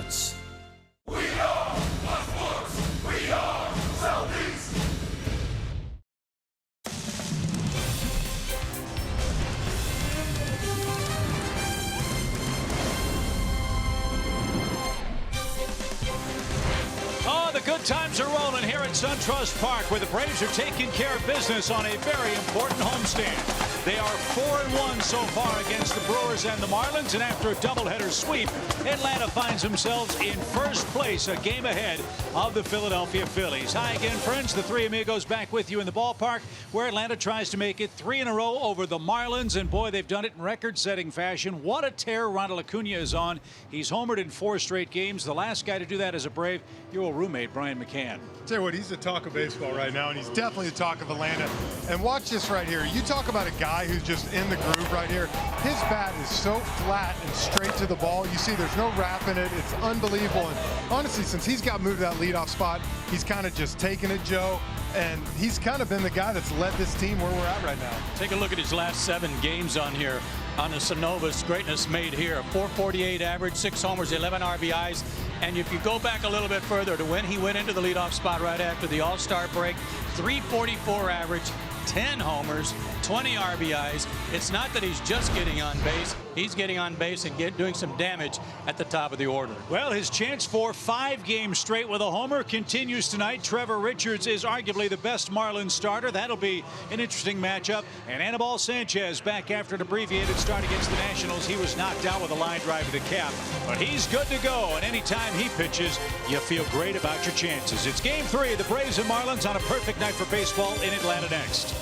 Sports. We are Sports. We are Southeast. Oh, the good times are rolling here at SunTrust Park, where the Braves are taking care of business on a very important homestand. They are 4-1 so far against the Brewers and the Marlins, and after a doubleheader sweep, Atlanta finds themselves in first place, a game ahead of the Philadelphia Phillies. Hi again, friends. The three amigos back with you in the ballpark, where Atlanta tries to make it 3 in a row over the Marlins, and boy, they've done it in record-setting fashion. What a tear Ronald Acuna is on. He's homered in 4 straight games. The last guy to do that as a Brave, your old roommate, Brian McCann. Tell you what, he's the talk of baseball right now, and he's definitely the talk of Atlanta. And watch this right here. You talk about a guy who's just in the groove right here. His bat is so flat and straight to the ball. You see there's no wrap in it. It's unbelievable. And honestly, since he's got moved to that leadoff spot, he's kind of just taking it, Joe. And he's kind of been the guy that's led this team where we're at right now. Take a look at his last 7 games on here. On the Synovus, greatness made here. 448 average, 6 homers, 11 RBIs. And if you go back a little bit further to when he went into the leadoff spot right after the All-Star break, 344 average, 10 homers, 20 RBIs. It's not that he's just getting on base. He's getting on base and doing some damage at the top of the order. Well, his chance for 5 games straight with a homer continues tonight. Trevor Richards is arguably the best Marlins starter. That'll be an interesting matchup. And Anibal Sanchez back after an abbreviated start against the Nationals. He was knocked out with a line drive to the cap. But he's good to go. And anytime he pitches, you feel great about your chances. It's Game 3. The Braves and Marlins on a perfect night for baseball in Atlanta next.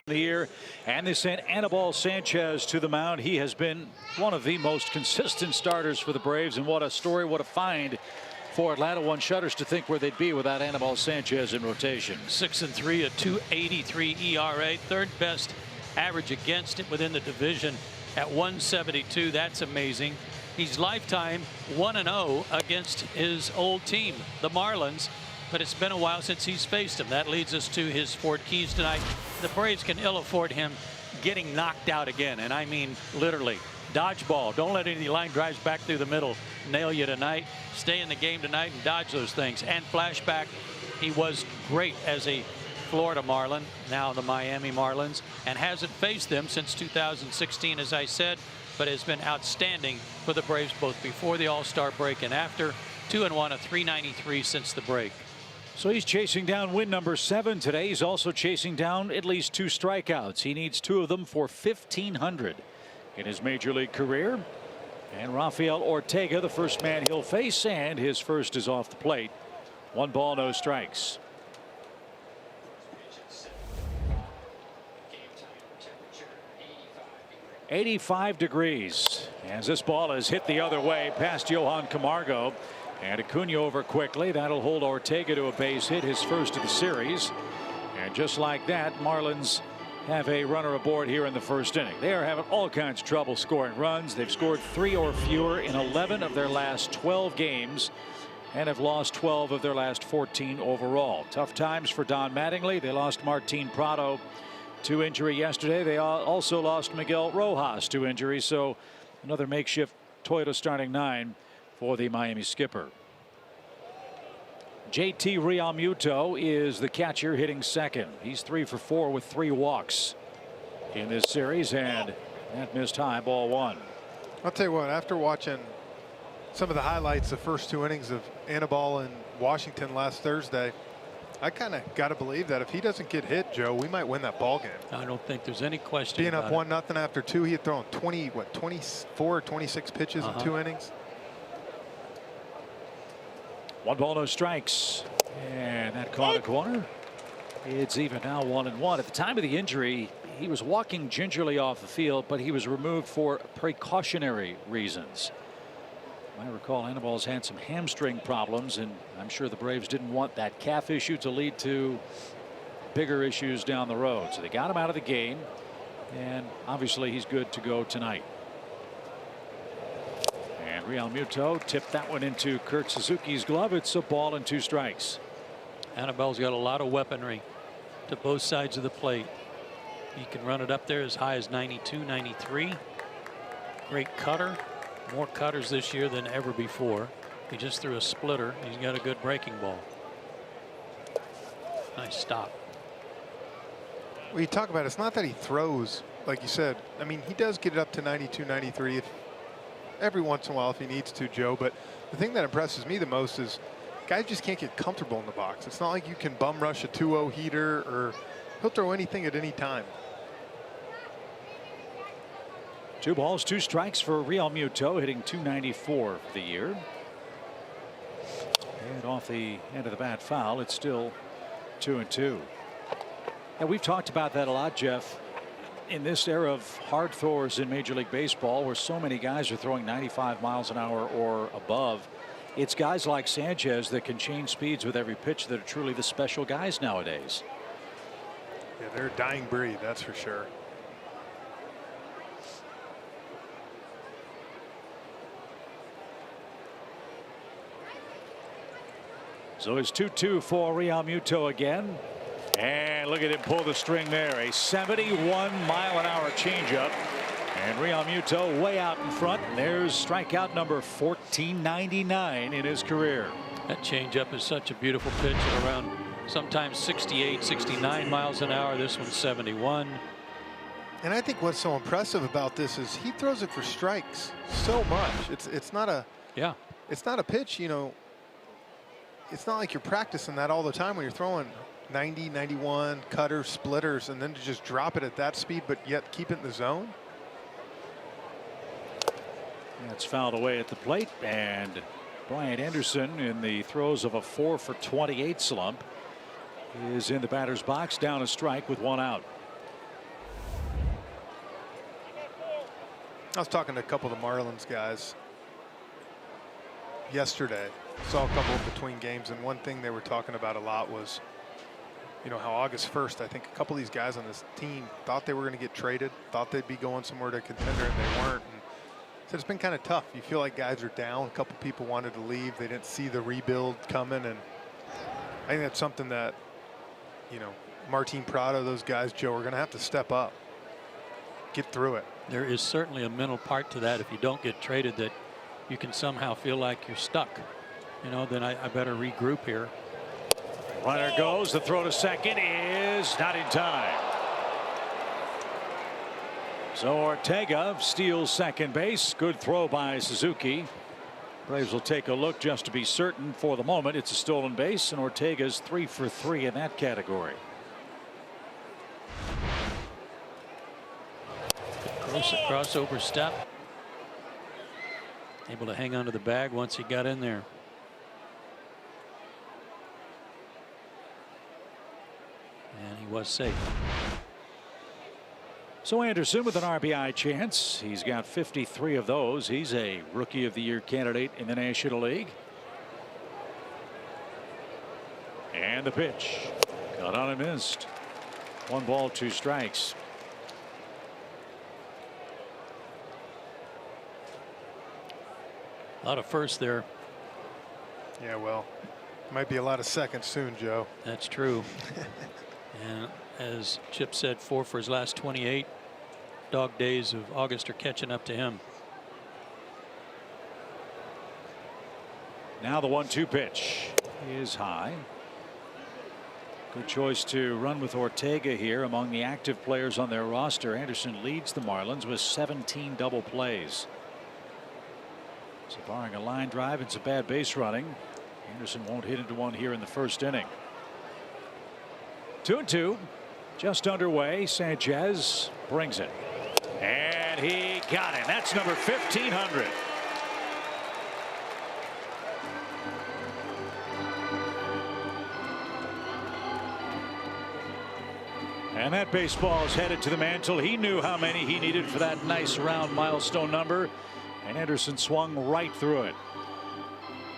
The year, and they sent Anibal Sanchez to the mound. He has been one of the most consistent starters for the Braves, and what a story, what a find for Atlanta. One shudders to think where they'd be without Anibal Sanchez in rotation. 6-3, a 2.83 ERA, 3rd best average against it within the division at 172. That's amazing. He's lifetime 1-0 against his old team, the Marlins. but it's been a while since he's faced him. That leads us to his Ford Keys tonight. The Braves can ill afford him getting knocked out again, and I mean literally. Dodgeball. Don't let any line drives back through the middle nail you tonight. Stay in the game tonight and dodge those things. And flashback, he was great as a Florida Marlin, now the Miami Marlins, and hasn't faced them since 2016, as I said, but has been outstanding for the Braves both before the All-Star break and after. 2-1, a .393 since the break. So he's chasing down win number 7 today. He's also chasing down at least 2 strikeouts. He needs 2 of them for 1,500 in his major league career. And Rafael Ortega, the first man he'll face, and his first is off the plate. 1 ball, no strikes. .85 degrees as this ball is hit the other way past Johan Camargo, and Acuna over quickly. That'll hold Ortega to a base hit, his first of the series. And just like that, Marlins have a runner aboard here in the first inning. They are having all kinds of trouble scoring runs. They've scored 3 or fewer in 11 of their last 12 games and have lost 12 of their last 14 overall. Tough times for Don Mattingly. They lost Martin Prado to injury yesterday. They also lost Miguel Rojas to injury, so another makeshift Toyota starting 9 for the Miami skipper. JT Realmuto is the catcher, hitting second. He's 3 for 4 with 3 walks in this series, and that missed high, ball 1. I'll tell you what, after watching some of the highlights, the first 2 innings of Anibal in Washington last Thursday, I kind of got to believe that if he doesn't get hit, Joe, we might win that ball game. I don't think there's any question. Being up about 1-0 after 2, he had thrown 24, 26 pitches in 2 innings. 1 ball, no strikes, and that caught a corner. It's even now 1-1. At the time of the injury, he was walking gingerly off the field, but he was removed for precautionary reasons. I recall Anibal's had some hamstring problems, and I'm sure the Braves didn't want that calf issue to lead to bigger issues down the road. So they got him out of the game, and obviously he's good to go tonight. And Realmuto tipped that one into Kurt Suzuki's glove. It's a ball and 2 strikes. Anibal's got a lot of weaponry to both sides of the plate. He can run it up there as high as 92, 93. Great cutter. More cutters this year than ever before. He just threw a splitter. He's got a good breaking ball. Nice stop. Well, you talk about it, it's not that he throws, like you said. I mean, he does get it up to 92, 93 every once in a while if he needs to, Joe. But the thing that impresses me the most is guys just can't get comfortable in the box. It's not like you can bum rush a 2-0 heater, or he'll throw anything at any time. 2 balls, 2 strikes for Realmuto, hitting .294 for the year. And off the end of the bat foul, it's still 2-2. And we've talked about that a lot, Jeff, in this era of hard throwers in Major League Baseball, where so many guys are throwing 95 miles an hour or above. It's guys like Sanchez that can change speeds with every pitch that are truly the special guys nowadays. Yeah, they're a dying breed, that's for sure. So it's 2-2 for Realmuto again. And look at him pull the string there. A 71-mile-an-hour changeup. And Realmuto way out in front. And there's strikeout number 1499 in his career. That changeup is such a beautiful pitch at around sometimes 68, 69 miles an hour. This one's 71. And I think what's so impressive about this is he throws it for strikes so much. It's not a it's not a pitch, you know. It's not like you're practicing that all the time when you're throwing 90, 91 cutters, splitters, and then to just drop it at that speed, but yet keep it in the zone. That's fouled away at the plate, and Brian Anderson, in the throes of a 4 for 28 slump, is in the batter's box, down a strike with 1 out. I was talking to a couple of the Marlins guys yesterday. Saw a couple of between games, and one thing they were talking about a lot was, you know, how August 1st, I think a couple of these guys on this team thought they were going to get traded, thought they'd be going somewhere to contender, and they weren't. And so it's been kind of tough. You feel like guys are down. A couple people wanted to leave. They didn't see the rebuild coming, and I think that's something that, Martin Prado, those guys, Joe, are going to have to step up, get through it. There is certainly a mental part to that. If you don't get traded, that you can somehow feel like you're stuck. Then I better regroup here. Runner goes. The throw to second is not in time. So Ortega steals second base. Good throw by Suzuki. Braves will take a look just to be certain. For the moment, it's a stolen base, and Ortega's 3 for 3 in that category. Close crossover step. Able to hang onto the bag once he got in there. And he was safe. So Anderson with an RBI chance. He's got 53 of those. He's a Rookie of the Year candidate in the National League. And the pitch. Got on and missed. 1 ball, 2 strikes. A lot of firsts there. Yeah, well, might be a lot of seconds soon, Joe. That's true. And as Chip said, 4 for his last 28. Dog days of August are catching up to him. Now the 1-2 pitch is high. Good choice to run with Ortega here. Among the active players on their roster, Anderson leads the Marlins with 17 double plays. So barring a line drive and some bad base running, Anderson won't hit into one here in the first inning. 2-2, just underway. Sanchez brings it, and he got it. That's number 1500. And that baseball is headed to the mantle. He knew how many he needed for that nice round milestone number, and Anderson swung right through it.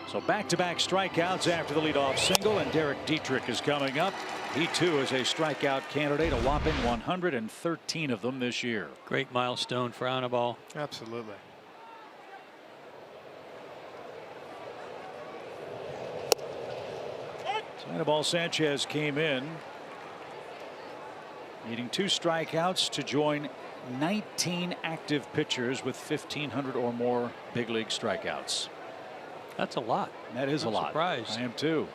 So back-to-back strikeouts after the leadoff single, and Derek Dietrich is coming up. He too is a strikeout candidate, a whopping 113 of them this year. Great milestone for Anibal. Absolutely. Anibal Sanchez came in, needing 2 strikeouts to join 19 active pitchers with 1,500 or more big league strikeouts. That's a lot. That is a lot. Surprised. I am too.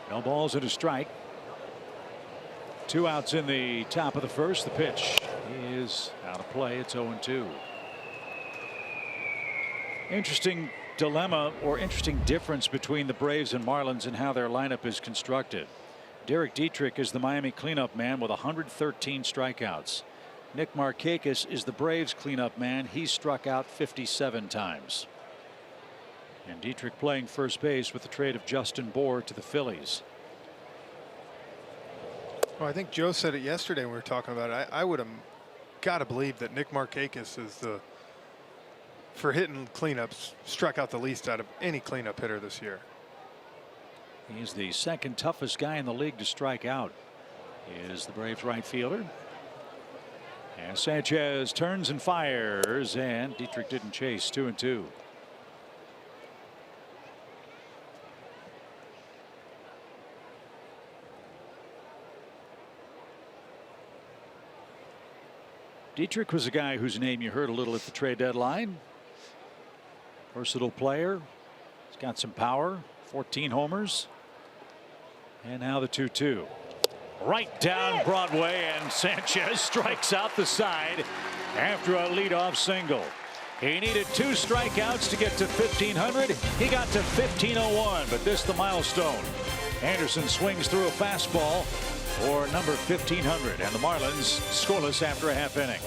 No balls and a strike. 2 outs in the top of the first. The pitch is out of play. It's 0-2. Interesting dilemma, or interesting difference between the Braves and Marlins and how their lineup is constructed. Derek Dietrich is the Miami cleanup man with 113 strikeouts. Nick Markakis is the Braves cleanup man. He struck out 57 times. And Dietrich playing first base with the trade of Justin Bour to the Phillies. Well, I think Joe said it yesterday when we were talking about it. I would have got to believe that Nick Markakis is the, for hitting cleanups, struck out the least out of any cleanup hitter this year. He's the second toughest guy in the league to strike out. He is the Braves right fielder. And Sanchez turns and fires, and Dietrich didn't chase. 2-2. Dietrich was a guy whose name you heard a little at the trade deadline. Versatile player. He's got some power. 14 homers. And now the 2-2. Right down Broadway, and Sanchez strikes out the side after a leadoff single. He needed 2 strikeouts to get to 1,500. He got to 1,501, but this the milestone. Anderson swings through a fastball for number 1,500, and the Marlins scoreless after a half inning.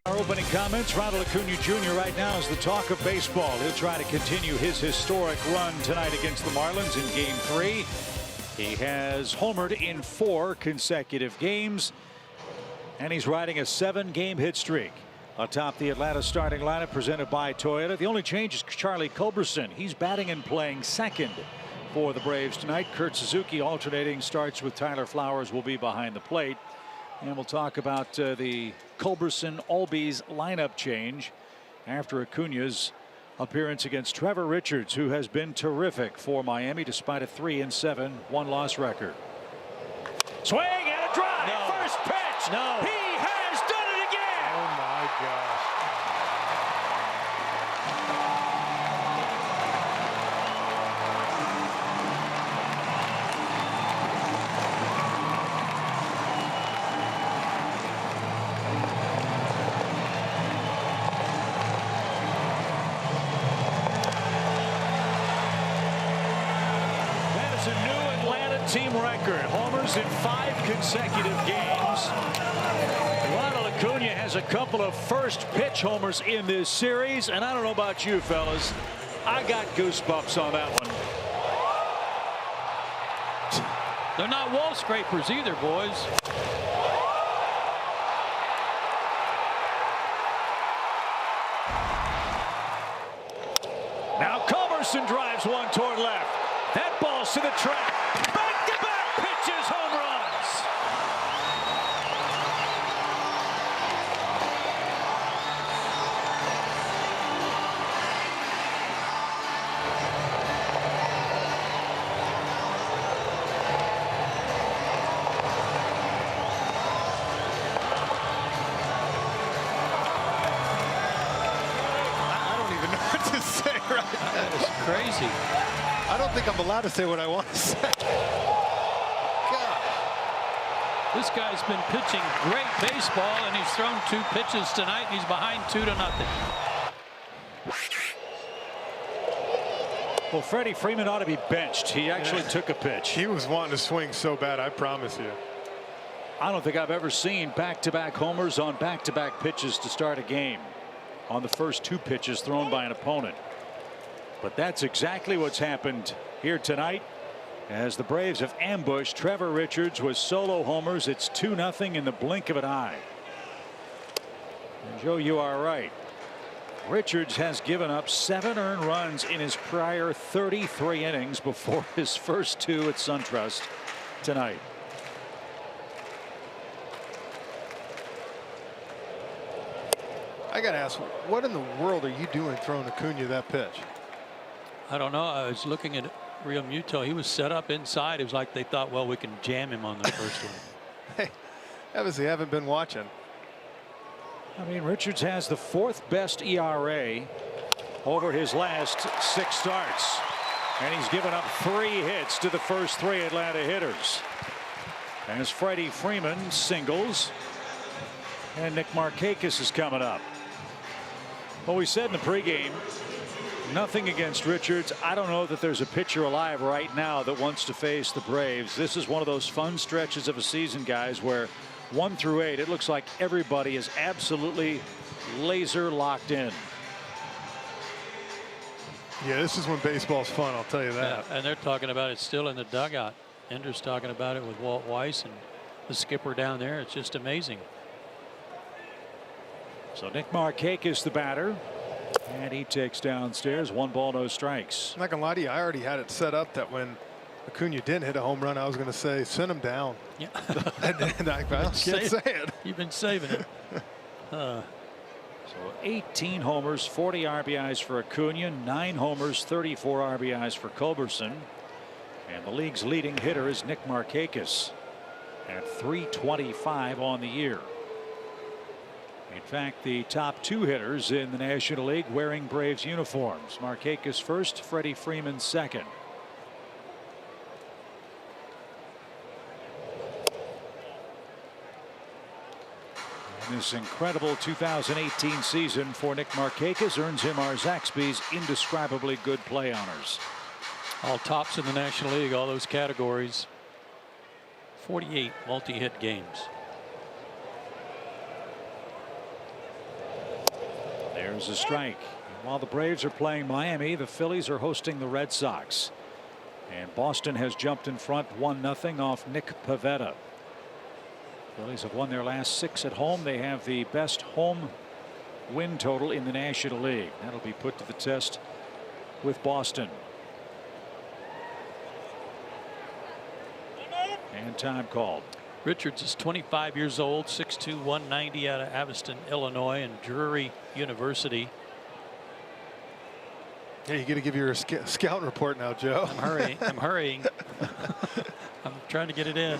Our opening comments. Ronald Acuna Jr. right now is the talk of baseball. He'll try to continue his historic run tonight against the Marlins in Game 3. He has homered in 4 consecutive games, and he's riding a 7-game hit streak. Atop the Atlanta starting lineup presented by Toyota. The only change is Charlie Culberson. He's batting and playing second for the Braves tonight. Kurt Suzuki alternating starts with Tyler Flowers will be behind the plate. And we'll talk about the Culberson-Albies lineup change after Acuna's appearance against Trevor Richards, who has been terrific for Miami despite a 3-7 one-loss record. Swing and a drive. No. First pitch. No. He has done it again. Oh my gosh. That is a new Atlanta team record. Homers in 5 consecutive games. Ronald Acuna has a couple of first pitch homers in this series, and I don't know about you fellas, I got goosebumps on that one. They're not wall scrapers either, boys. Now Culberson drives one toward left. That ball's to the track. Back-to-back pitches, home runs. I don't even know what to say right now. That is crazy. I don't think I'm allowed to say what I want to say. God. This guy's been pitching great baseball, and he's thrown 2 pitches tonight, and he's behind 2-0. Well, Freddie Freeman ought to be benched. He actually took a pitch. He was wanting to swing so bad, I promise you. I don't think I've ever seen back-to-back homers on back-to-back pitches to start a game on the first 2 pitches thrown by an opponent. But that's exactly what's happened here tonight as the Braves have ambushed Trevor Richards with solo homers. It's 2-0 in the blink of an eye. And Joe, you are right. Richards has given up 7 earned runs in his prior 33 innings before his first 2 at SunTrust tonight. I got to ask, what in the world are you doing throwing Acuna that pitch? I don't know. I was looking at Real Muto. He was set up inside. It was like they thought, well, we can jam him on the first one. Hey, obviously haven't been watching. I mean, Richards has the 4th best ERA over his last 6 starts, and he's given up 3 hits to the first 3 Atlanta hitters. As Freddie Freeman singles, and Nick Markakis is coming up. Well, we said in the pregame, nothing against Richards. I don't know that there's a pitcher alive right now that wants to face the Braves. This is one of those fun stretches of a season, guys, where 1 through 8, it looks like everybody is absolutely laser locked in. Yeah, this is when baseball's fun, I'll tell you that. Yeah, and they're talking about it still in the dugout. Ender's talking about it with Walt Weiss and the skipper down there. It's just amazing. So Nick Markakis the batter, and he takes downstairs. 1 ball, no strikes. I'm not gonna lie to you, I already had it set up that when Acuna didn't hit a home run, I was gonna say send him down. Yeah. And I can't say it. You've been saving it. So 18 homers, 40 RBIs for Acuna, 9 homers, 34 RBIs for Culberson. And the league's leading hitter is Nick Markakis at .325 on the year. In fact, the top 2 hitters in the National League wearing Braves uniforms. Markakis first, Freddie Freeman second. And this incredible 2018 season for Nick Markakis earns him our Zaxby's indescribably good play honors. All tops in the National League, all those categories. 48 multi-hit games. There's a strike. While the Braves are playing Miami, the Phillies are hosting the Red Sox. And Boston has jumped in front 1-0 off Nick Pivetta. Phillies have won their last 6 at home. They have the best home win total in the National League. That'll be put to the test with Boston. And time called. Richards is 25 years old, 6'2", 190 out of Aviston, Illinois, and Drury University. Yeah, you got to give your scout report now, Joe. I'm hurrying. I'm hurrying. I'm trying to get it in.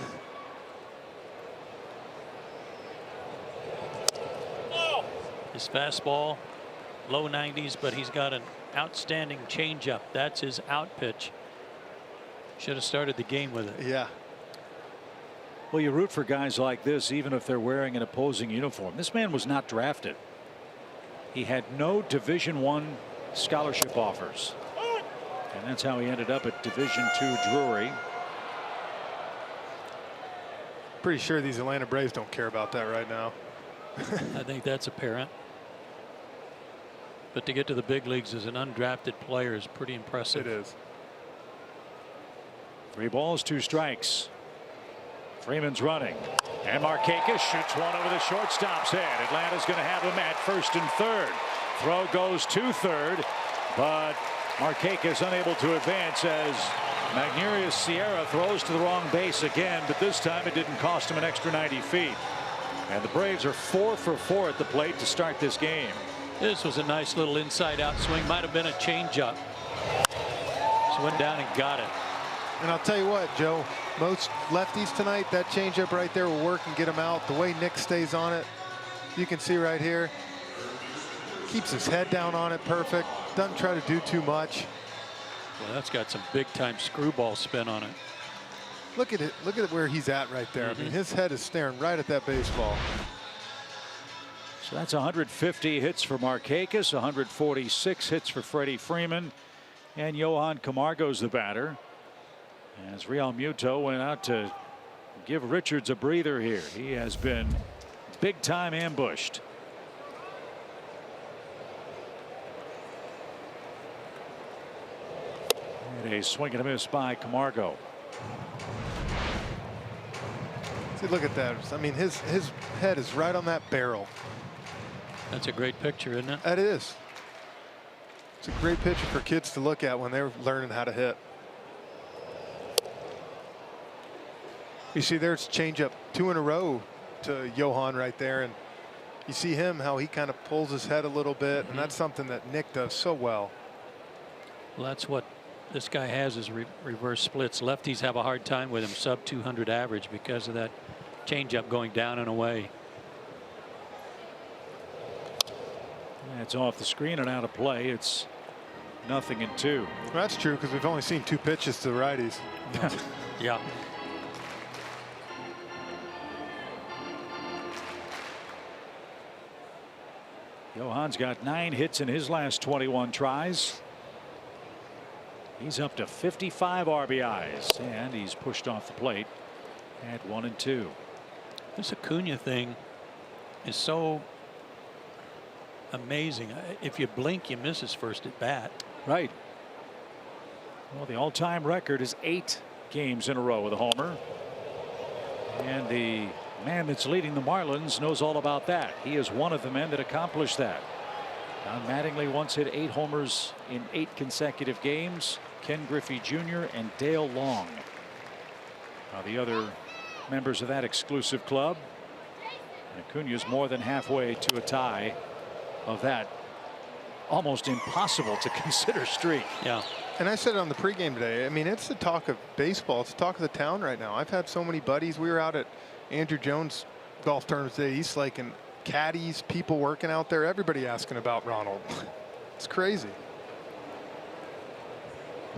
His fastball, low 90s, but he's got an outstanding changeup. That's his out pitch. Should have started the game with it. Yeah. Well, you root for guys like this, even if they're wearing an opposing uniform. This man was not drafted. He had no Division I scholarship offers. And that's how he ended up at Division II Drury. Pretty sure these Atlanta Braves don't care about that right now. I think that's apparent. But to get to the big leagues as an undrafted player is pretty impressive. It is. 3 balls, 2 strikes. Freeman's running. And Markakis shoots one over the shortstop's head. Atlanta's going to have him at first and third. Throw goes to third. But Markakis unable to advance as Magneuris Sierra throws to the wrong base again. But this time it didn't cost him an extra 90 feet. And the Braves are 4 for 4 at the plate to start this game. This was a nice little inside out swing. Might have been a changeup. Just went down and got it. And I'll tell you what, Joe, most lefties tonight, that changeup right there will work and get him out. The way Nick stays on it, you can see right here. Keeps his head down on it perfect. Doesn't try to do too much. Well, that's got some big time screwball spin on it. Look at it. Look at where he's at right there. I mean, his head is staring right at that baseball. So that's 150 hits for Markakis, 146 hits for Freddie Freeman, and Johan Camargo's the batter. As Real Muto went out to give Richards a breather here. He has been big time ambushed. And a swing and a miss by Camargo. See, look at that. I mean, his head is right on that barrel. That's a great picture, isn't it? That is. It's a great picture for kids to look at when they're learning how to hit. You see, there's changeup 2 in a row to Johan right there, and you see him how he kind of pulls his head a little bit, and that's something that Nick does so well. Well, that's what this guy has is reverse splits. Lefties have a hard time with him, sub 200 average because of that changeup going down and away. That's off the screen and out of play. It's 0-2. Well, that's true because we've only seen 2 pitches to the righties. Yeah. Johan's got 9 hits in his last 21 tries. He's up to 55 RBIs, and he's pushed off the plate at 1-2. This Acuna thing is so amazing. If you blink, you miss his first at bat. Right. Well, the all-time record is 8 games in a row with a homer. And the man that's leading the Marlins knows all about that. He is one of the men that accomplished that. Don Mattingly once hit 8 homers in 8 consecutive games. Ken Griffey Jr. and Dale Long are the other members of that exclusive club. And Acuna is more than halfway to a tie of that almost impossible to consider streak. Yeah. And I said it on the pregame today. I mean, it's the talk of baseball. It's the talk of the town right now. I've had so many buddies. We were out at Andrew Jones golf tournament today. He's like, and caddies, people working out there, everybody asking about Ronald. It's crazy.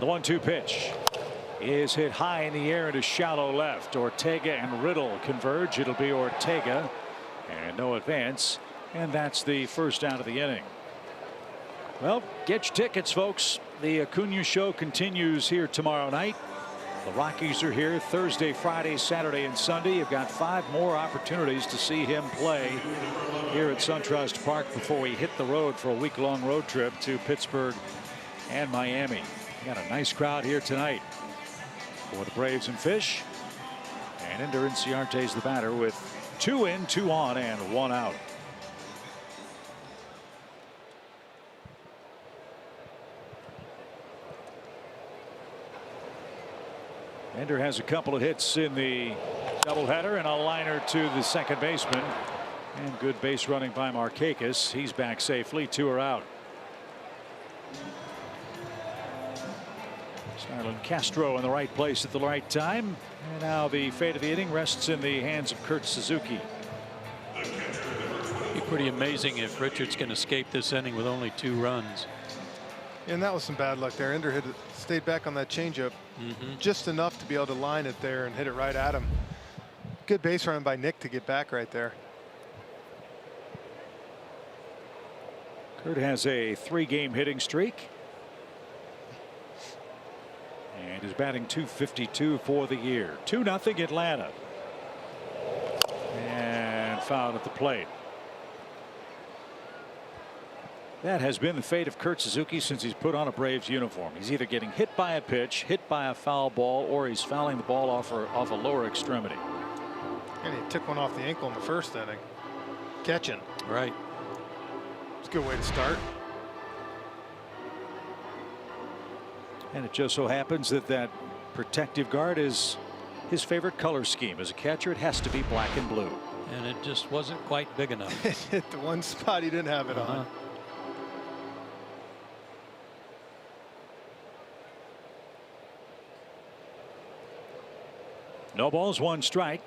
The 1-2 pitch is hit high in the air into shallow left. Ortega and Riddle converge. It'll be Ortega and no advance. And that's the first out of the inning. Well, get your tickets, folks. The Acuna show continues here tomorrow night. The Rockies are here Thursday, Friday, Saturday, and Sunday. You've got 5 more opportunities to see him play here at SunTrust Park before we hit the road for a week-long road trip to Pittsburgh and Miami. Got a nice crowd here tonight for the Braves and Fish. And Ender Inciarte's the batter with 2 in, 2 on, and 1 out. Ender has a couple of hits in the doubleheader and a liner to the second baseman. And good base running by Markakis. He's back safely. 2 are out. Starlin Castro in the right place at the right time. And now the fate of the inning rests in the hands of Kurt Suzuki. It'd be pretty amazing if Richards can escape this inning with only 2 runs. And that was some bad luck there. Ender had stayed back on that changeup just enough to be able to line it there and hit it right at him. Good base run by Nick to get back right there. Kurt has a 3-game hitting streak. And is batting .252 for the year. 2-0 Atlanta. And foul at the plate. That has been the fate of Kurt Suzuki since he's put on a Braves uniform. He's either getting hit by a pitch, hit by a foul ball, or he's fouling the ball off a lower extremity. And he took one off the ankle in the first inning. Catching. Right. It's a good way to start. And it just so happens that that protective guard is his favorite color scheme. As a catcher, it has to be black and blue. And it just wasn't quite big enough. It hit the one spot he didn't have it on. No balls, 1 strike.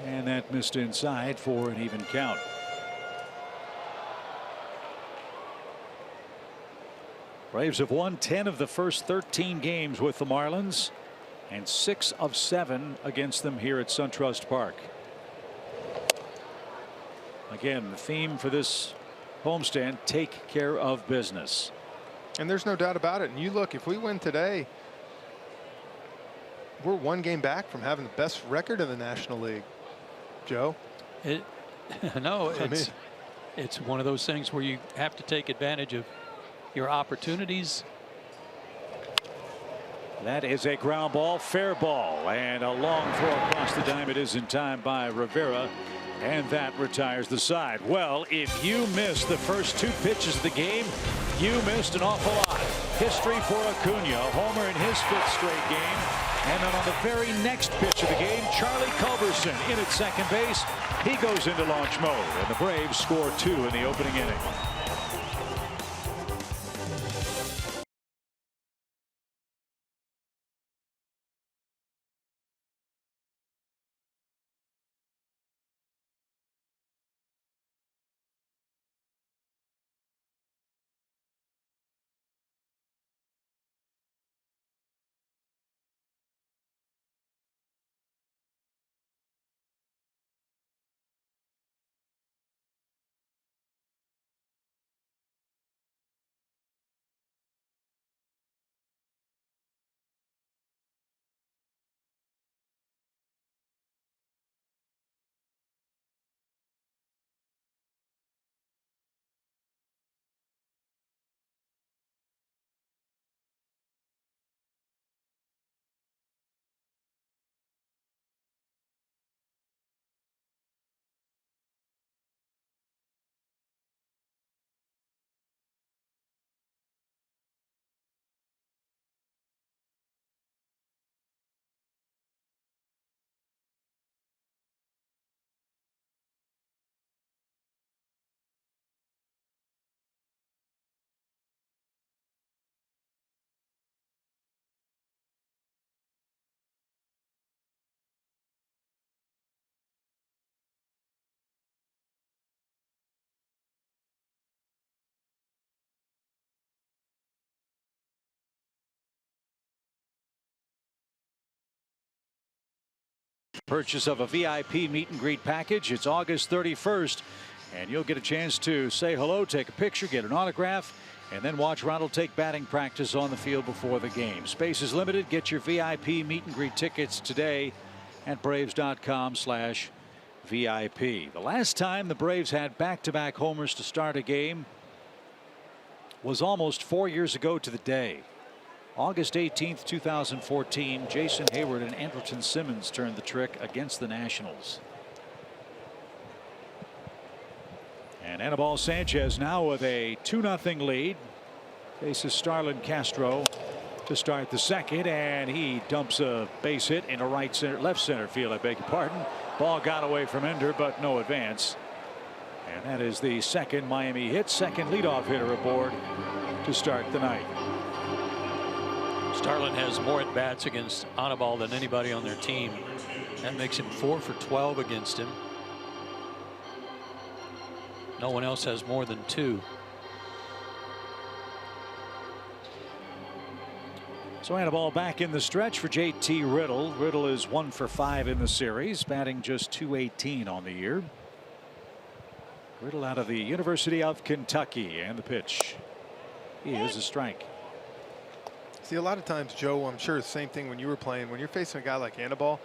And that missed inside for an even count. Braves have won 10 of the first 13 games with the Marlins and 6 of 7 against them here at SunTrust Park. Again, the theme for this homestand: take care of business. And there's no doubt about it. And you look, if we win today, we're 1 game back from having the best record in the National League. Joe? It's one of those things where you have to take advantage of your opportunities. That is a ground ball, fair ball, and a long throw across the diamond is in time by Rivera, and that retires the side. Well, if you missed the first 2 pitches of the game, you missed an awful lot. History for Acuna, a homer in his 5th straight game. And then on the very next pitch of the game, Charlie Culberson in at second base. He goes into launch mode, and the Braves score 2 in the opening inning. Purchase of a VIP meet and greet package. It's August 31st, and you'll get a chance to say hello, take a picture, get an autograph, And then watch Ronald take batting practice on the field before the game. Space is limited. Get your VIP meet and greet tickets today at Braves.com/VIP. The last time the Braves had back-to-back homers to start a game was almost 4 years ago to the day. August 18th, 2014. Jason Hayward and Andrelton Simmons turned the trick against the Nationals. And Anibal Sanchez now with a 2-0 lead. Faces Starlin Castro to start the second, and he dumps a base hit into left center field. I beg your pardon. Ball got away from Ender, but no advance. And that is the second Miami hit, second leadoff hitter aboard to start the night. Starlin has more at bats against Anibal than anybody on their team. That makes him 4 for 12 against him. No one else has more than 2. So Anibal back in the stretch for JT Riddle. Riddle is 1 for 5 in the series, batting just .218 on the year. Riddle out of the University of Kentucky, and the pitch is a strike. See, a lot of times, Joe, I'm sure the same thing when you were playing. When you're facing a guy like Anibal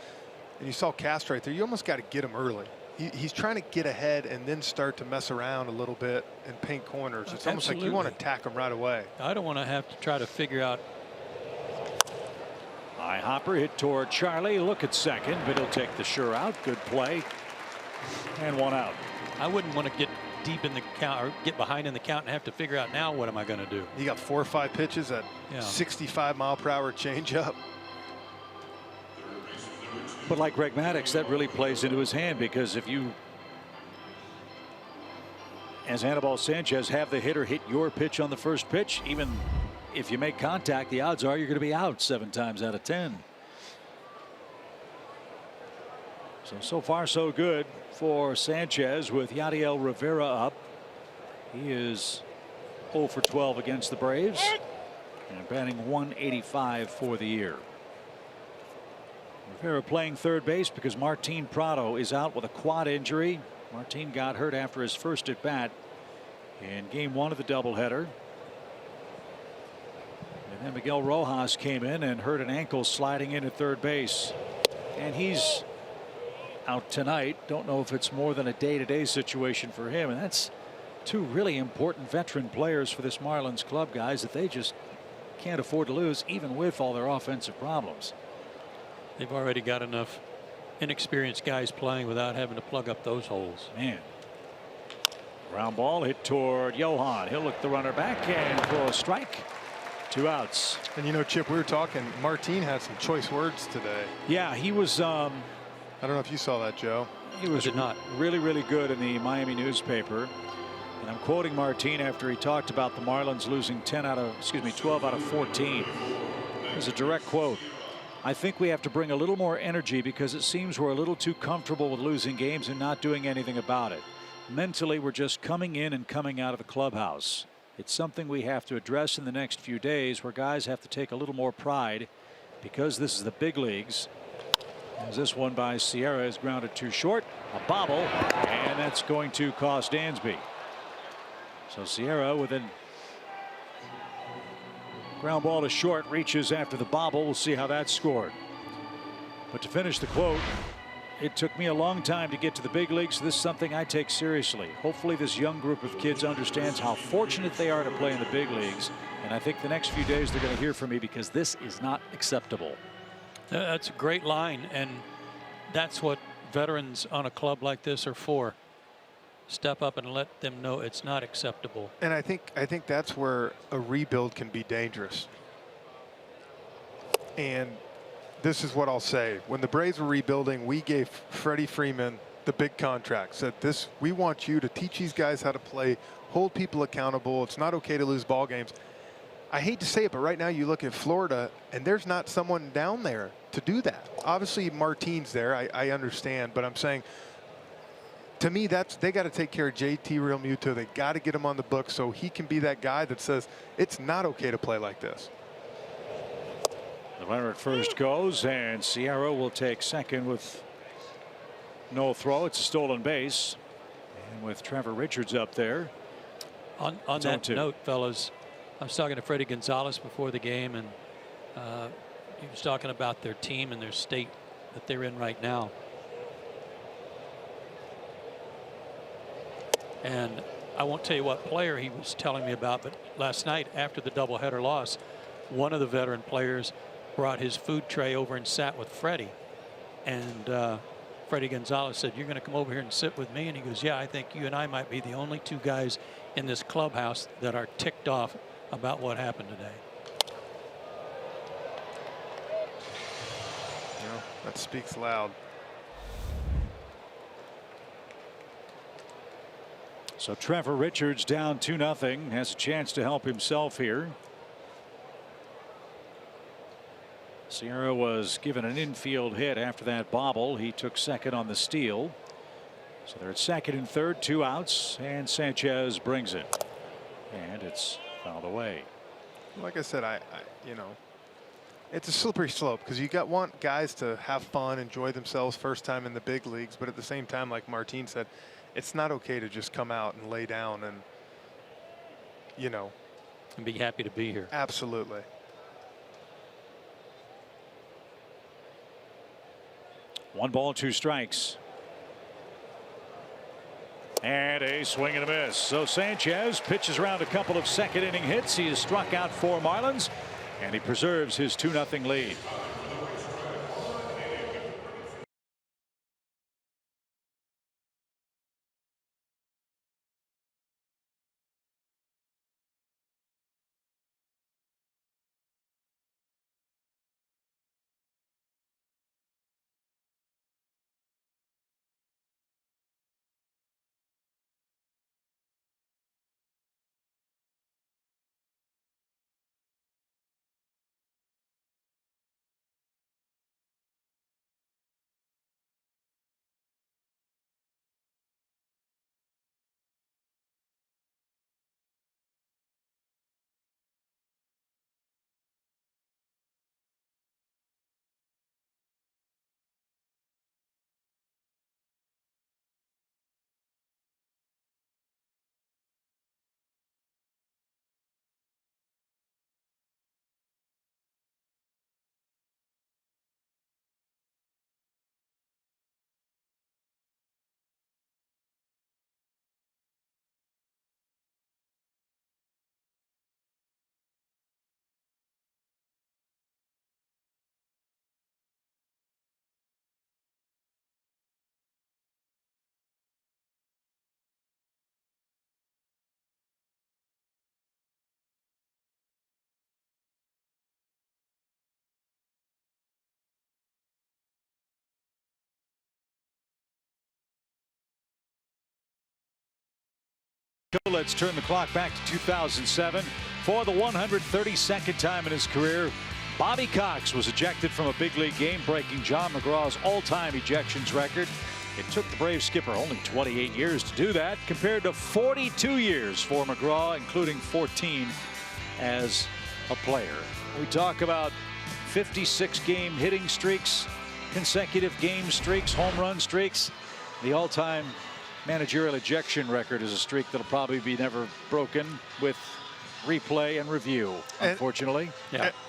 and you saw Cast right there, you almost got to get him early. He's trying to get ahead and then start to mess around a little bit and paint corners. It's almost like you want to attack him right away. I don't want to have to try to figure out. High hopper hit toward Charlie. Look at second, but he'll take the sure out. Good play. And 1 out. I wouldn't want to get deep in the count or get behind in the count and have to figure out now what am I going to do. You got 4 or 5 pitches at 65-mile-per-hour changeup. But like Greg Maddux, that really plays into his hand, because if you, as Anibal Sanchez, have the hitter hit your pitch on the first pitch, even if you make contact, the odds are you're going to be out 7 times out of 10. So far so good for Sanchez, with Yadiel Rivera up. He is 0 for 12 against the Braves and batting .185 for the year. Rivera playing third base because Martin Prado is out with a quad injury. Martin got hurt after his first at bat in game 1 of the doubleheader. And then Miguel Rojas came in and hurt an ankle sliding in at third base. And he's out tonight. Don't know if it's more than a day-to-day situation for him. And that's 2 really important veteran players for this Marlins club, guys, that they just can't afford to lose, even with all their offensive problems. They've already got enough inexperienced guys playing without having to plug up those holes. Man. Ground ball hit toward Johan. He'll look the runner back and throw a strike. 2 outs. And you know, Chip, we were talking, Martin had some choice words today. Yeah, he was I don't know if you saw that, Joe. He was really good in the Miami newspaper. And I'm quoting Martin after he talked about the Marlins losing 12 out of 14. It's a direct quote. I think we have to bring a little more energy because it seems we're a little too comfortable with losing games and not doing anything about it. Mentally, we're just coming in and coming out of the clubhouse. It's something we have to address in the next few days, where guys have to take a little more pride, because this is the big leagues. As this one by Sierra is grounded too short, a bobble, and that's going to cost Dansby. So Sierra with a ground ball to short, reaches after the bobble. We'll see how that's scored. But to finish the quote, it took me a long time to get to the big leagues. This is something I take seriously. Hopefully this young group of kids understands how fortunate they are to play in the big leagues. And I think the next few days they're going to hear from me, because this is not acceptable. That's a great line, and that's what veterans on a club like this are for. Step up and let them know it's not acceptable. And I think that's where a rebuild can be dangerous. And this is what I'll say. When the Braves were rebuilding, we gave Freddie Freeman the big contract. Said, we want you to teach these guys how to play, hold people accountable. It's not okay to lose ball games. I hate to say it, but right now you look at Florida and there's not someone down there to do that. Obviously Martin's there, I understand, but I'm saying, to me, they got to take care of JT Realmuto. They got to get him on the book so he can be that guy that says it's not okay to play like this. The runner at first goes, and Sierra will take second with no throw. It's a stolen base, and with Trevor Richards up there. On that note, fellas, I was talking to Freddie Gonzalez before the game, and he was talking about their team and their state that they're in right now. And I won't tell you what player he was telling me about, but last night after the doubleheader loss, one of the veteran players brought his food tray over and sat with Freddie. And Freddie Gonzalez said, "You're going to come over here and sit with me?" And he goes, "Yeah, I think you and I might be the only two guys in this clubhouse that are ticked off about what happened today." Yeah, that speaks loud. So Trevor Richards down 2-0, has a chance to help himself here. Sierra was given an infield hit after that bobble. He took second on the steal. So they're at second and third, 2 outs, and Sanchez brings it. And it's fouled away. Like I said, you know, it's a slippery slope because you want guys to have fun, enjoy themselves first time in the big leagues, but at the same time, like Martin said, it's not okay to just come out and lay down and, you know, And be happy to be here. Absolutely. One ball, 2 strikes. And a swing and a miss. So Sanchez pitches around a couple of second inning hits. He has struck out 4 Marlins, and he preserves his 2-0 lead. Let's turn the clock back to 2007. For the 132nd time in his career, Bobby Cox was ejected from a big league game, breaking John McGraw's all-time ejections record. It took the Braves skipper only 28 years to do that, compared to 42 years for McGraw, including 14 as a player. We talk about 56-game hitting streaks, consecutive game streaks, home run streaks. The all-time managerial ejection record is a streak that'll probably be never broken with replay and review, unfortunately.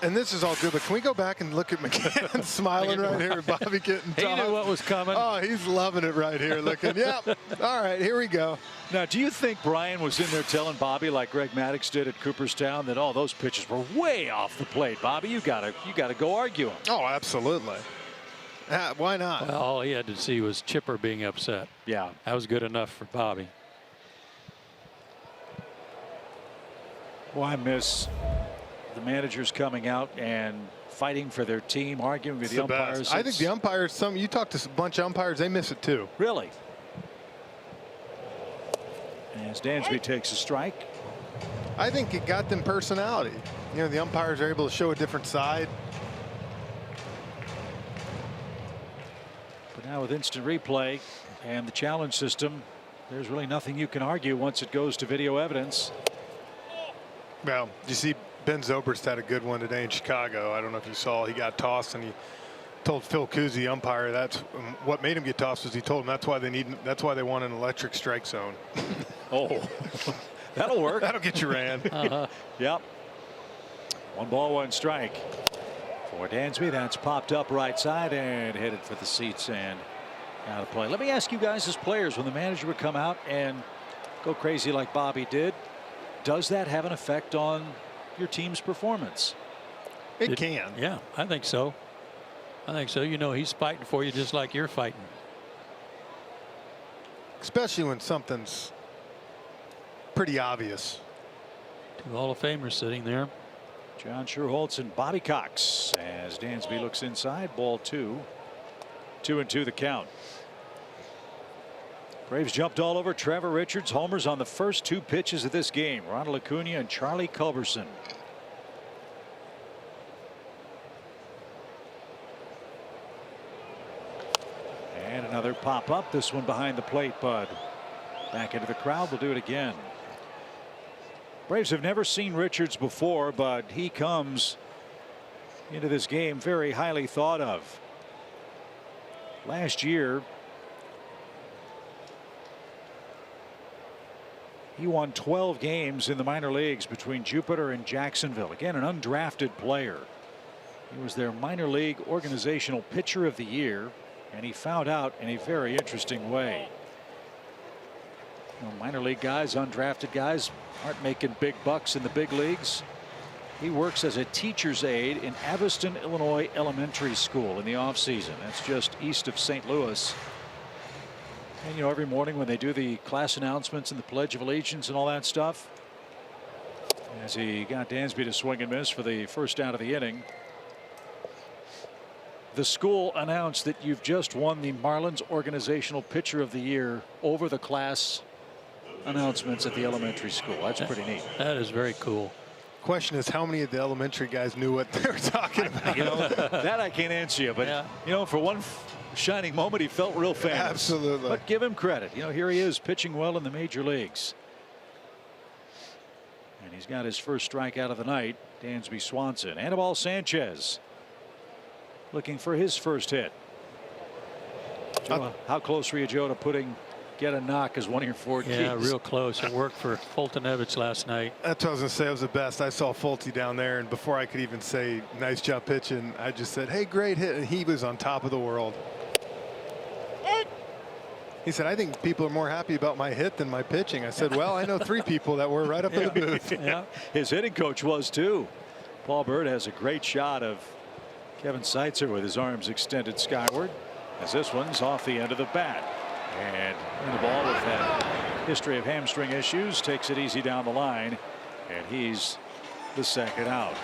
And this is all good, but can we go back and look at McCann smiling right here, Bobby getting He knew what was coming. Oh, he's loving it right here, looking. Yep. All right, here we go. Now, do you think Brian was in there telling Bobby, like Greg Maddux did at Cooperstown, that all those pitches were way off the plate? Bobby, you gotta go argue them. Oh, absolutely. Why not? Well, all he had to see was Chipper being upset. Yeah, that was good enough for Bobby. Well, I miss the managers coming out and fighting for their team, arguing with the umpires. I think the umpires, you talk to a bunch of umpires, they miss it too. Really? As Dansby takes a strike. I think it got them personality. You know, the umpires are able to show a different side. But now with instant replay and the challenge system, there's really nothing you can argue once it goes to video evidence. Well, you see Ben Zobrist had a good one today in Chicago. I don't know if you saw, he got tossed and he told Phil Coos, the umpire, that's what made him get tossed, was he told him that's why they want an electric strike zone. Oh, that'll work. That'll get you ran. Yep. 1 ball, 1 strike. For Dansby, that's popped up right side and headed for the seats and out of play. Let me ask you guys as players, when the manager would come out and go crazy like Bobby did, does that have an effect on your team's performance? It can. Yeah, I think so. I think so. You know, he's fighting for you just like you're fighting. Especially when something's pretty obvious. 2 Hall of Famers sitting there. John Schuerholz and Bobby Cox as Dansby looks inside. Ball 2. 2-2 the count. Braves jumped all over Trevor Richards. Homers on the first 2 pitches of this game. Ronald Acuna and Charlie Culberson. And another pop up. This one behind the plate, Bud. Back into the crowd. We'll do it again. Braves have never seen Richards before, but he comes into this game very highly thought of. Last year, he won 12 games in the minor leagues between Jupiter and Jacksonville. Again, an undrafted player. He was their minor league organizational pitcher of the year, and he found out in a very interesting way. You know, minor league guys, undrafted guys, aren't making big bucks in the big leagues. He works as a teacher's aide in Aviston, Illinois Elementary School in the offseason. That's just east of St. Louis. And you know, every morning when they do the class announcements and the Pledge of Allegiance and all that stuff, as he got Dansby to swing and miss for the first out of the inning, the school announced that you've just won the Marlins Organizational Pitcher of the Year over the class announcements at the elementary school. That's pretty neat. That is very cool. Question is, how many of the elementary guys knew what they were talking about? You know, that I can't answer you, but you know, for one shining moment, he felt real famous. Absolutely. But give him credit. You know, here he is pitching well in the major leagues. And he's got his first strikeout of the night. Dansby Swanson. Anibal Sanchez looking for his first hit. Joe, how close were you, Joe, to get a knock as one of your 4 keys? Yeah, real close. It worked for Fulton-Evans last night. That's what I was going to say. It was the best. I saw Fulte down there, and before I could even say nice job pitching, I just said, hey, great hit. And he was on top of the world. He said, I think people are more happy about my hit than my pitching. I said, well, I know 3 people that were right up in the booth. Yeah. His hitting coach was too. Paul Bird has a great shot of Kevin Seitzer with his arms extended skyward, as this one's off the end of the bat. And in the ball with that history of hamstring issues, takes it easy down the line, and he's the second out.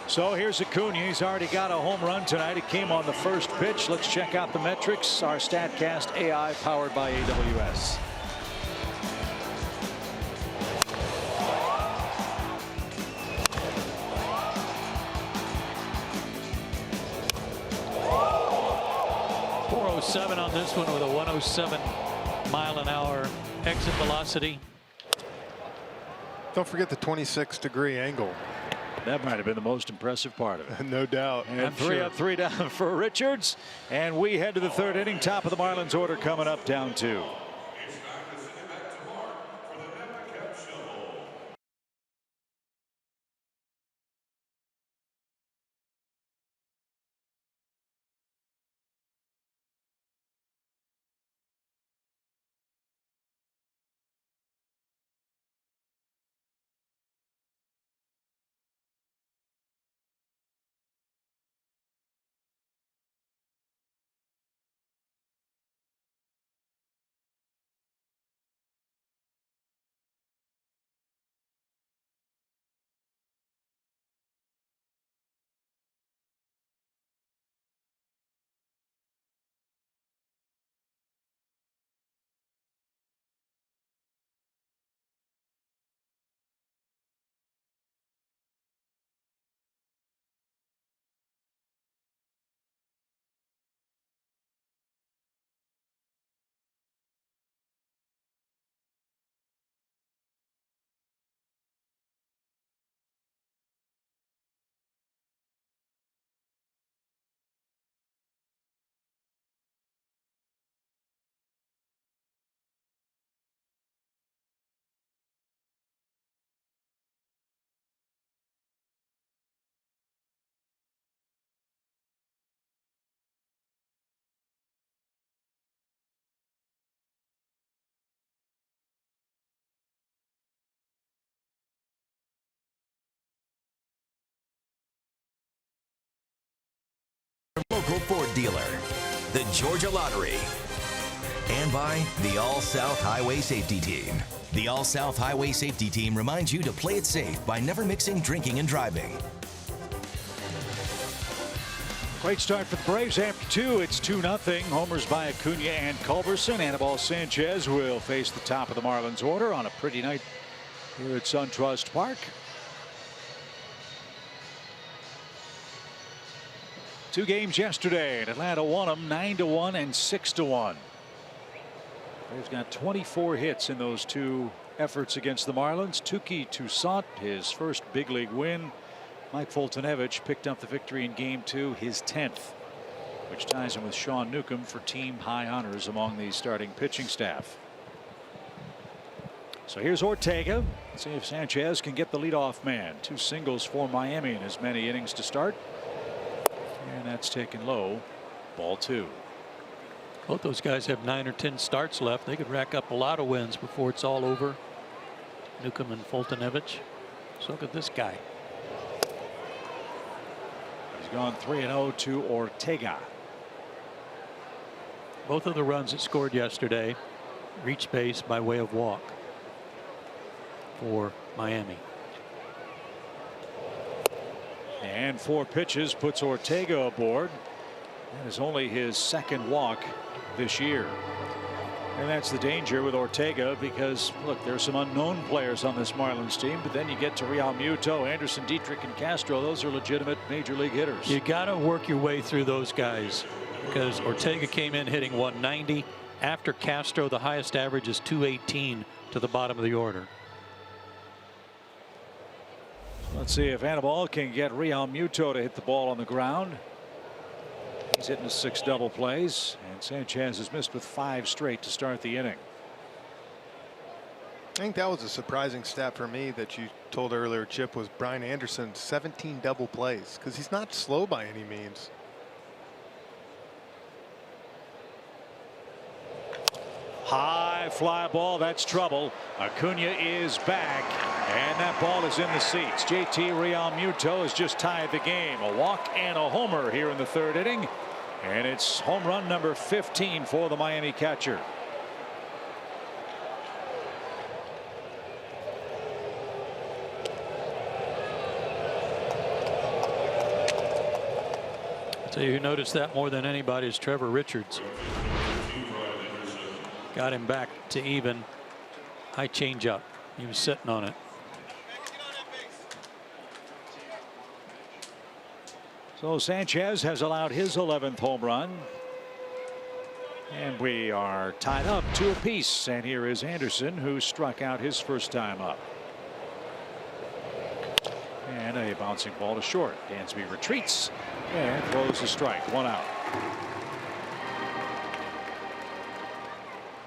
So here's Acuna. He's already got a home run tonight. It came on the first pitch. Let's check out the metrics. Our StatCast AI powered by AWS. .407 on this one with a 107 mile-an-hour exit velocity. Don't forget the 26-degree angle. That might have been the most impressive part of it. No doubt. And 3 up, 3 down for Richards. And we head to the 3rd inning. Top of the Marlins order coming up, down 2. local Ford dealer, the Georgia Lottery, and by the All-South Highway Safety Team. The All-South Highway Safety Team reminds you to play it safe by never mixing drinking and driving. Great start for the Braves. After 2, it's 2-0. Homers by Acuna and Culberson. Anibal Sanchez will face the top of the Marlins order on a pretty night here at SunTrust Park. 2 games yesterday, and Atlanta won them 9-1 and 6-1. Braves got 24 hits in those 2 efforts against the Marlins. Touki Toussaint, his first big league win. Mike Foltynewicz picked up the victory in Game 2, his 10th, which ties him with Sean Newcomb for team high honors among the starting pitching staff. So here's Ortega. Let's see if Sanchez can get the leadoff man. 2 singles for Miami in as many innings to start. And that's taken low. Ball 2. Both those guys have 9 or 10 starts left. They could rack up a lot of wins before it's all over. Newcomb and Foltynewicz. So look at this guy. He's gone 3-0 to Ortega. Both of the runs that scored yesterday reached base by way of walk for Miami. And 4 pitches puts Ortega aboard. That is only his 2nd walk this year. And that's the danger with Ortega, because look, there's some unknown players on this Marlins team, but then you get to Real Muto, Anderson, Dietrich, and Castro. Those are legitimate major league hitters. You got to work your way through those guys, because Ortega came in hitting 190. After Castro, the highest average is 218 to the bottom of the order. Let's see if Anibal can get Real Muto to hit the ball on the ground. He's hitting his 6 double plays, and Sanchez has missed with 5 straight to start the inning. I think that was a surprising stat for me that you told earlier, Chip, was Brian Anderson's 17 double plays, because he's not slow by any means. High fly ball, that's trouble. Acuna is back, and that ball is in the seats. JT Realmuto has just tied the game. A walk and a homer here in the 3rd inning, and it's home run number 15 for the Miami catcher. I'll tell you who noticed that more than anybody is Trevor Richards. Got him back to even. High changeup. He was sitting on it. So Sanchez has allowed his 11th home run. And we are tied up 2 apiece. And here is Anderson, who struck out his first time up. And a bouncing ball to short. Dansby retreats and throws a strike. 1 out.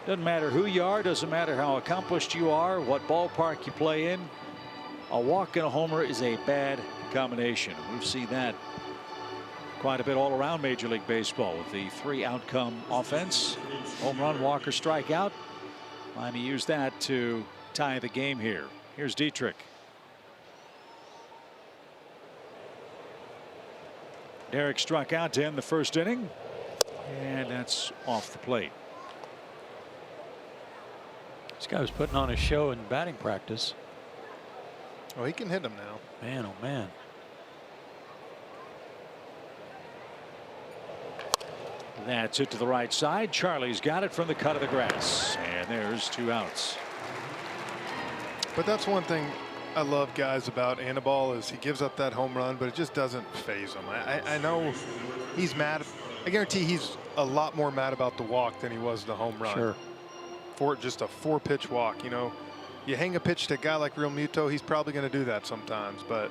Doesn't matter who you are, doesn't matter how accomplished you are, what ballpark you play in. A walk and a homer is a bad combination. We've seen that quite a bit all around Major League Baseball with the 3 outcome offense. Home run, walk, or strikeout. Miami used that to tie the game here. Here's Dietrich. Derek struck out to end the 1st inning, and that's off the plate. This guy was putting on a show in batting practice. Oh, he can hit him now. Man, oh man. That's it to the right side. Charlie's got it from the cut of the grass, and there's 2 outs. But that's one thing I love, guys, about Anibal is he gives up that home run, but it just doesn't faze him. I know he's mad. I guarantee he's a lot more mad about the walk than he was the home run. Sure. For just a 4-pitch walk, you know, you hang a pitch to a guy like Real Muto, he's probably going to do that sometimes, but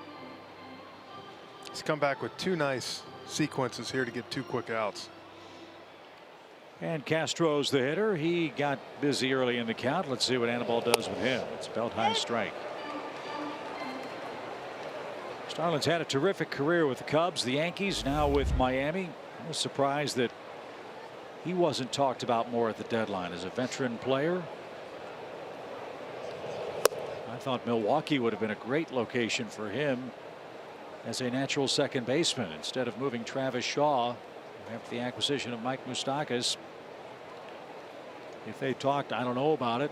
he's come back with 2 nice sequences here to get 2 quick outs. And Castro's the hitter. He got busy early in the count. Let's see what Anibal does with him. It's a belt high strike. Starlin's had a terrific career with the Cubs, the Yankees, now with Miami. I was surprised that he wasn't talked about more at the deadline as a veteran player. I thought Milwaukee would have been a great location for him as a natural second baseman instead of moving Travis Shaw after the acquisition of Mike Moustakas. If they talked, I don't know about it.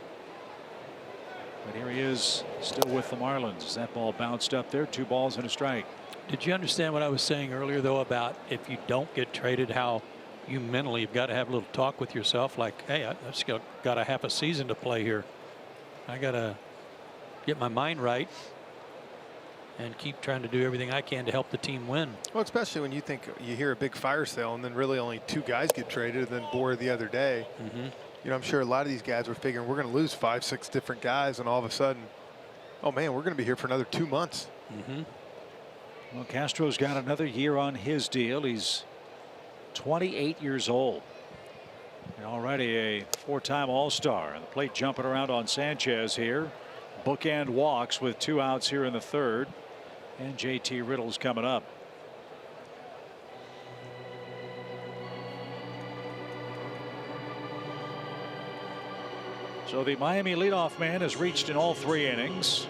But here he is, still with the Marlins. As that ball bounced up there, 2 balls and a strike. Did you understand what I was saying earlier, though, about if you don't get traded, how you mentally have got to have a little talk with yourself, like, hey, I just got a half a season to play here. I got to get my mind right and keep trying to do everything I can to help the team win. Well, especially when you think you hear a big fire sale and then really only 2 guys get traded, and then Boyer the other day. You know, I'm sure a lot of these guys were figuring we're going to lose 5, 6 different guys, and all of a sudden, oh man, we're going to be here for another 2 months. Well, Castro's got another year on his deal. He's 28 years old. And already a 4-time All-Star. And the plate jumping around on Sanchez here. Bookend walks with 2 outs here in the 3rd. And JT Riddle's coming up. So the Miami leadoff man has reached in all 3 innings.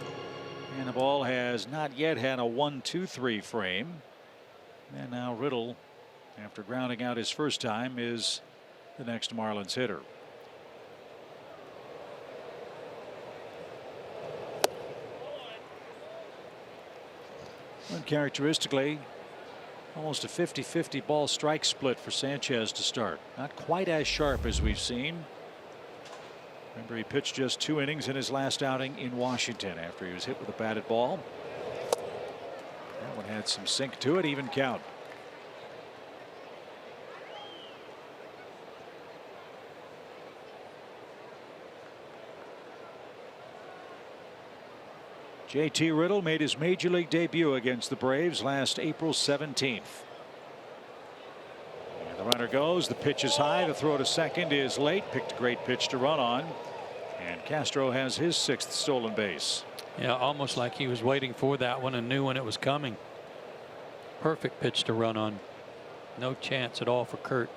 And the ball has not yet had a 1-2-3 frame. And now Riddle, after grounding out his first time, is the next Marlins hitter. Uncharacteristically, almost a 50-50 ball strike split for Sanchez to start. Not quite as sharp as we've seen. Remember, he pitched just 2 innings in his last outing in Washington after he was hit with a batted ball. That one had some sink to it, even count. JT Riddle made his major league debut against the Braves last April 17th. And the runner goes. The pitch is high. The throw to second is late. Picked a great pitch to run on. And Castro has his 6th stolen base. Yeah, almost like he was waiting for that one and knew when it was coming. Perfect pitch to run on. No chance at all for Kurt.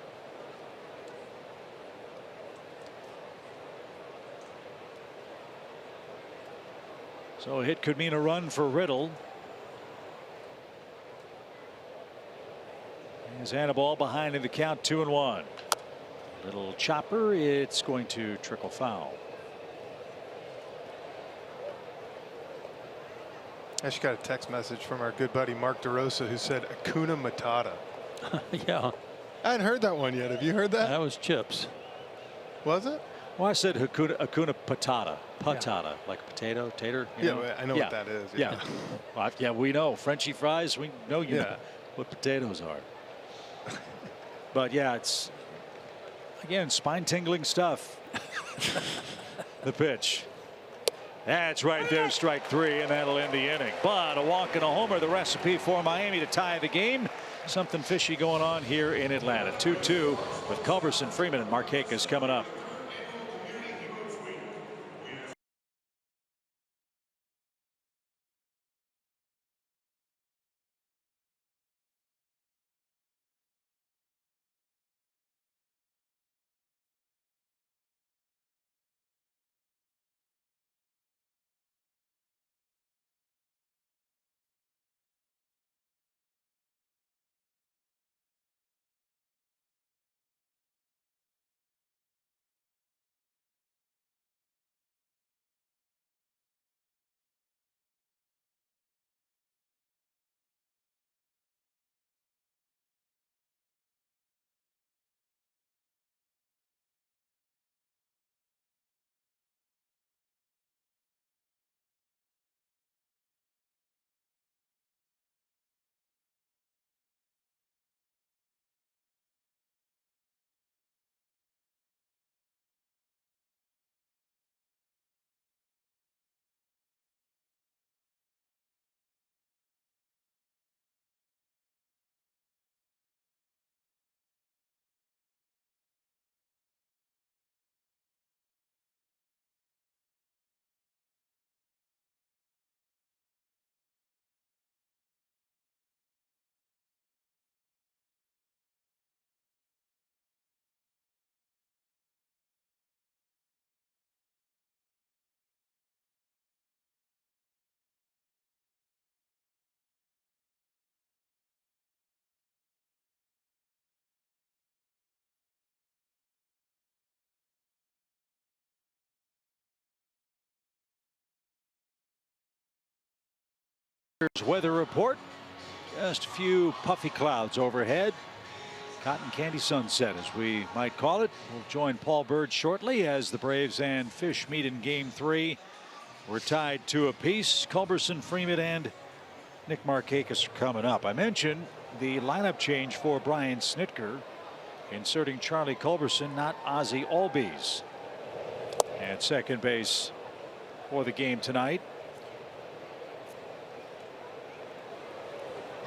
So a hit could mean a run for Riddle. He's had a ball behind in the count, 2-1. Little chopper. It's going to trickle foul. I just got a text message from our good buddy Mark DeRosa who said Hakuna Matata. Yeah. I hadn't heard that one yet. Have you heard that? That was Chips. Was it? Well, I said Hakuna Patata. Patata, like a potato, tater. Yeah, I know what that is. Yeah. Well, yeah, we know. Frenchy fries, we know you know what potatoes are. But yeah, it's, again, spine-tingling stuff. The pitch. That's right there, strike 3, and that'll end the inning. But a walk and a homer, the recipe for Miami to tie the game. Something fishy going on here in Atlanta. 2-2 with Culberson, Freeman, and Markakis coming up. Weather report. Just a few puffy clouds overhead. Cotton candy sunset, as we might call it. We'll join Paul Bird shortly as the Braves and Fish meet in Game 3. We're tied 2 apiece. Culberson, Freeman, and Nick Markakis are coming up. I mentioned the lineup change for Brian Snitker, inserting Charlie Culberson, not Ozzie Albies, at second base for the game tonight.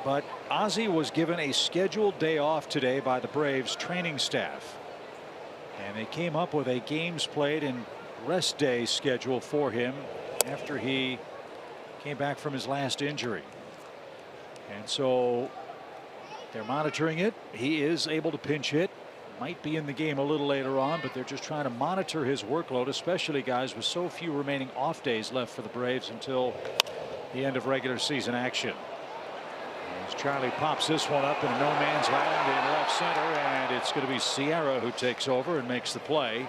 But Ozzie was given a scheduled day off today by the Braves training staff, and they came up with a games played and rest day schedule for him after he came back from his last injury. And so they're monitoring it. He is able to pinch hit, might be in the game a little later on, but they're just trying to monitor his workload, especially guys with so few remaining off days left for the Braves until the end of regular season action. As Charlie pops this one up in a no man's land in left center, and it's going to be Sierra who takes over and makes the play,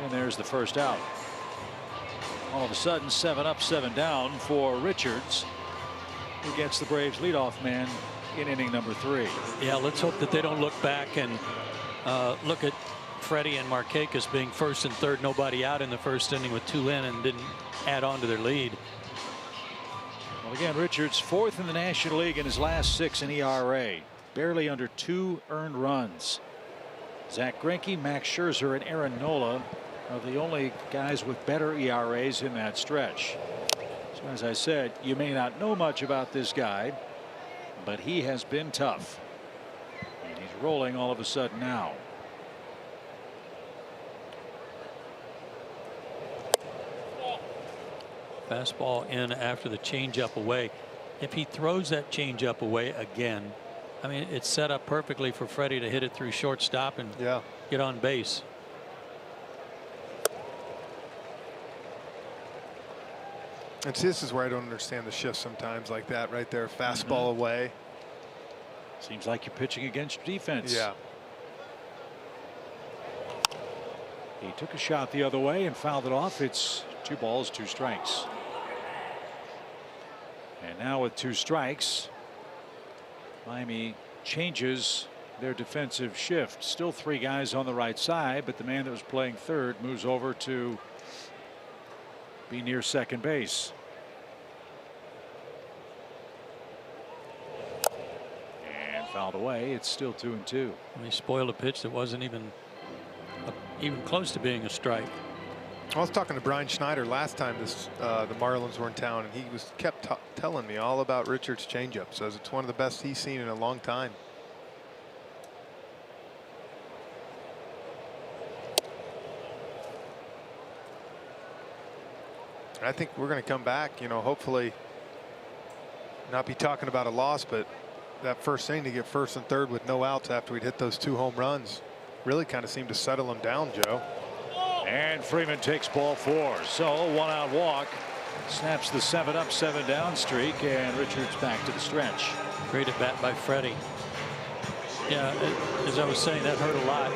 and there's the first out. All of a sudden, 7 up, 7 down for Richards, who gets the Braves leadoff man in inning number 3. Yeah, let's hope that they don't look back and look at Freddie and Markakis being first and third, nobody out in the first inning with 2 in, and didn't add on to their lead. Well, again, Richards 4th in the National League in his last 6 in ERA, barely under 2 earned runs. Zach Greinke, Max Scherzer, and Aaron Nola are the only guys with better ERAs in that stretch. So as I said, you may not know much about this guy, but he has been tough, and he's rolling all of a sudden now. Fastball in after the changeup away. If he throws that changeup away again, I mean, it's set up perfectly for Freddie to hit it through shortstop and get on base. And see, this is where I don't understand the shift sometimes, like that right there. Fastball away. Seems like you're pitching against defense. Yeah. He took a shot the other way and fouled it off. It's 2 balls, 2 strikes. And now with 2 strikes, Miami changes their defensive shift. Still 3 guys on the right side, but the man that was playing third moves over to be near second base. And fouled away. It's still 2-2. He spoiled a pitch that wasn't even close to being a strike. I was talking to Brian Schneider last time the Marlins were in town, and he kept telling me all about Richards' changeup. Says it's one of the best he's seen in a long time. And I think we're going to come back, you know, hopefully not be talking about a loss, but that first inning to get first and third with no outs after we'd hit those 2 home runs really kind of seemed to settle him down, Joe. And Freeman takes ball 4. So 1 out walk snaps the 7 up 7 down streak, and Richards back to the stretch. Great at bat by Freddie. Yeah, as I was saying, that hurt a lot.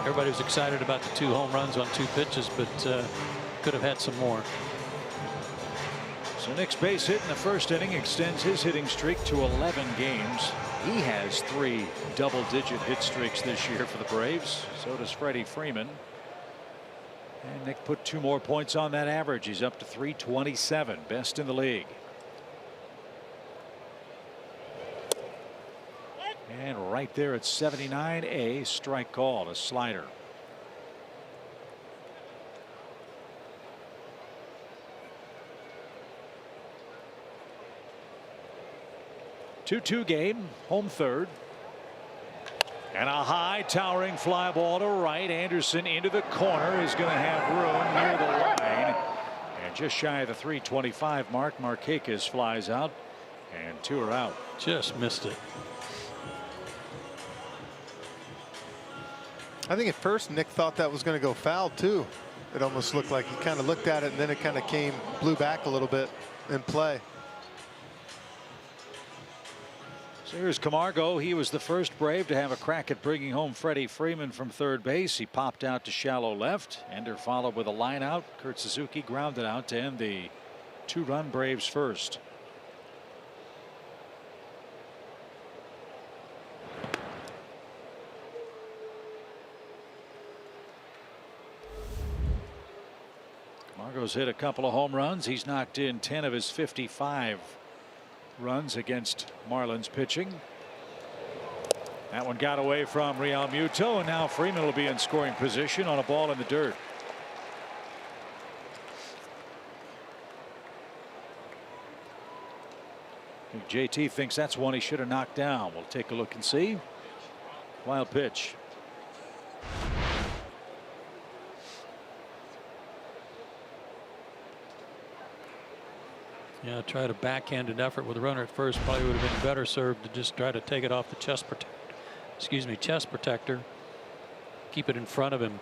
Everybody was excited about the 2 home runs on 2 pitches, but could have had some more. So Nick's base hit in the first inning extends his hitting streak to 11 games. He has 3 double-digit hit streaks this year for the Braves. So does Freddie Freeman. And Nick put 2 more points on that average. He's up to 327, best in the league. And right there at 79, a strike call, a slider. Two-2 game, home third. And a high towering fly ball to right. Anderson into the corner is going to have room near the line. And just shy of the 325 mark, Markakis flies out, and 2 are out. Just missed it. I think at first Nick thought that was going to go foul too. It almost looked like he kind of looked at it, and then it kind of blew back a little bit in play. So here's Camargo. He was the first Brave to have a crack at bringing home Freddie Freeman from third base. He popped out to shallow left. Ender followed with a line out. Kurt Suzuki grounded out to end the 2-run Braves first. Camargo's hit a couple of home runs. He's knocked in 10 of his 55 runs against Marlins pitching. That one got away from Real Muto, and now Freeman will be in scoring position on a ball in the dirt. JT thinks that's one he should have knocked down. We'll take a look and see. Wild pitch. Yeah, try to backhanded effort with a runner at first probably would have been better served to just try to take it off the chest protector. Keep it in front of him.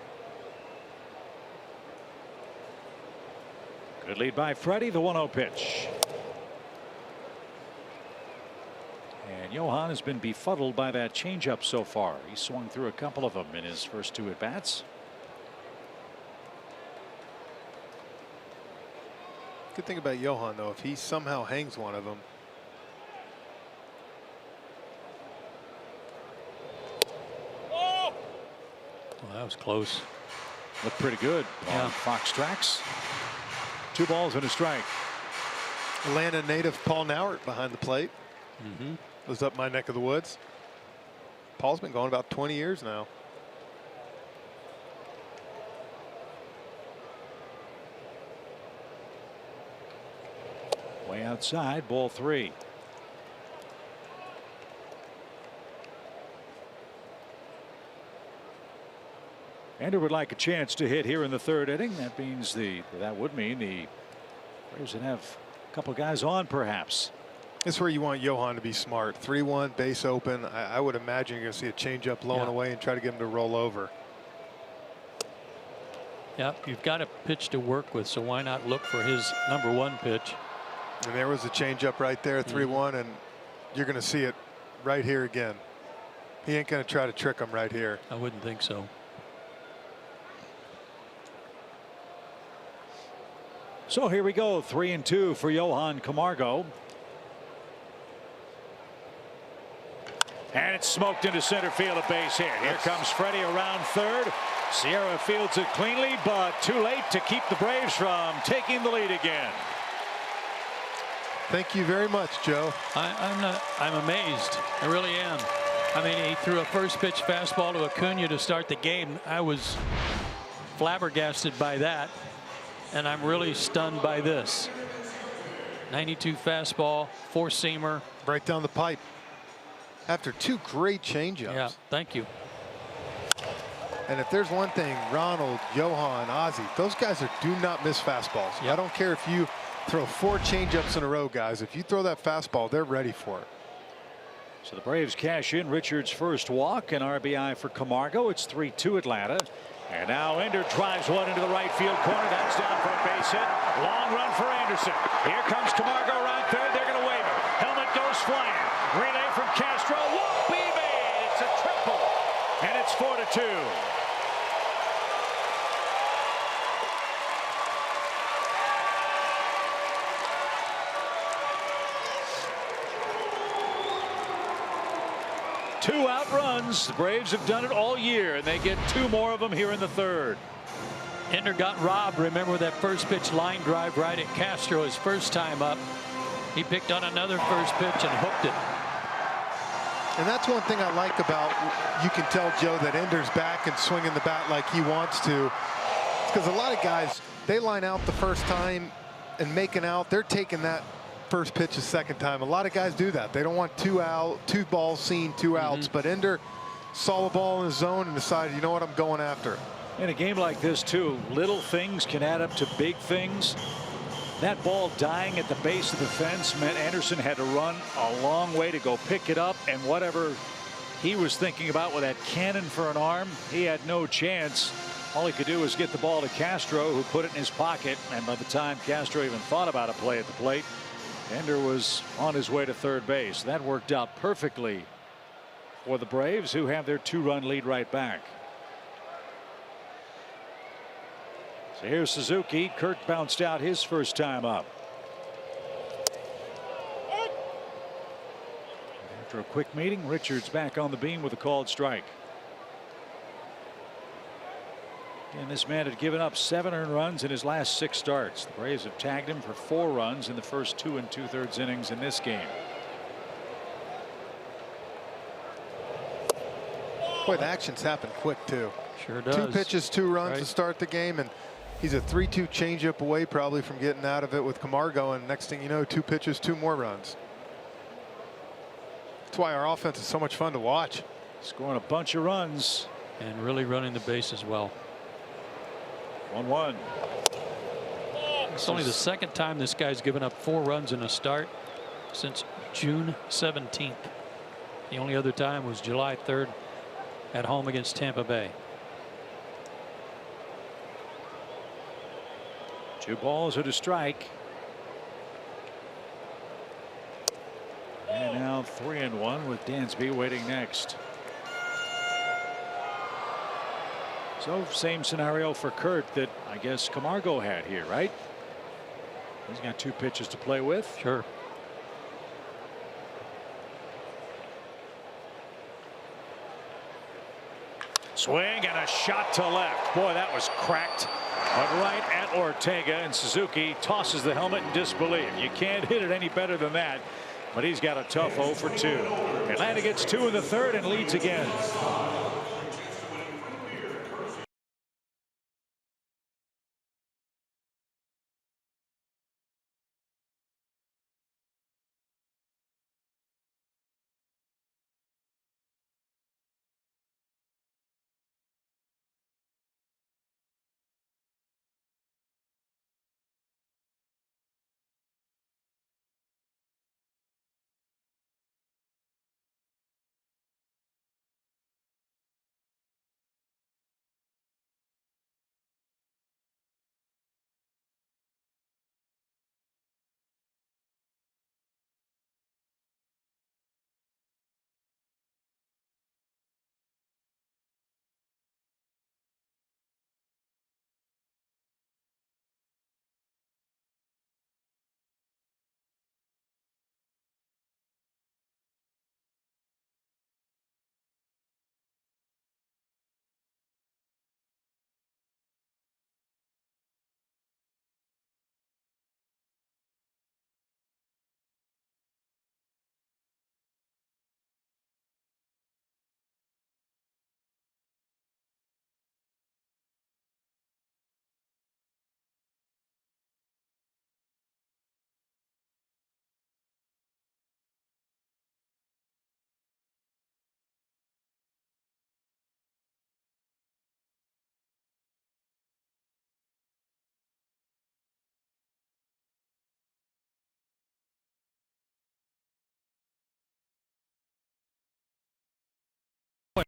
Good lead by Freddie. The 1-0 pitch. And Johan has been befuddled by that changeup so far. He swung through a couple of them in his first 2 at-bats. Good thing about Johan, though, if he somehow hangs one of them. Well, that was close. Looked pretty good. Yeah. Fox tracks. 2 balls and a strike. Atlanta native Paul Nauert behind the plate. Was up my neck of the woods. Paul's been going about 20 years now. Way outside, ball 3. Ender would like a chance to hit here in the 3rd inning. That means that would mean the Braves would have a couple guys on, perhaps. This is where you want Johan to be smart. 3-1, base open. I would imagine you're going to see a changeup low and away and try to get him to roll over. Yep, you've got a pitch to work with, so why not look for his #1 pitch? And there was a changeup right there, 3-1, and you're going to see it right here again. He ain't going to try to trick him right here. I wouldn't think so. So here we go, 3-2 for Johan Camargo. And it's smoked into center field, a base hit. Here comes Freddie around 3rd. Sierra fields it cleanly, but too late to keep the Braves from taking the lead again. Thank you very much, Joe. I'm amazed. I really am. I mean, he threw a first pitch fastball to Acuna to start the game. I was flabbergasted by that, and I'm really stunned by this. 92 fastball, 4-seamer. Right down the pipe. After 2 great changeups. Yeah, thank you. And if there's one thing, Ronald, Johan, Ozzie, those guys do not miss fastballs. I don't care if you throw 4 changeups in a row, guys. If you throw that fastball, they're ready for it. So the Braves cash in Richards' first walk, and RBI for Camargo. It's 3-2 Atlanta. And now Ender drives one into the right field corner. That's down for a base hit. Long run for Anderson. Here comes Camargo around 3rd. They're going to wave it. Helmet goes flying. Relay from Castro. Won't be made. It's a triple. And it's 4-2. Two out runs. The Braves have done it all year, and they get 2 more of them here in the 3rd. Ender got robbed. Remember that first pitch line drive right at Castro his first time up. He picked on another first pitch and hooked it. And that's one thing I like about, you can tell, Joe, that Ender's back and swinging the bat like he wants to. Because a lot of guys, they line out the first time and making out. They're taking that first pitch a second time. A lot of guys do that. They don't want 2 balls seen, 2 outs. But Ender saw the ball in the zone and decided, you know what, I'm going after it. In a game like this, too, little things can add up to big things. That ball dying at the base of the fence meant Anderson had to run a long way to go pick it up, and whatever he was thinking about with that cannon for an arm, he had no chance. All he could do was get the ball to Castro, who put it in his pocket, and by the time Castro even thought about a play at the plate, Ender was on his way to 3rd base. That worked out perfectly for the Braves, who have their 2-run lead right back. So here's Suzuki. Kurt bounced out his first time up. After a quick meeting, Richards back on the beam with a called strike. And this man had given up 7 earned runs in his last 6 starts. The Braves have tagged him for 4 runs in the first 2 2/3 innings in this game. Boy, the actions happen quick too. Sure does. 2 pitches, 2 runs Right. to start the game, and he's a 3-2 changeup away probably from getting out of it with Camargo, and next thing you know, 2 pitches, 2 more runs. That's why our offense is so much fun to watch. Scoring a bunch of runs. And really running the bases well. 1-1. It's only the second time this guy's given up 4 runs in a start since June 17th. The only other time was July 3rd at home against Tampa Bay. 2 balls and a strike. And now 3-1 with Dansby waiting next. So same scenario for Kurt that I guess Camargo had here, right? He's got 2 pitches to play with. Sure. Swing and a shot to left. Boy, that was cracked. But right at Ortega, and Suzuki tosses the helmet in disbelief. You can't hit it any better than that. But he's got a tough 0 for 2. Atlanta gets 2 in the 3rd and leads again.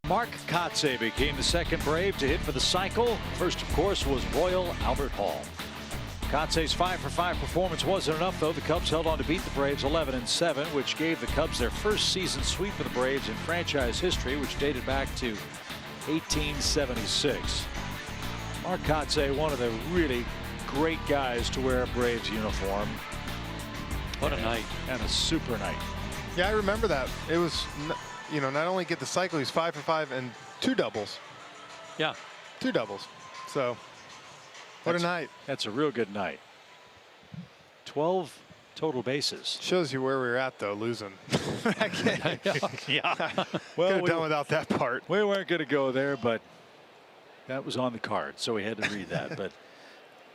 Mark Kotsay became the second Brave to hit for the cycle. First, of course, was Royal Albert Hall. Kotsay's 5-for-5 performance wasn't enough, though. The Cubs held on to beat the Braves 11-7, which gave the Cubs their first season sweep of the Braves in franchise history, which dated back to 1876. Mark Kotsay, one of the really great guys to wear a Braves uniform. What a night. And a super night. Yeah, I remember that. It was, you know, not only get the cycle, he's 5-for-5 and 2 doubles. Yeah. 2 doubles. So, what a night. That's a real good night. 12 total bases. Shows you where we were at, though, losing. Yeah. Well, Well, could have done without that part. we weren't going to go there, but that was on the card, so we had to read that. But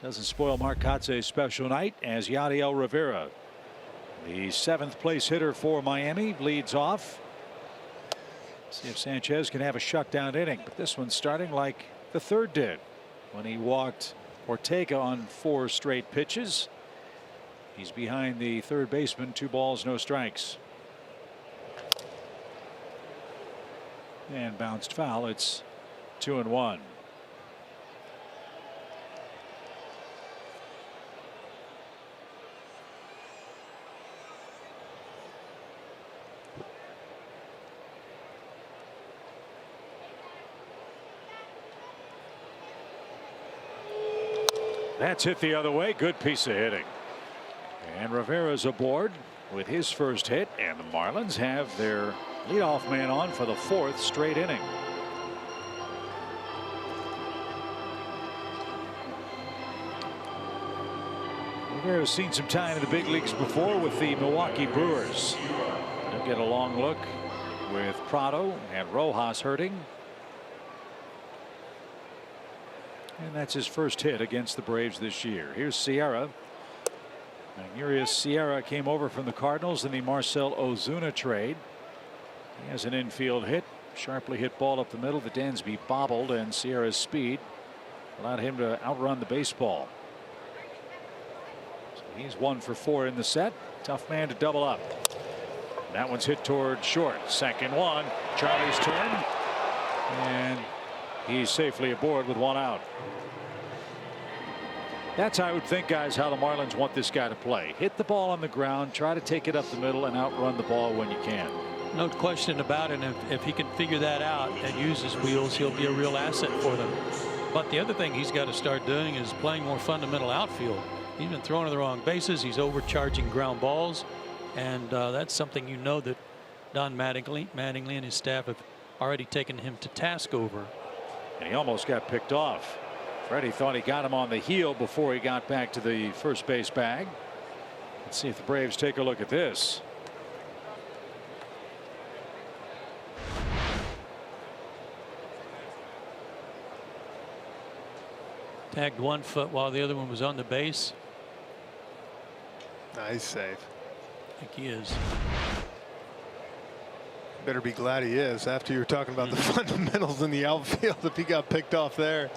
doesn't spoil Mark Kotsay's special night as Yadiel Rivera, the 7th place hitter for Miami, leads off. See if Sanchez can have a shutdown inning, but this one's starting like the 3rd did when he walked Ortega on 4 straight pitches. He's behind the 3rd baseman, 2 balls, no strikes. And bounced foul. It's 2-1. That's hit the other way. Good piece of hitting. And Rivera's aboard. with his first hit, and the Marlins have their leadoff man on for the 4th straight inning. Rivera has seen some time in the big leagues before with the Milwaukee Brewers. He'll get a long look with Prado and Rojas hurting. And that's his first hit against the Braves this year. Here's Sierra. Magneuris Sierra came over from the Cardinals in the Marcell Ozuna trade. He has an infield hit, sharply hit ball up the middle. The Dansby bobbled, and Sierra's speed allowed him to outrun the baseball. So he's 1 for 4 in the set. Tough man to double up. That one's hit toward short. Second one. Charlie's turn. And he's safely aboard with 1 out. That's, I would think, guys, how the Marlins want this guy to play. Hit the ball on the ground, try to take it up the middle, and outrun the ball when you can. No question about it. If he can figure that out and use his wheels, he'll be a real asset for them. But the other thing he's got to start doing is playing more fundamental outfield. He's been throwing to the wrong bases. He's overcharging ground balls. And that's something that Don Mattingly and his staff have already taken him to task over. And he almost got picked off. Freddie thought he got him on the heel before he got back to the first base bag. Let's see if the Braves take a look at this. Tagged 1 foot while the other one was on the base. Nice save. I think he is. Better be glad he is after you were talking about the fundamentals in the outfield if he got picked off there.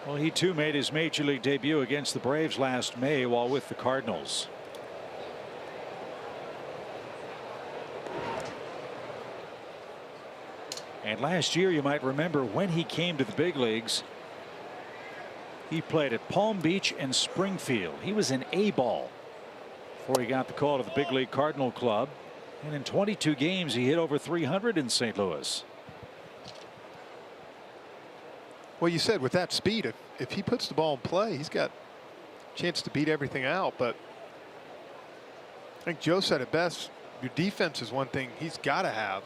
Well, he too made his major league debut against the Braves last May while with the Cardinals. And last year, you might remember, when he came to the big leagues, he played at Palm Beach and Springfield. He was an A-ball before he got the call to the big league Cardinal club. And in 22 games, he hit over 300 in St. Louis. Well, you said with that speed, if he puts the ball in play, he's got a chance to beat everything out. But I think Joe said it best. Your defense is one thing he's got to have.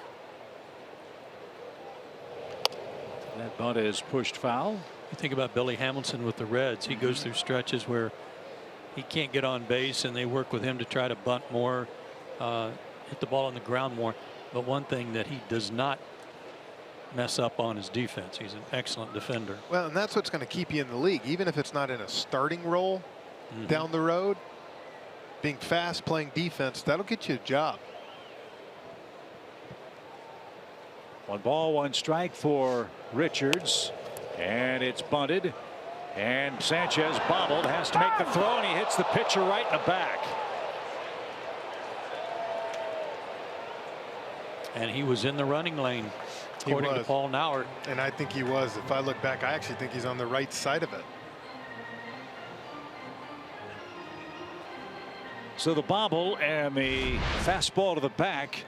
That bunt is pushed foul. You think about Billy Hamilton with the Reds. He goes through stretches where he can't get on base, and they work with him to try to bunt more, hit the ball on the ground more. But one thing that he does not mess up on his defense. He's an excellent defender. Well, and that's what's going to keep you in the league, even if it's not in a starting role down the road. Being fast, playing defense, that'll get you a job. 1 ball, 1 strike for Richards, and it's bunted, and Sanchez bobbled, has to make the throw, and he hits the pitcher right in the back. And he was in the running lane, according to Paul Nauert. And I think he was. If I look back, I actually think he's on the right side of it. So the bobble and the fastball to the back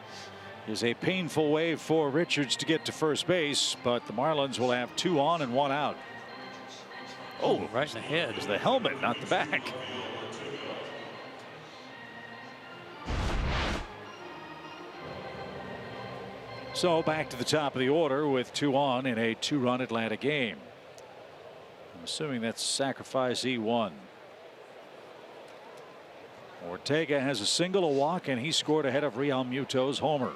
is a painful way for Richards to get to first base, but the Marlins will have 2 on and 1 out. Oh, right in the head. It's the helmet, not the back. So back to the top of the order with 2 on in a 2-run Atlanta game. I'm assuming that's sacrifice E1. Ortega has a single, a walk, and he scored ahead of Real Muto's homer.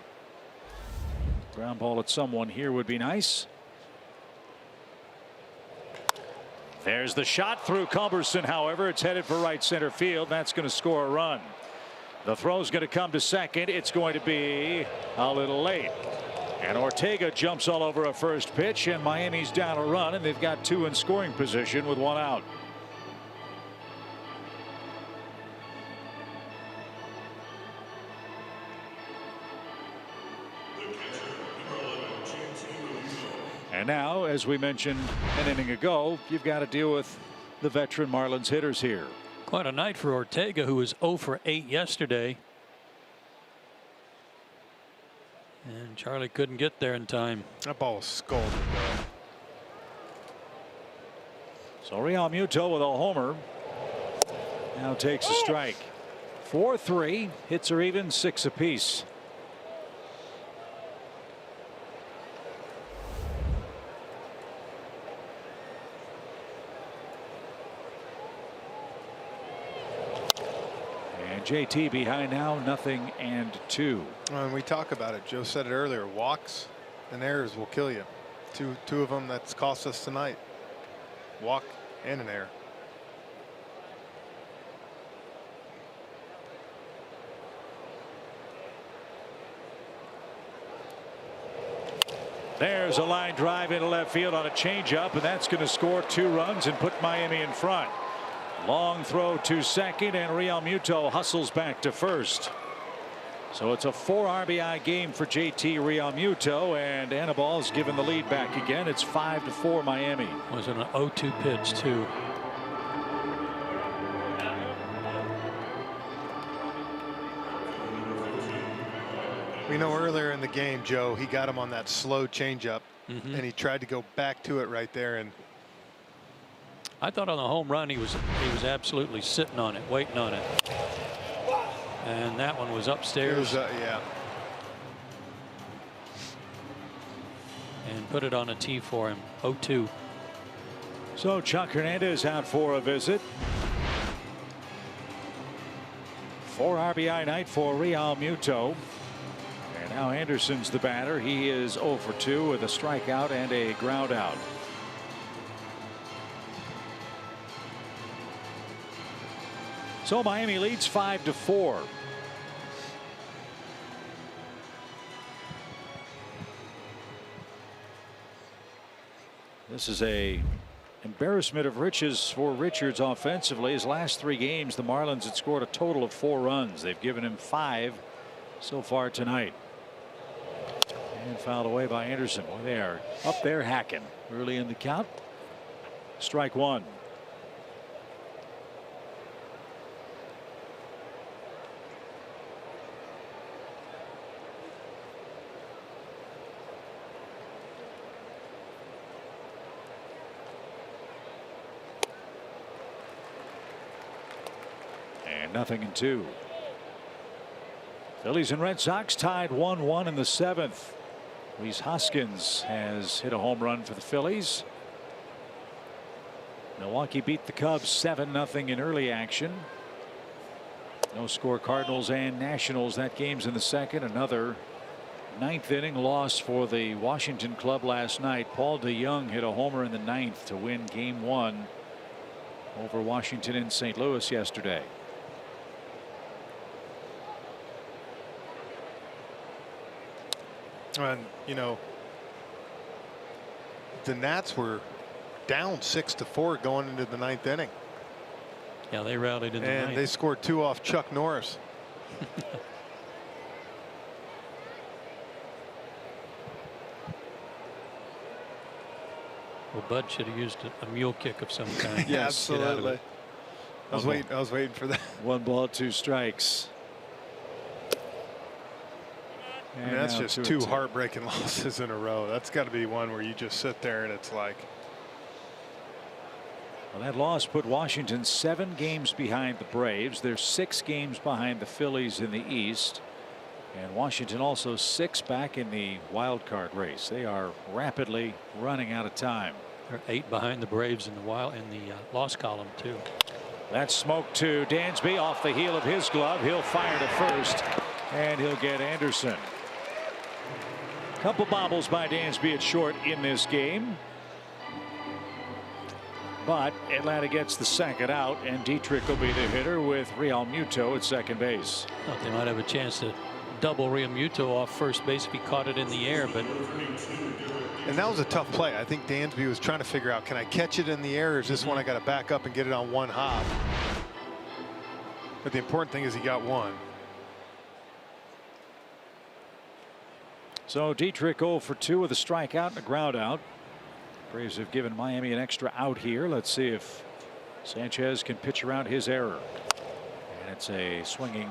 Ground ball at someone here would be nice. There's the shot through Culberson. However, it's headed for right center field. That's going to score a run. The throw's going to come to second. It's going to be a little late. And Ortega jumps all over a first pitch, and Miami's down a run, and they've got 2 in scoring position with 1 out. And now, as we mentioned an inning ago, you've got to deal with the veteran Marlins hitters here. Quite a night for Ortega, who was 0 for 8 yesterday. And Charlie couldn't get there in time. That ball was scalded, though. So Real Muto with a homer. Now takes a strike. 4-3. Hits are even, 6 apiece. And JT behind now, 0-2. And we talk about it. Joe said it earlier. Walks and errors will kill you. Two of them that's cost us tonight. Walk and an error. There's a line drive into left field on a changeup, and that's going to score 2 runs and put Miami in front. Long throw to second, and Real Muto hustles back to first. So it's a 4 RBI game for JT Real Muto, and Anibal's given the lead back again. It's 5-4 Miami. Was it an 0-2 pitch too? We know earlier in the game, Joe, he got him on that slow changeup, and he tried to go back to it right there. And I thought on the home run he was absolutely sitting on it, waiting on it. And that one was upstairs. Yeah. And put it on a tee for him. 0-2. So Chuck Hernandez out for a visit. 4 RBI night for Real Muto. And now Anderson's the batter. He is 0 for 2 with a strikeout and a ground out. So Miami leads 5-4. This is a embarrassment of riches for Richards offensively. His last 3 games, the Marlins had scored a total of 4 runs. They've given him 5 so far tonight. And fouled away by Anderson. Well, they are up there hacking early in the count. Strike 1. And 0-2. Phillies and Red Sox tied 1-1 in the 7th. Rhys Hoskins has hit a home run for the Phillies. Milwaukee beat the Cubs 7-0 in early action. No score Cardinals and Nationals. That game's in the 2nd. Another 9th inning loss for the Washington club last night. Paul DeJong hit a homer in the 9th to win game 1 over Washington in St. Louis yesterday. And you know, the Nats were down 6-4 going into the 9th inning. Yeah, they rallied in the 9th. And they scored 2 off Chuck Norris. Well, Bud should have used a mule kick of some kind. Yeah, absolutely. I was waiting for that. 1 ball, 2 strikes. I mean, that's just 2 heartbreaking losses in a row. That's got to be one where you just sit there and it's like. Well, that loss put Washington 7 games behind the Braves. They're 6 games behind the Phillies in the East. And Washington also 6 back in the wild card race. They are rapidly running out of time. They're 8 behind the Braves in the loss column too. That's smoke to Dansby off the heel of his glove. He'll fire to first and he'll get Anderson. Couple bobbles by Dansby at short in this game. But Atlanta gets the 2nd out, and Dietrich will be the hitter with Real Muto at second base. Thought they might have a chance to double Real Muto off first base if he caught it in the air, but. And that was a tough play. I think Dansby was trying to figure out, can I catch it in the air, or is this one I got to back up and get it on 1 hop? But the important thing is he got 1. So Dietrich 0 for 2 with a strikeout and a ground out. Braves have given Miami an extra out here. Let's see if Sanchez can pitch around his error. And it's a swinging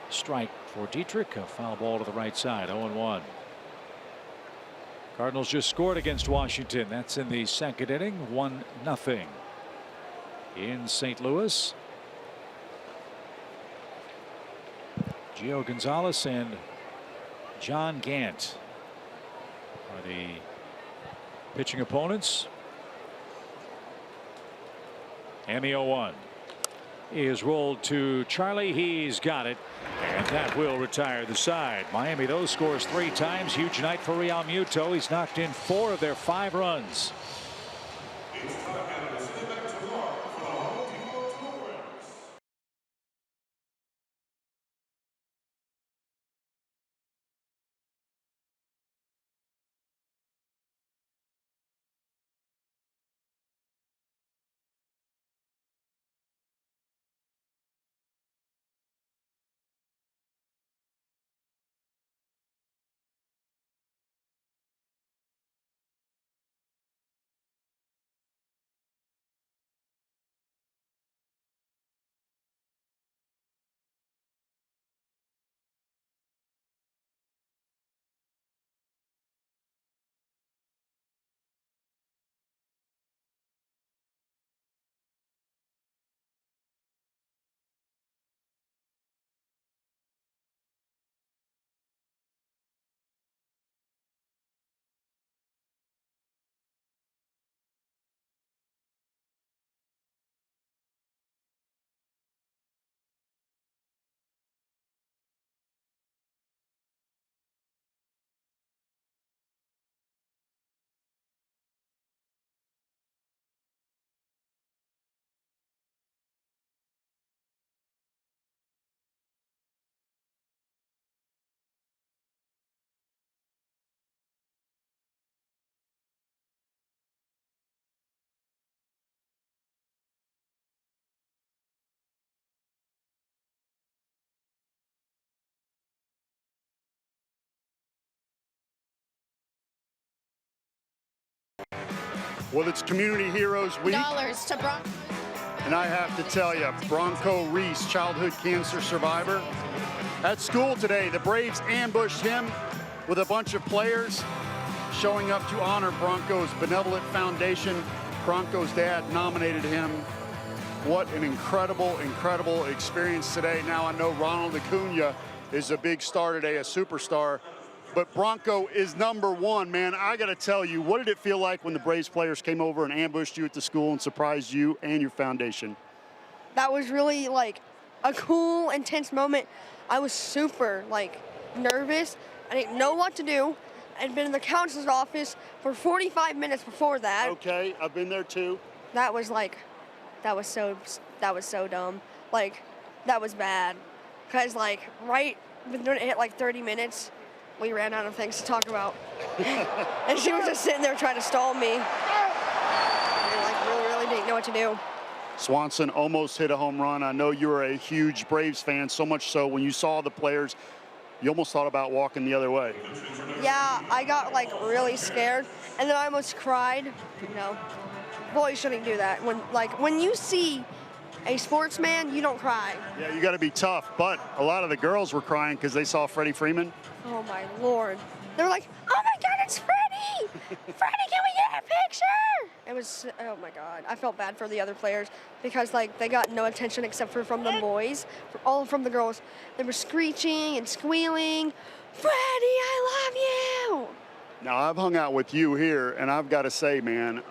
strike for Dietrich. A foul ball to the right side. 0-1. Cardinals just scored against Washington. That's in the 2nd inning. 1-0 in St. Louis. Gio Gonzalez and John Gant are the pitching opponents. And the 0-1 is rolled to Charlie. He's got it, and that will retire the side. Miami, though, scores 3 times. Huge night for Real Muto. He's knocked in 4 of their 5 runs. Well, it's Community Heroes Week. Dollars to Bronco. And I have to tell you, Bronco Reese, childhood cancer survivor. At school today, the Braves ambushed him with a bunch of players showing up to honor Bronco's benevolent foundation. Bronco's dad nominated him. What an incredible, incredible experience today. Now I know Ronald Acuna is a big star today, a superstar. But Bronco is #1, man. I got to tell you, what did it feel like when the Braves players came over and ambushed you at the school and surprised you and your foundation? That was really like a cool, intense moment. I was super like nervous. I didn't know what to do. I'd been in the counselor's office for 45 minutes before that. Okay, I've been there too. That was so dumb. Like, that was bad. Cause like right when it hit like 30 minutes, we ran out of things to talk about. And she was just sitting there trying to stall me. I like really didn't know what to do. Swanson almost hit a home run. I know you were a huge Braves fan, so much so when you saw the players, you almost thought about walking the other way. Yeah, I got like really scared, and then I almost cried. You know, boys shouldn't do that. When you see a sportsman, you don't cry. Yeah, you got to be tough. But a lot of the girls were crying because they saw Freddie Freeman. Oh my Lord! They were like, "Oh my God, it's Freddie! Freddie, can we get a picture?" It was, oh my God. I felt bad for the other players because like they got no attention except for from the boys, all from the girls. They were screeching and squealing, "Freddie, I love you!" Now I've hung out with you here, and I've got to say, man,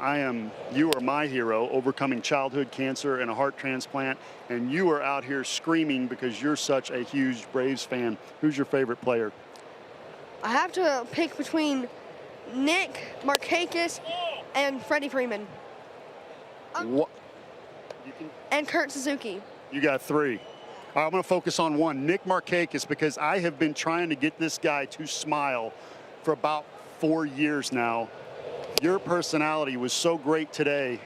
you are my hero, overcoming childhood cancer and a heart transplant, and you are out here screaming because you're such a huge Braves fan. Who's your favorite player? I have to pick between Nick Markakis and Freddie Freeman. What? And Kurt Suzuki. You got 3. All right, I'm going to focus on one, Nick Markakis, because I have been trying to get this guy to smile for about 4 years now. Your personality was so great today.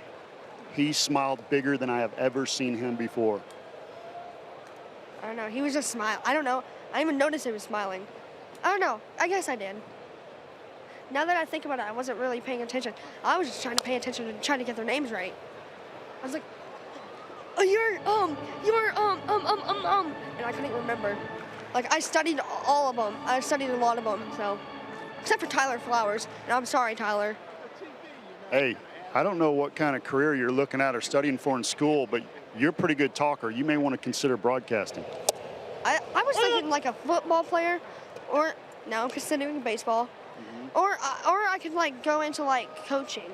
He smiled bigger than I have ever seen him before. I don't know. He was just smiling. I don't know. I didn't even notice he was smiling. I don't know. I guess I did. Now that I think about it, I wasn't really paying attention. I was just trying to pay attention and trying to get their names right. I was like, "Oh, and I couldn't remember. Like, I studied all of them. I studied a lot of them, so. Except for Tyler Flowers, and I'm sorry, Tyler. Hey, I don't know what kind of career you're looking at or studying for in school, but you're a pretty good talker. You may want to consider broadcasting. I was thinking being like a football player, or now I'm considering baseball, or I could like go into like coaching.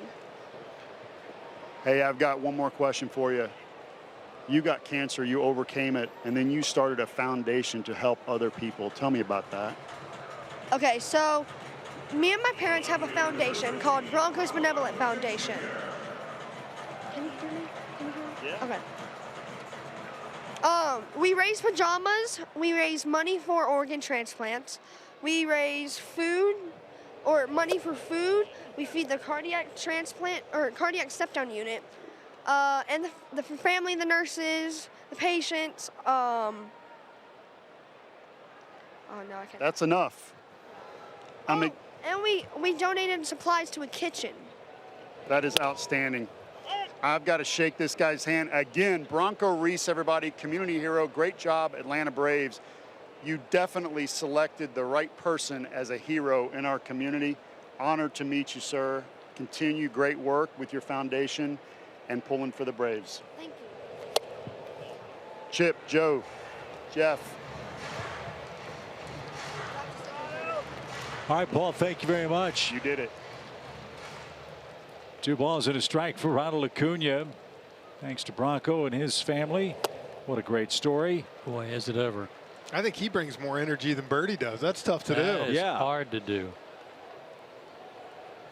Hey, I've got one more question for you. You got cancer, you overcame it, and then you started a foundation to help other people. Tell me about that. Okay, so me and my parents have a foundation called Broncos Benevolent Foundation. Can you hear me? Can you hear me? Yeah. Okay. We raise pajamas. We raise money for organ transplants. We raise food or money for food. We feed the cardiac transplant or cardiac step-down unit. And the family, the nurses, the patients. Oh no, I can't. That's enough. And we donated supplies to a kitchen. That is outstanding. I've got to shake this guy's hand again. Bronco Reese, everybody, community hero. Great job, Atlanta Braves. You definitely selected the right person as a hero in our community. Honored to meet you, sir. Continue great work with your foundation and pulling for the Braves. Thank you. Chip, Joe, Jeff. All right, Paul, thank you very much. You did it. 2 balls and a strike for Ronald Acuna. Thanks to Bronco and his family. What a great story. Boy, is it ever. I think he brings more energy than Birdie does. That's tough to That do. is hard to do.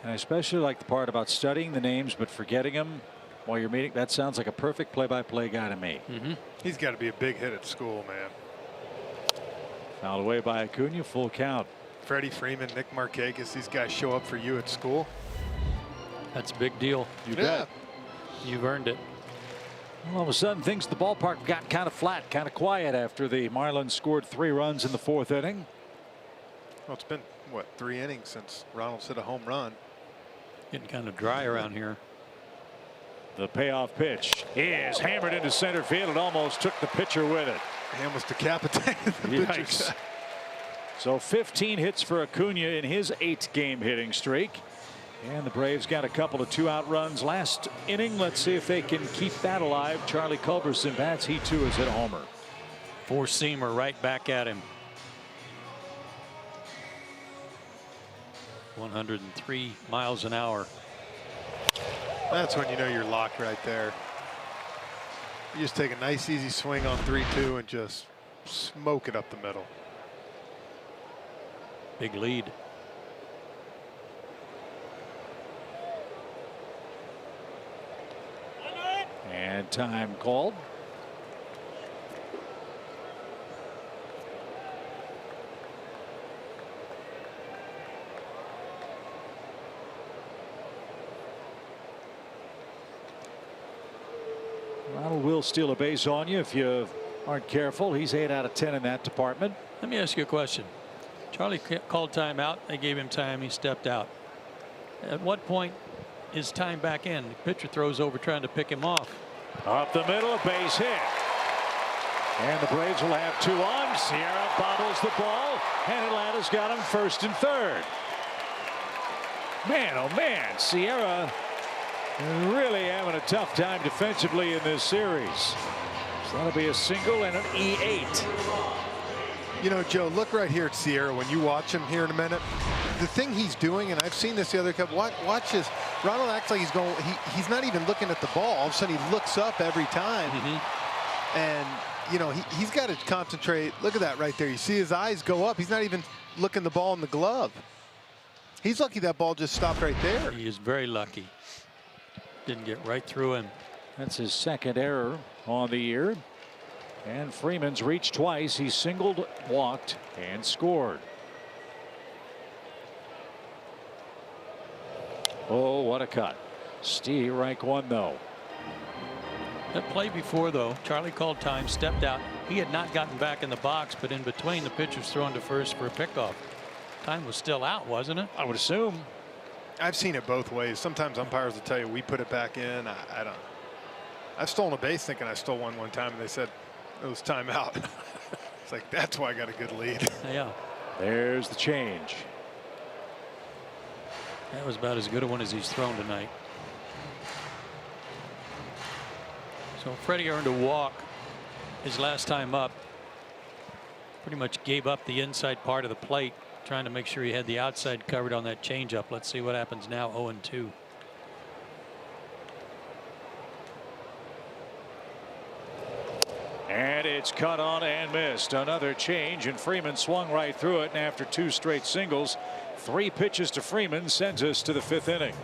And I especially like the part about studying the names but forgetting them while you're meeting. That sounds like a perfect play-by-play guy to me. He's got to be a big hit at school, man. Fouled away by Acuna, full count. Freddie Freeman, Nick Markakis, these guys show up for you at school. That's a big deal. You bet. You've earned it. All of a sudden, things at the ballpark got kind of flat, kind of quiet after the Marlins scored 3 runs in the 4th inning. Well, it's been, what, 3 innings since Ronald's hit a home run. Getting kind of dry around here. The payoff pitch is hammered into center field. It almost took the pitcher with it. He almost decapitated the Yikes. pitcher. So 15 hits for Acuna in his 8-game hitting streak. And the Braves got a couple of 2-out runs last inning. Let's see if they can keep that alive. Charlie Culberson bats. He too has hit a homer. 4-seamer right back at him. 103 miles an hour. That's when you know you're locked right there. You just take a nice easy swing on 3-2 and just smoke it up the middle. Big lead. And time called. Ronald will steal a base on you if you aren't careful. He's 8 out of 10 in that department. Let me ask you a question. Charlie called timeout. They gave him time. He stepped out. At what point is time back in? The pitcher throws over trying to pick him off. Up the middle, base hit. And the Braves will have 2 on. Sierra bobbles the ball, and Atlanta's got him 1st and 3rd. Man, oh man, Sierra really having a tough time defensively in this series. So that'll be a single and an E8. You know, Joe, look right here at Sierra when you watch him here in a minute. The thing he's doing, and I've seen this the other couple, watch this. Ronald acts like he's going, he's not even looking at the ball. All of a sudden he looks up every time. And, you know, he's got to concentrate. Look at that right there. You see his eyes go up. He's not even looking the ball in the glove. He's lucky that ball just stopped right there. He is very lucky. Didn't get right through him. That's his 2nd error on the year. And Freeman's reached twice. He singled, walked, and scored. Oh, what a cut. Steve Reich won, though. That play before, though, Charlie called time, stepped out. He had not gotten back in the box, but in between, the pitcher's thrown to first for a pickoff. Time was still out, wasn't it? I would assume. I've seen it both ways. Sometimes umpires will tell you we put it back in. I don't. I've stolen a base thinking I stole one time, and they said it was timeout. It's like, that's why I got a good lead. Yeah. There's the change. That was about as good a one as he's thrown tonight. So Freddie earned a walk his last time up. pretty much gave up the inside part of the plate, trying to make sure he had the outside covered on that changeup. Let's see what happens now. 0-2. And it's cut on and missed. Another change, and Freeman swung right through it. And after 2 straight singles, 3 pitches to Freeman sends us to the 5th inning.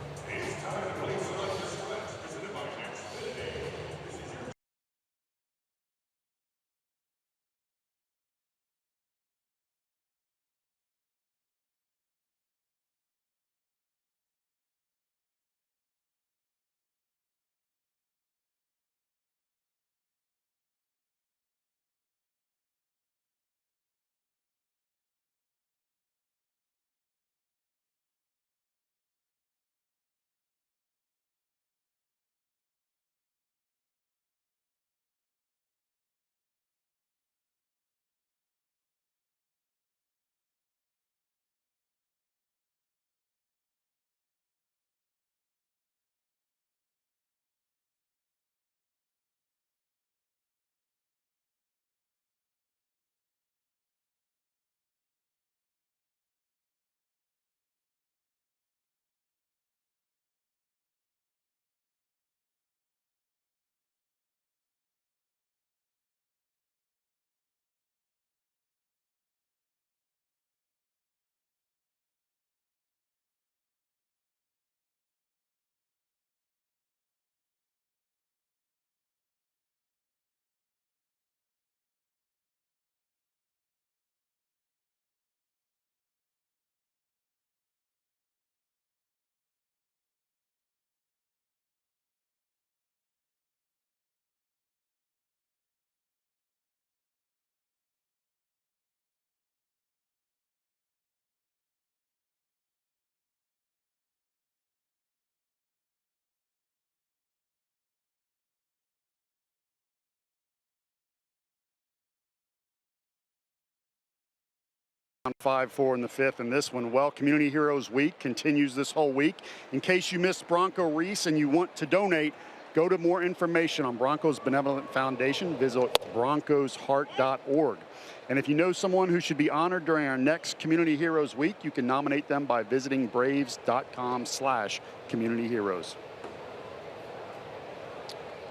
On 5-4 in the 5th, and this one, well, Community Heroes Week continues this whole week. In case you missed Bronco Reese and you want to donate, go to more information on Broncos Benevolent Foundation. Visit broncosheart.org. And if you know someone who should be honored during our next Community Heroes Week, you can nominate them by visiting braves.com/communityheroes.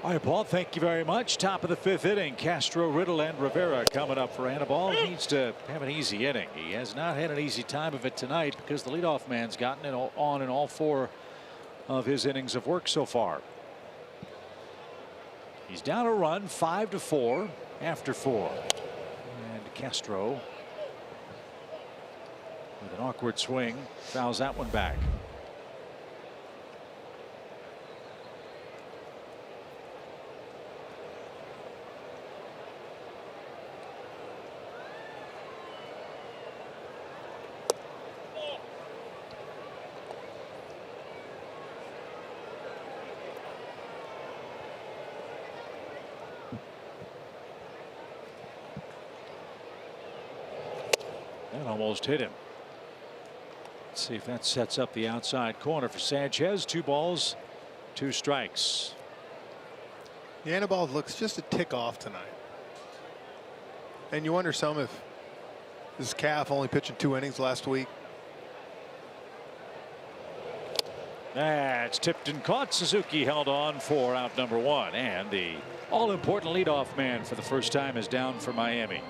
All right, Paul, thank you very much. Top of the 5th inning, Castro, Riddle, and Rivera coming up for Anibal. He needs to have an easy inning. He has not had an easy time of it tonight because the leadoff man's gotten it on in all 4 of his innings of work so far. He's down a run, 5-4 after 4. And Castro with an awkward swing fouls that one back. That almost hit him. Let's see if that sets up the outside corner for Sanchez. 2 balls, 2 strikes. The Anibal looks just a tick off tonight. And you wonder some if this calf only pitching 2 innings last week. That's tipped and caught. Suzuki held on for out number 1. And the all-important leadoff man for the first time is down for Miami.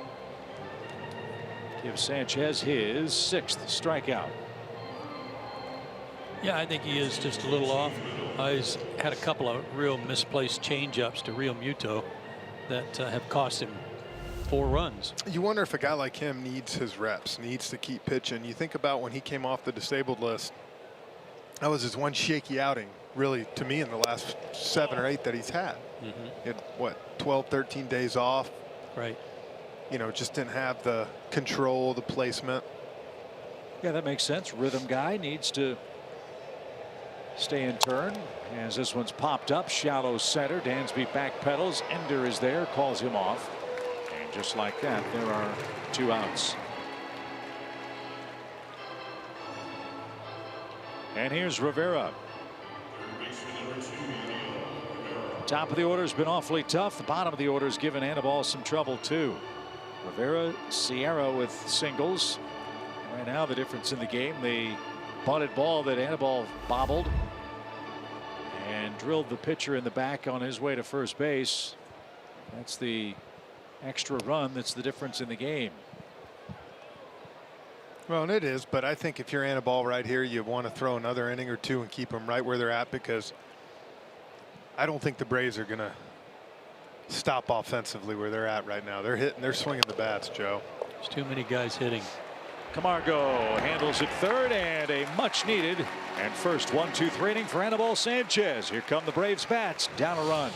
Gives Sanchez his 6th strikeout. Yeah, I think he is just a little off. He's had a couple of real misplaced changeups to Real Muto that have cost him 4 runs. You wonder if a guy like him needs his reps, needs to keep pitching. You think about when he came off the disabled list, that was his one shaky outing, really, to me, in the last 7 or 8 that he's had. He had, what, 12, 13 days off. Right. You know, just didn't have the control, the placement. Yeah, that makes sense. Rhythm guy needs to stay in turn. As this one's popped up, shallow center. Dansby back pedals. Ender is there, calls him off. And just like that, there are 2 outs. And here's Rivera. Top of the order has been awfully tough. The bottom of the order has given Anibal some trouble too. Rivera, Sierra with singles. Right now, the difference in the game, the bunted ball that Anibal bobbled and drilled the pitcher in the back on his way to first base. That's the extra run that's the difference in the game. Well, and it is, but I think if you're Anibal right here, you want to throw another inning or two and keep them right where they're at, because I don't think the Braves are going to stop offensively where they're at right now. They're hitting, they're swinging the bats, Joe. There's too many guys hitting. Camargo handles it third, and a much needed and first 1-2-3 inning for Anibal Sanchez. Here come the Braves bats, down a run.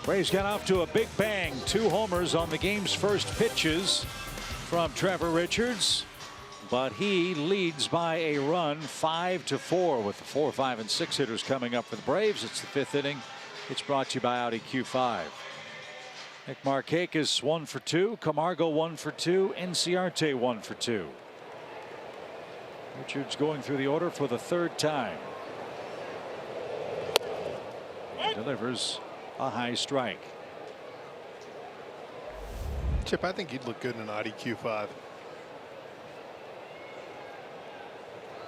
Braves got off to a big bang. 2 homers on the game's first pitches from Trevor Richards, but he leads by a run 5-4 with the 4, 5, and 6 hitters coming up for the Braves. It's the 5th inning. It's brought to you by Audi Q5. Nick Markakis 1 for 2, Camargo 1 for 2, Inciarte 1 for 2. Richards going through the order for the 3rd time. And delivers a high strike. Chip, I think you'd look good in an Audi Q5.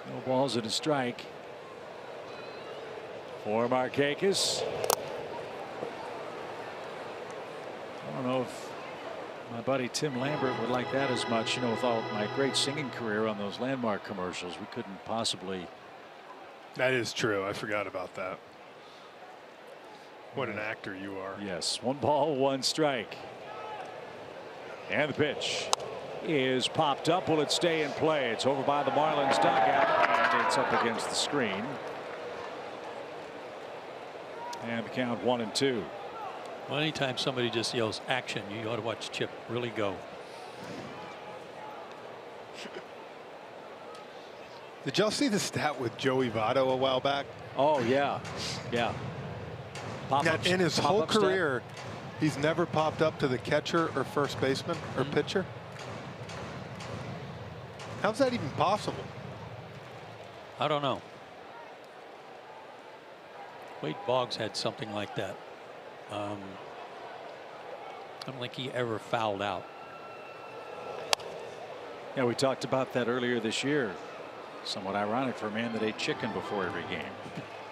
No balls and a strike for Markakis. I don't know if my buddy Tim Lambert would like that as much. You know, with all my great singing career on those Landmark commercials, we couldn't possibly. That is true. I forgot about that. What an actor you are. Yes, 1 ball, 1 strike. And the pitch is popped up. Will it stay in play? It's over by the Marlins dugout, and it's up against the screen. And the count 1-2. Well, anytime somebody just yells action, you ought to watch Chip really go. Did y'all see the stat with Joey Votto a while back? Oh, yeah. Yeah. That in his whole career, he's never popped up to the catcher or first baseman or pitcher. How's that even possible? I don't know. Wade Boggs had something like that. I don't think he ever fouled out. Yeah, we talked about that earlier this year. Somewhat ironic for a man that ate chicken before every game.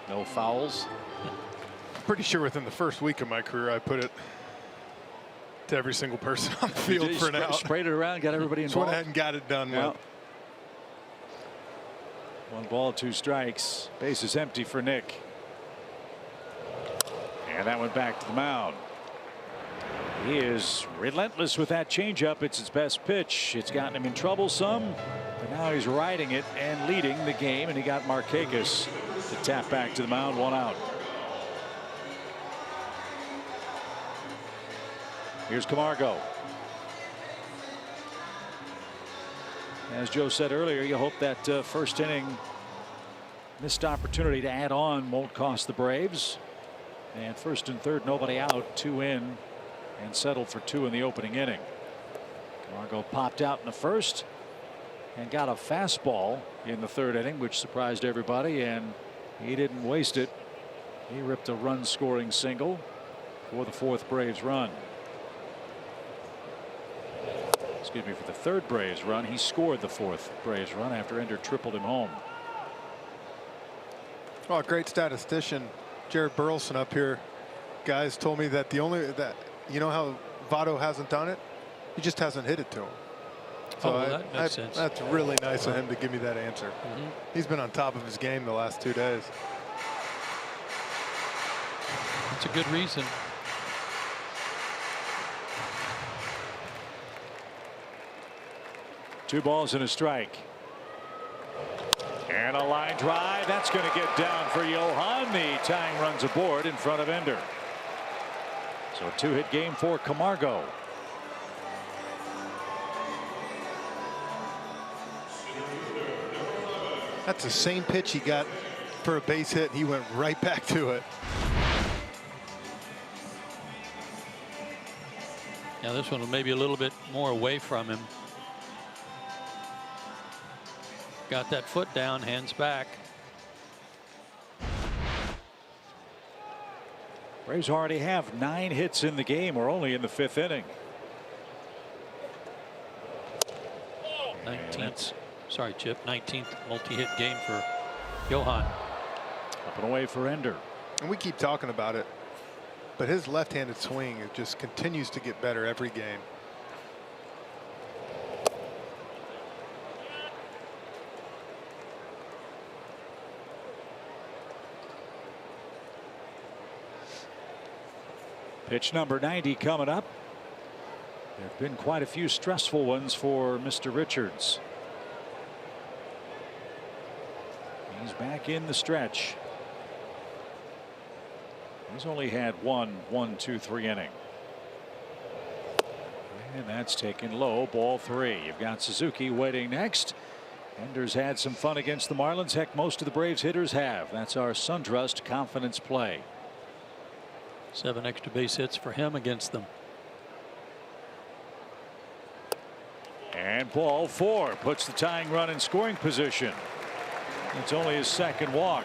No fouls. Pretty sure within the first week of my career, I put it to every single person on the field for now. Sprayed it around, got everybody involved. Just went ahead and got it done with. 1 ball, 2 strikes. Base is empty for Nick. And that went back to the mound. He is relentless with that changeup. It's his best pitch. It's gotten him in trouble some, but now he's riding it and leading the game, and he got Markakis to tap back to the mound, 1 out. Here's Camargo. As Joe said earlier, you hope that first inning missed opportunity to add on won't cost the Braves. And first and third, nobody out, 2 in, and settled for 2 in the opening inning. Camargo popped out in the first and got a fastball in the third inning, which surprised everybody, and he didn't waste it. He ripped a run scoring single for the 4th Braves run. Excuse me, for the 3rd Braves run. He scored the 4th Braves run after Ender tripled him home. Oh, a great statistician, Jared Burleson up here, guys, told me that you know how Votto hasn't done it? He just hasn't hit it to him. So that makes sense. That's really nice of him to give me that answer. Mm-hmm. He's been on top of his game the last 2 days. That's a good reason. Two balls and a strike. And a line drive. That's going to get down for Johan. The tying run's aboard in front of Ender. So a 2-hit game for Camargo. That's the same pitch he got for a base hit. He went right back to it. Now this one maybe a little bit more away from him. Got that foot down, hands back. Braves already have 9 hits in the game. We're only in the 5th inning. 19th. Sorry, Chip. 19th multi-hit game for Johan. Up and away for Ender. And we keep talking about it, but his left-handed swing, it just continues to get better every game. Pitch number 90 coming up. There have been quite a few stressful ones for Mr. Richards. He's back in the stretch. He's only had 1-2-3 inning. And that's taken low, ball 3. You've got Suzuki waiting next. Ender's had some fun against the Marlins. Heck, most of the Braves hitters have. That's our SunTrust confidence play. 7 extra base hits for him against them. And ball 4 puts the tying run in scoring position. It's only his 2nd walk.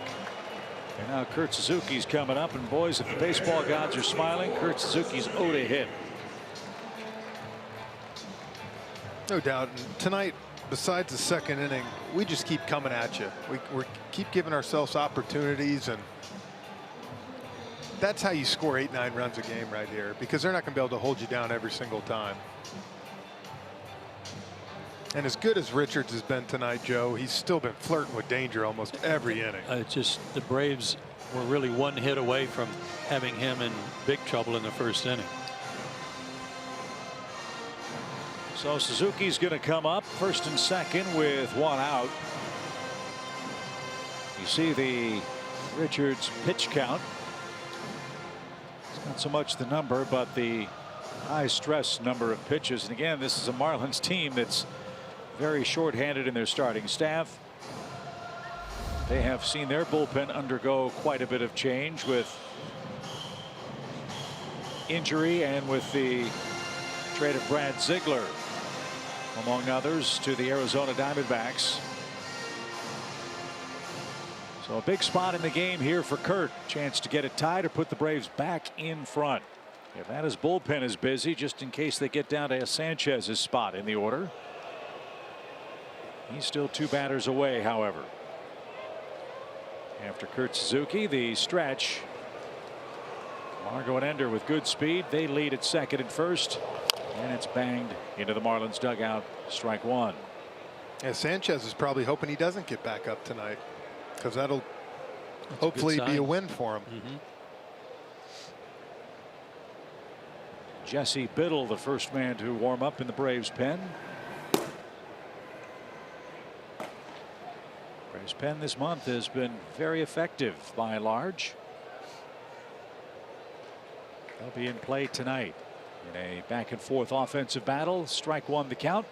And now Kurt Suzuki's coming up, and boys, if the baseball gods are smiling, Kurt Suzuki's owed a hit. No doubt. And tonight, besides the 2nd inning, we just keep coming at you. We keep giving ourselves opportunities, and that's how you score 8-9 runs a game right here, because they're not going to be able to hold you down every single time. And as good as Richards has been tonight, Joe, he's still been flirting with danger almost every inning. Just the Braves were really 1 hit away from having him in big trouble in the 1st inning. So Suzuki's going to come up 1st and 2nd with 1 out. You see the Richards pitch count. It's not so much the number, but the high stress number of pitches. And again, this is a Marlins team that's very short-handed in their starting staff. They have seen their bullpen undergo quite a bit of change with injury and with the trade of Brad Ziegler, among others, to the Arizona Diamondbacks. So a big spot in the game here for Kurt. Chance to get it tied or put the Braves back in front. If that his bullpen is busy, just in case they get down to Sanchez's spot in the order. He's still 2 batters away, however. After Kurt Suzuki, the stretch. Camargo and Ender with good speed. They lead at 2nd and 1st. And it's banged into the Marlins dugout. Strike 1. Yeah, Sanchez is probably hoping he doesn't get back up tonight, because that'll hopefully be a win for him. Jesse Biddle, the first man to warm up in the Braves pen. Braves pen this month has been very effective by and large. They'll be in play tonight in a back and forth offensive battle. Strike one the count.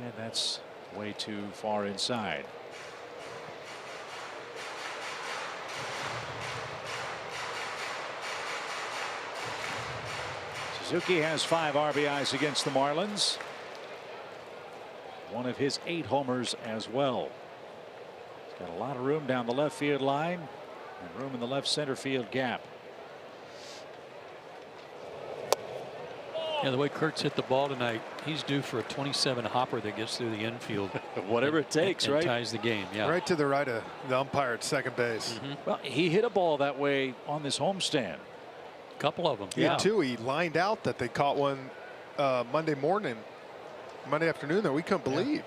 And that's way too far inside. Suzuki has 5 RBIs against the Marlins. One of his 8 homers as well. He's got a lot of room down the left field line and room in the left center field gap. Yeah, the way Kurtz hit the ball tonight, he's due for a 27 hopper that gets through the infield. Whatever it takes, and right? Ties the game. Yeah. Right to the right of the umpire at second base. Well, he hit a ball that way on this homestand. Couple of them. He had 2. He lined out that they caught one Monday afternoon that we couldn't believe.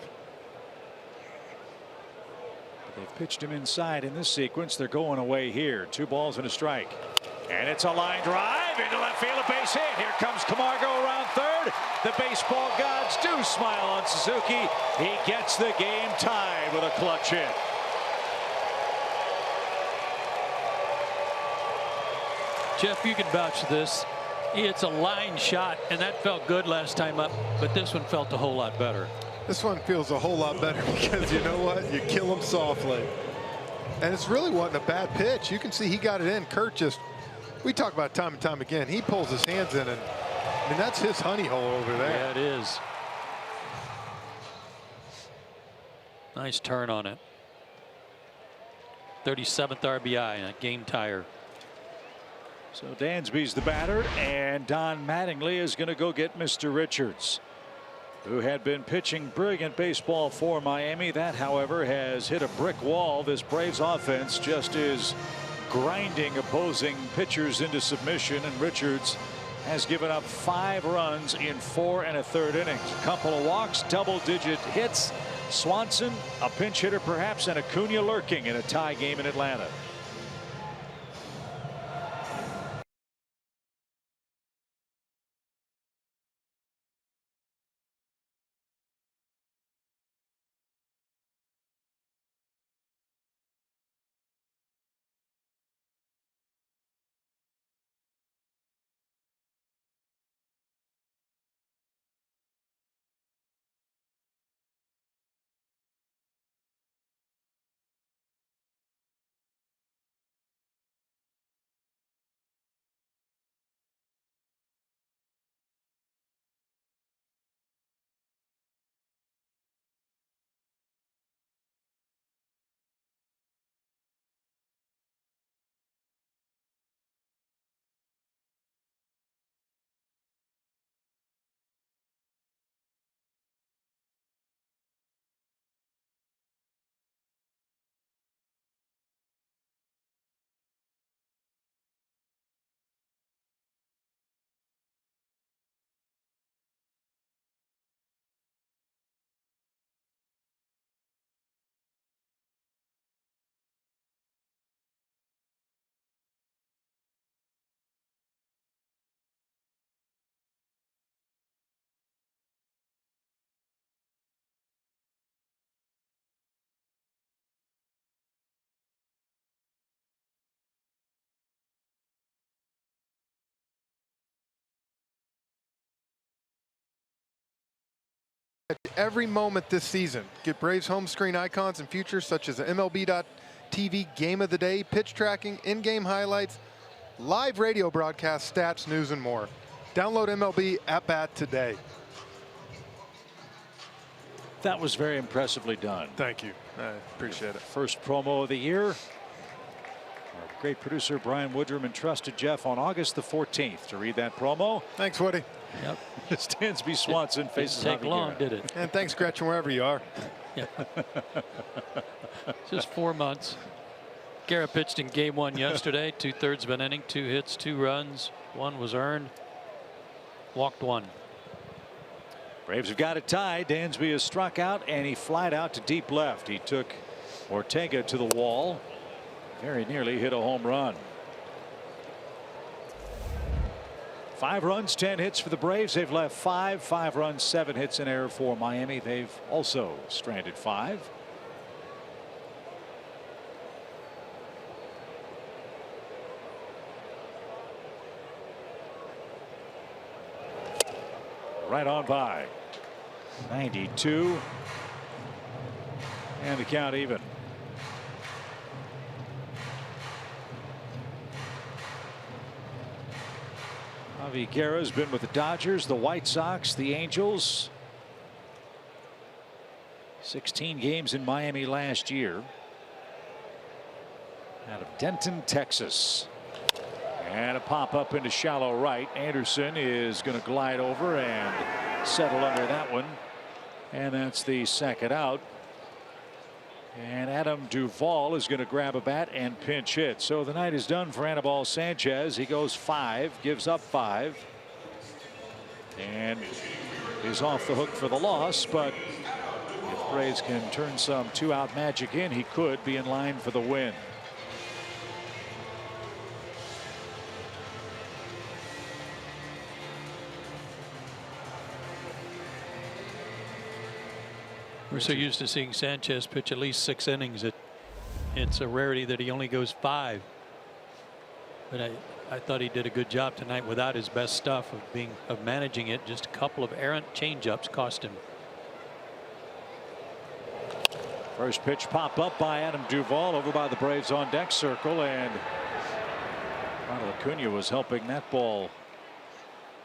They've pitched him inside in this sequence. They're going away here. 2 balls and a strike. And it's a line drive into left field, a base hit. Here comes Camargo around third. The baseball gods do smile on Suzuki. He gets the game tied with a clutch hit. Jeff, you can vouch for this. It's a line shot, and that felt good last time up, but this one felt a whole lot better. This one feels a whole lot better because you know what? You kill him softly. And it's really wasn't a bad pitch. You can see he got it in. Kurt just, we talk about it time and time again. He pulls his hands in, and I mean, that's his honey hole over there. Yeah, it is. Nice turn on it. 37th RBI, a game tire. So Dansby's the batter, and Don Mattingly is going to go get Mr. Richards, who had been pitching brilliant baseball for Miami. That, however, has hit a brick wall. This Braves offense just is grinding opposing pitchers into submission, and Richards has given up 5 runs in 4 1/3 innings. A couple of walks, double-digit hits. Swanson, a pinch hitter perhaps, and Acuna lurking in a tie game in Atlanta. Every moment this season, get Braves home screen icons and features such as the MLB.TV Game of the Day, pitch tracking, in-game highlights, live radio broadcast, stats, news, and more. Download MLB At Bat today. That was very impressively done. Thank you. I appreciate it. First promo of the year. Our great producer Brian Woodrum entrusted Jeff on August the 14th to read that promo. Thanks, Woody. Yep. Dansby Swanson faces Didn't take Javi long, Guerra. did it? And thanks, Gretchen, wherever you are. Just 4 months. Guerra pitched in game 1 yesterday. 2/3 of an inning, 2 hits, 2 runs. 1 was earned. Walked 1. Braves have got it tied. Dansby is struck out, and he flied out to deep left. He took Ortega to the wall. Very nearly hit a home run. 5 runs, 10 hits for the Braves. They've left 5 runs, 7 hits, and error for Miami. They've also stranded 5. Right on by. 92. And the count even. Javi Guerra's been with the Dodgers, the White Sox, the Angels. 16 games in Miami last year. Out of Denton, Texas. And a pop up into shallow right. Anderson is going to glide over and settle under that one. And that's the second out. And Adam Duvall is going to grab a bat and pinch hit. So the night is done for Anibal Sanchez. He goes 5, gives up 5, and is off the hook for the loss. But if Braves can turn some 2-out magic in, he could be in line for the win. We're so used to seeing Sanchez pitch at least 6 innings. It's a rarity that he only goes 5. But I thought he did a good job tonight without his best stuff of managing it. Just a couple of errant changeups cost him. First pitch pop up by Adam Duvall over by the Braves on deck circle, and Ronald Acuna was helping that ball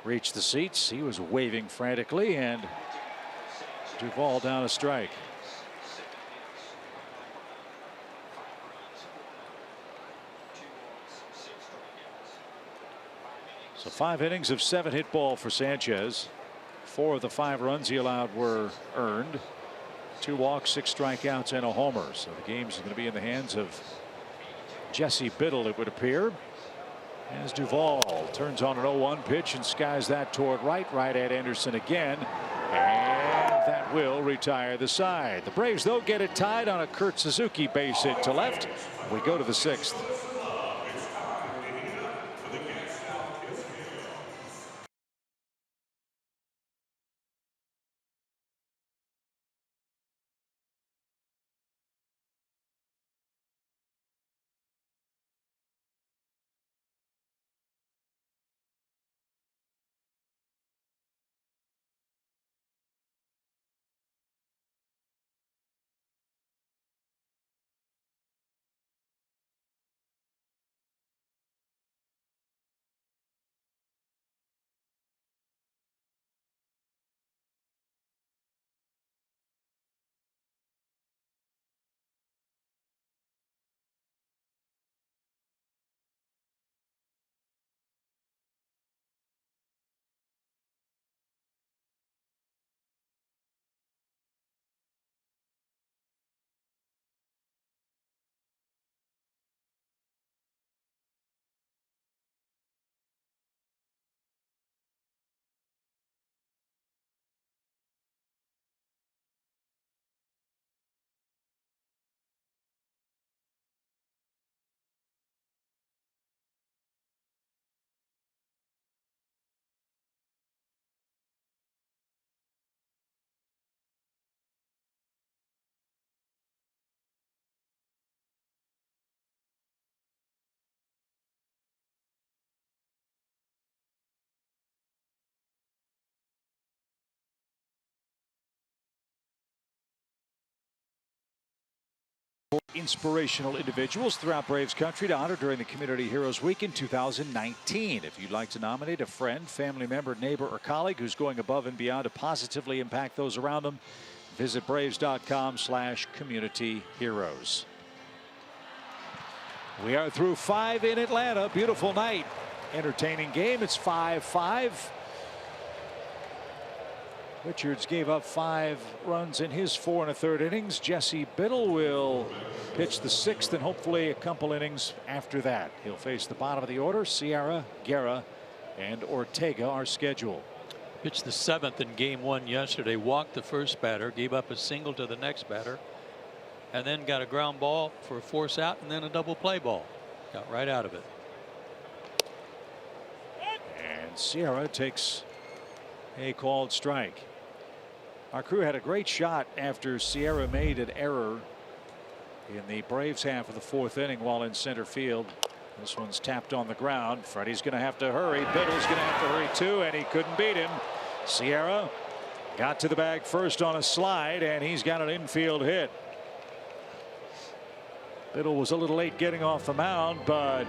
reach the seats. He was waving frantically, and Duvall down a strike. So 5 innings of 7-hit ball for Sanchez. 4 of the 5 runs he allowed were earned. 2 walks, 6 strikeouts, and a homer. So the game's going to be in the hands of Jesse Biddle, it would appear. As Duvall turns on an 0-1 pitch and skies that toward right at Anderson again. And that will retire the side. The Braves, though, get it tied on a Kurt Suzuki base hit to left. We go to the 6th. Inspirational individuals throughout Braves country to honor during the Community Heroes Week in 2019. If you'd like to nominate a friend, family member, neighbor, or colleague who's going above and beyond to positively impact those around them, visit braves.com/communityheroes. We are through 5 in Atlanta. Beautiful night. Entertaining game. It's 5-5. Richards gave up 5 runs in his 4 1/3 innings. Jesse Biddle will pitch the 6th and hopefully a couple innings after that. He'll face the bottom of the order. Sierra, Guerra, and Ortega are scheduled. Pitched the 7th in game 1 yesterday. Walked the first batter, gave up a single to the next batter, and then got a ground ball for a force out and then a double play ball. Got right out of it. And And Sierra takes a called strike. Our crew had a great shot after Sierra made an error in the Braves half of the 4th inning while in center field. This one's tapped on the ground. Freddie's going to have to hurry. Biddle's going to have to hurry too, and he couldn't beat him. Sierra got to the bag first on a slide, and he's got an infield hit. Biddle was a little late getting off the mound, but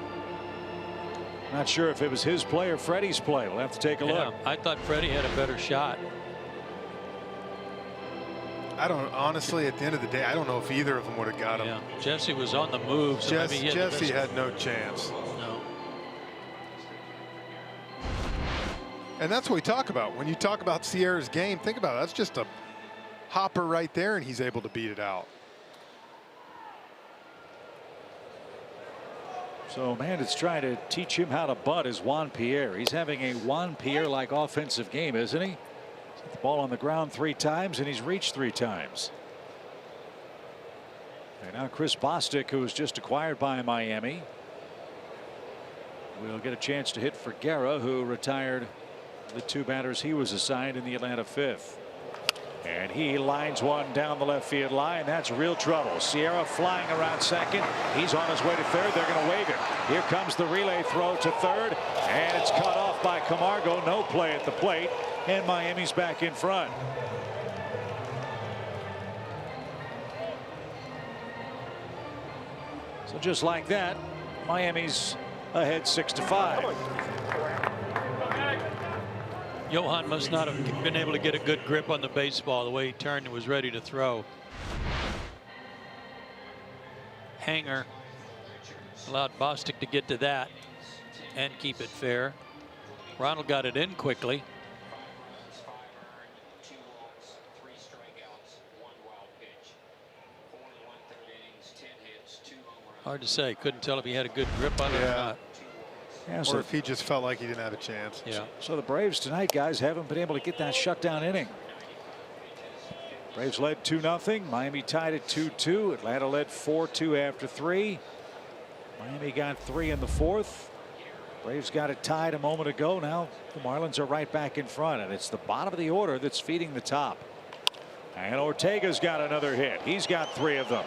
not sure if it was his play or Freddie's play. We'll have to take a look. I thought Freddie had a better shot. I don't honestly, at the end of the day, I don't know if either of them would have got him. Yeah, Jesse was on the move. So Jesse had no chance. No. And that's what we talk about. When you talk about Sierra's game, think about it. That's just a hopper right there, and he's able to beat it out. So man, it's trying to teach him how to bunt is Juan Pierre. He's having a Juan Pierre-like offensive game, isn't he? The ball on the ground 3 times, and he's reached 3 times. And now Chris Bostic, who was just acquired by Miami, will get a chance to hit for Guerra, who retired the 2 batters he was assigned in the Atlanta 5th. And he lines one down the left field line. That's real trouble. Sierra flying around second. He's on his way to third. They're going to wave him. Here comes the relay throw to third, and it's cut off by Camargo. No play at the plate, and Miami's back in front. So just like that, Miami's ahead 6-5. Johan must not have been able to get a good grip on the baseball the way he turned and was ready to throw. Hanger allowed Bostic to get to that and keep it fair. Ronald got it in quickly. Hard to say. Couldn't tell if he had a good grip on it or not. Yeah, or if he just felt like he didn't have a chance. Yeah. So the Braves tonight, guys, haven't been able to get that shutdown inning. Braves led 2-0. Miami tied at 2-2. Atlanta led 4-2 after 3. Miami got 3 in the 4th. Braves got it tied a moment ago. Now the Marlins are right back in front, and it's the bottom of the order that's feeding the top. And Ortega's got another hit. He's got 3 of them.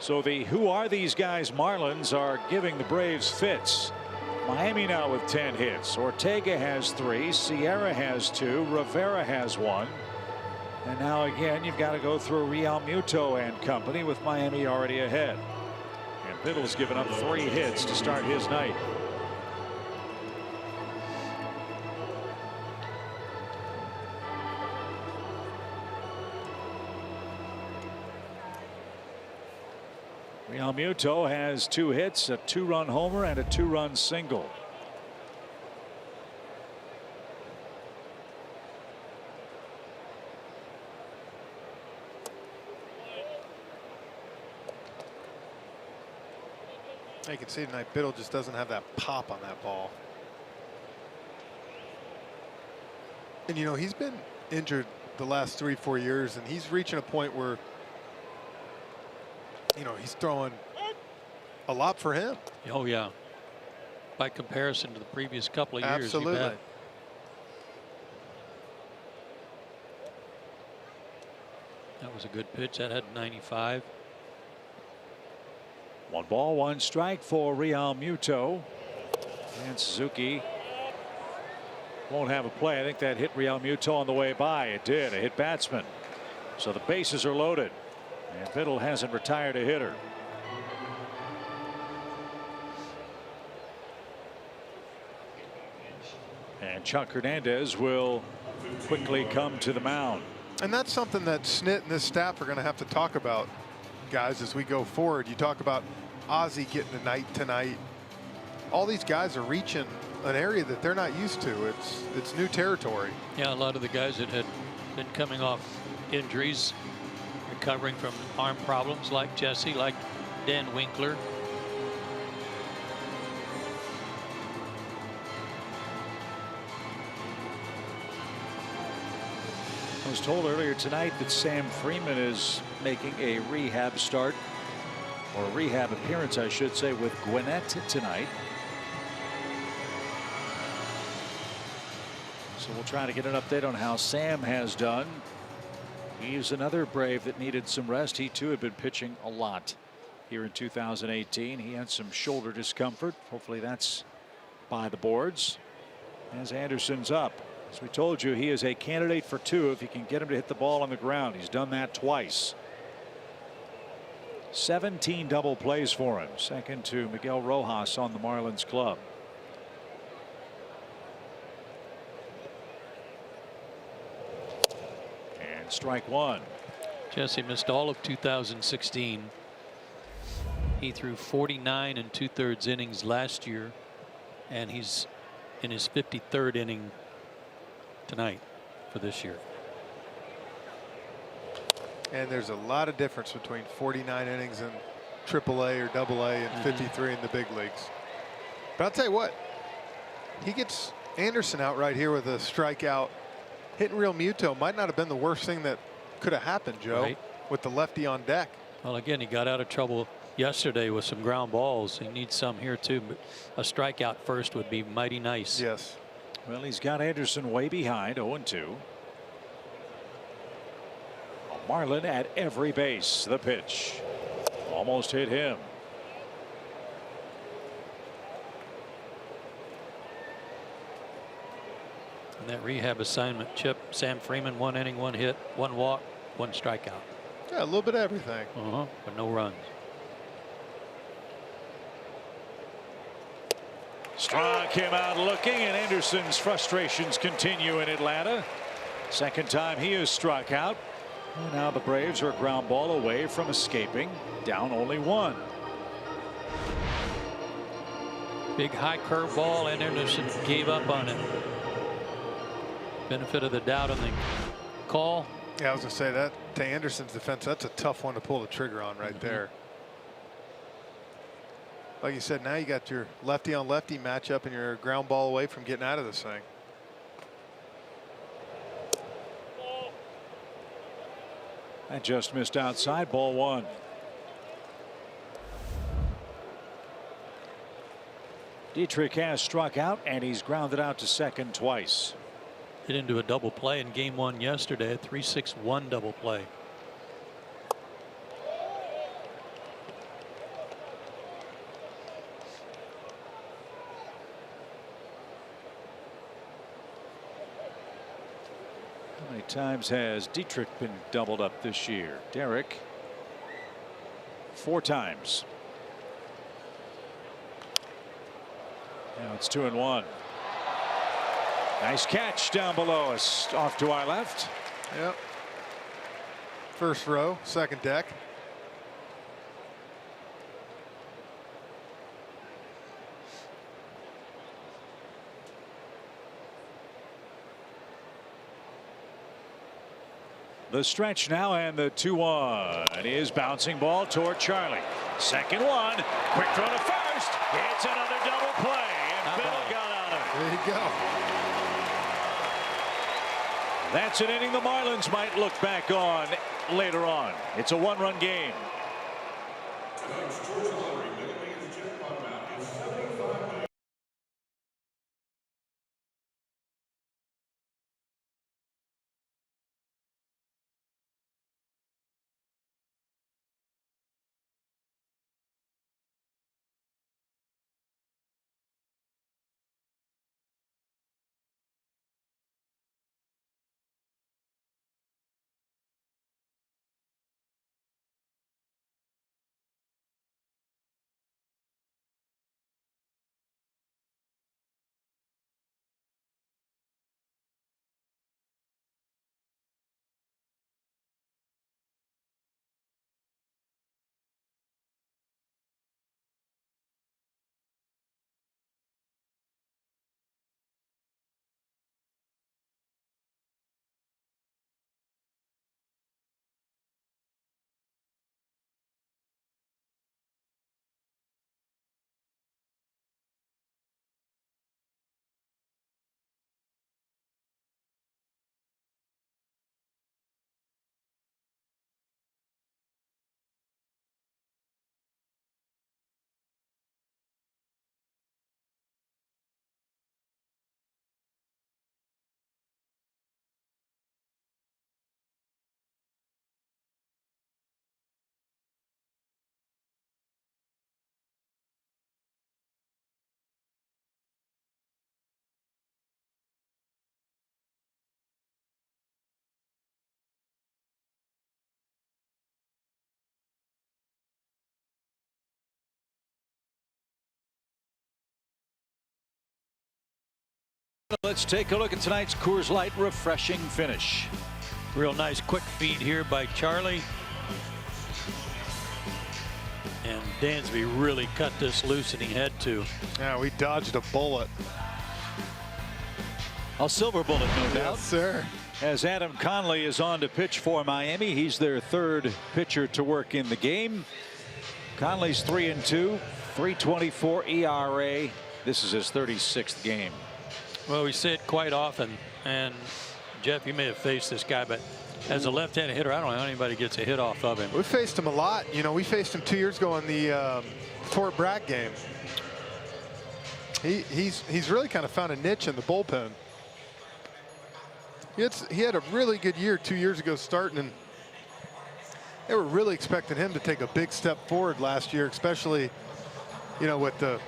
So the who are these guys Marlins are giving the Braves fits. Miami now with 10 hits. Ortega has 3. Sierra has 2. Rivera has 1. And now again you've got to go through Real Muto and company with Miami already ahead. And Biddle's given up 3 hits to start his night. Real Muto has 2 hits, a 2-run homer, and a 2-run single. You can see tonight Biddle just doesn't have that pop on that ball. And you know, he's been injured the last 3-4 years, and he's reaching a point where, you know, he's throwing a lot for him. Oh yeah. By comparison to the previous couple of years. Absolutely. You bet. That was a good pitch. That had 95. 1 ball, 1 strike for Real Muto. And Suzuki won't have a play. I think that hit Real Muto on the way by. It did. A hit batsman. So the bases are loaded. And Biddle hasn't retired a hitter. And Chuck Hernandez will quickly come to the mound. And that's something that Snit and this staff are going to have to talk about, guys, as we go forward. You talk about Ozzie getting a night tonight. All these guys are reaching an area that they're not used to. It's new territory. Yeah, a lot of the guys that had been coming off injuries, recovering from arm problems, like Jesse, like Dan Winkler. I was told earlier tonight that Sam Freeman is making a rehab start, or a rehab appearance, I should say, with Gwinnett tonight. So we'll try to get an update on how Sam has done. He's another Brave that needed some rest. He too had been pitching a lot here in 2018. He had some shoulder discomfort. Hopefully that's by the boards. As Anderson's up. As we told you, he is a candidate for 2 if you can get him to hit the ball on the ground. He's done that twice. 17 double plays for him. Second to Miguel Rojas on the Marlins club. And strike 1. Jesse missed all of 2016. He threw 49 2/3 innings last year, and he's in his 53rd inning tonight for this year. And there's a lot of difference between 49 innings in AAA or AA and 53 in the big leagues. But I'll tell you what, he gets Anderson out right here with a strikeout. Hitting Real Muto might not have been the worst thing that could have happened, Joe, Right. with the lefty on deck. Well, again, he got out of trouble yesterday with some ground balls. He needs some here too, but a strikeout first would be mighty nice. Yes. Well, he's got Anderson way behind, 0-2. Marlin at every base. The pitch almost hit him. And that rehab assignment, Chip, Sam Freeman, 1 inning, 1 hit, 1 walk, 1 strikeout. Yeah, a little bit of everything. But no runs. Strong came out looking, and Anderson's frustrations continue in Atlanta. Second time he is struck out. And now the Braves are a ground ball away from escaping, down only 1. Big high curve ball, and Anderson gave up on it. Benefit of the doubt on the call. Yeah, I was going to say that to Anderson's defense, that's a tough one to pull the trigger on right there. Like you said, now you got your lefty on lefty matchup, and you're a ground ball away from getting out of this thing. That just missed outside, ball 1. Dietrich has struck out, and he's grounded out to second twice. Hit into a double play in game 1 yesterday, a 3-6-1 double play. How many times has Dietrich been doubled up this year? Derek, 4 times. Now it's 2-1. Nice catch down below us, off to our left. Yep. First row, second deck. The stretch now, and the 2-1 is bouncing ball toward Charlie. Second one, quick throw to first. It's another double play, and Bill got on it. There you go. That's an inning the Marlins might look back on later on. It's a 1-run game. Let's take a look at tonight's Coors Light refreshing finish. Real nice quick feed here by Charlie. And Dansby really cut this loose, and he had to. Yeah, we dodged a bullet. A silver bullet, no doubt. Yes, sir. As Adam Conley is on to pitch for Miami. He's their third pitcher to work in the game. Conley's 3-2, 3.24 ERA. This is his 36th game. Well, we say it quite often, and Jeff, you may have faced this guy, but as a left-handed hitter, I don't know how anybody gets a hit off of him. We faced him a lot. You know, we faced him 2 years ago in the Fort Bragg game. He's really kind of found a niche in the bullpen. He had a really good year 2 years ago starting, and they were really expecting him to take a big step forward last year, especially, you know, with the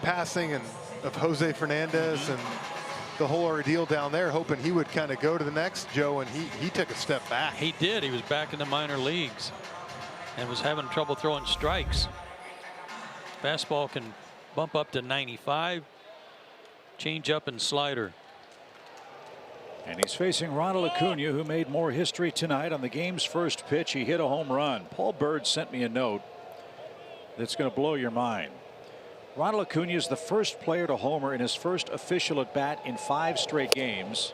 passing of Jose Fernandez and the whole ordeal down there, hoping he would kind of go to the next Joe, and he took a step back. He did. He was back in the minor leagues and was having trouble throwing strikes. Fastball can bump up to 95. Change up and slider. And he's facing Ronald Acuna, who made more history tonight. On the game's first pitch, he hit a home run. Paul Bird sent me a note that's going to blow your mind. Ronald Acuna is the first player to homer in his first official at bat in 5 straight games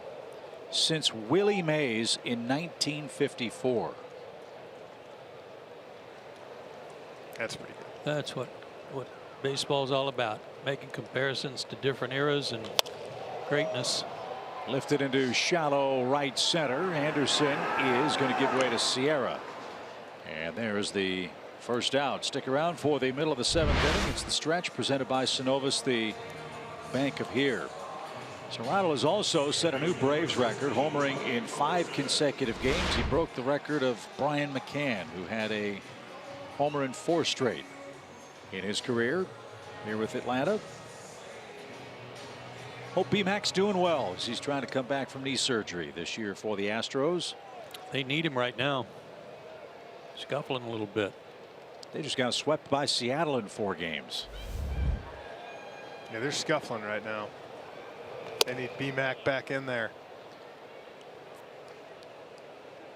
since Willie Mays in 1954. That's pretty good. That's what baseball's all about, making comparisons to different eras and greatness. Lifted into shallow right center. Anderson is going to give way to Sierra. And there's the first out. Stick around for the middle of the 7th inning. It's the stretch presented by Synovus, the Bank of Here. So Ronald has also set a new Braves record, homering in 5 consecutive games. He broke the record of Brian McCann, who had a homer in 4 straight in his career here with Atlanta. Hope B-Mac's doing well as he's trying to come back from knee surgery this year for the Astros. They need him right now. Scuffling a little bit. They just got swept by Seattle in 4 games. Yeah, they're scuffling right now. They need B-Mac back in there.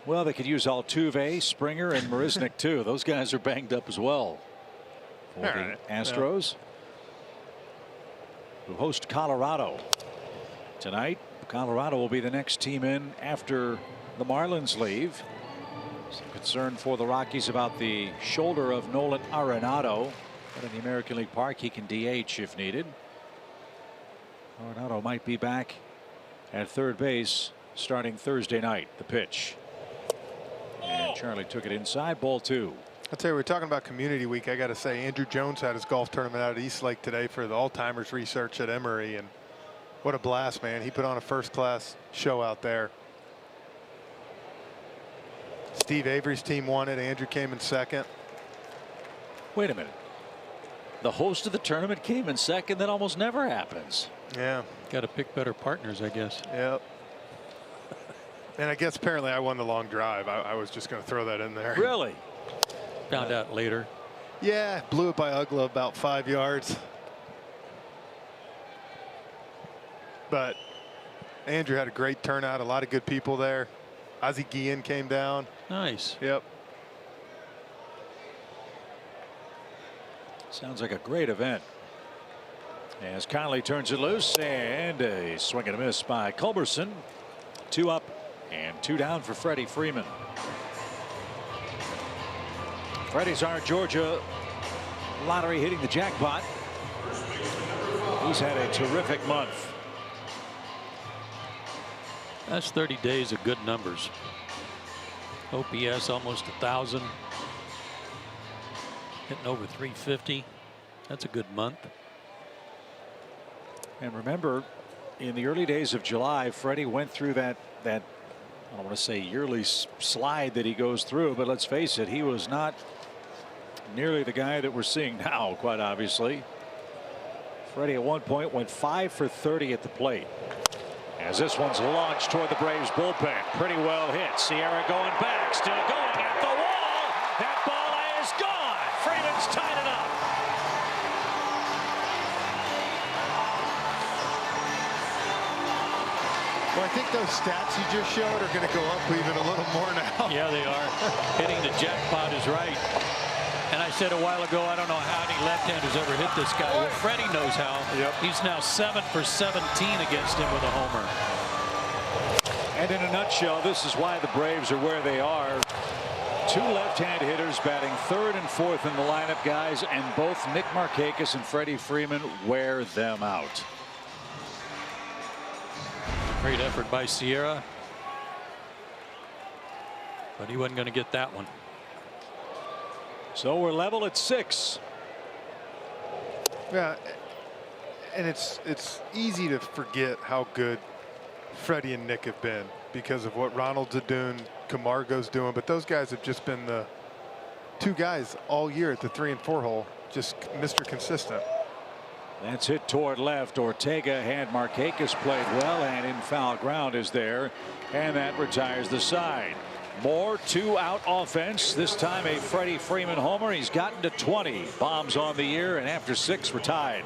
Well, they could use Altuve, Springer, and Marisnik too. Those guys are banged up as well for the Astros. Yeah. Who host Colorado tonight. Colorado will be the next team in after the Marlins leave. Some concern for the Rockies about the shoulder of Nolan Arenado. But in the American League Park, he can DH if needed. Arenado might be back at third base starting Thursday night. The pitch. And Charlie took it inside, ball 2. I'll tell you, we're talking about Community Week. I got to say, Andrew Jones had his golf tournament out at East Lake today for the All-Timers research at Emory, and what a blast, man. He put on a first-class show out there. Steve Avery's team won it. Andrew came in second. Wait a minute. The host of the tournament came in second. That almost never happens. Yeah. Got to pick better partners, I guess. Yep. And I guess apparently I won the long drive. I was just going to throw that in there. Really? Found out later. Yeah, blew it by Ugla about 5 yards. But Andrew had a great turnout, a lot of good people there. Ozzie Guillen came down. Nice. Yep. Sounds like a great event. As Conley turns it loose, and a swing and a miss by Culberson. 2 up and 2 down for Freddie Freeman. Freddie's our Georgia lottery hitting the jackpot. He's had a terrific month. That's 30 days of good numbers. OPS almost 1,000. Hitting over 350. That's a good month. And remember, in the early days of July, Freddie went through that I don't want to say yearly slide that he goes through, but let's face it, he was not nearly the guy that we're seeing now, quite obviously. Freddie at one point went 5 for 30 at the plate. As this one's launched toward the Braves bullpen. Pretty well hit. Sierra going back, still going at the wall. That ball is gone. Freeman's tied it up. Well, I think those stats you just showed are going to go up even a little more now. Yeah, they are. Hitting the jackpot is right. And I said a while ago, I don't know how any left-handers ever hit this guy. Well, Freddie knows how. Yep. He's now 7 for 17 against him with a homer. And in a nutshell, this is why the Braves are where they are. 2 left-hand hitters batting 3rd and 4th in the lineup, guys, and both Nick Markakis and Freddie Freeman wear them out. Great effort by Sierra. But he wasn't going to get that one. So we're level at 6. Yeah, and it's easy to forget how good Freddie and Nick have been because of what Ronald's doing, Camargo's doing, but those guys have just been the 2 guys all year at the 3 and 4 hole, just Mr. Consistent. That's hit toward left. Ortega had Markakis played well, and in foul ground is there, and that retires the side. More 2-out offense. This time a Freddie Freeman homer. He's gotten to 20 bombs on the year, and after 6 we're tied.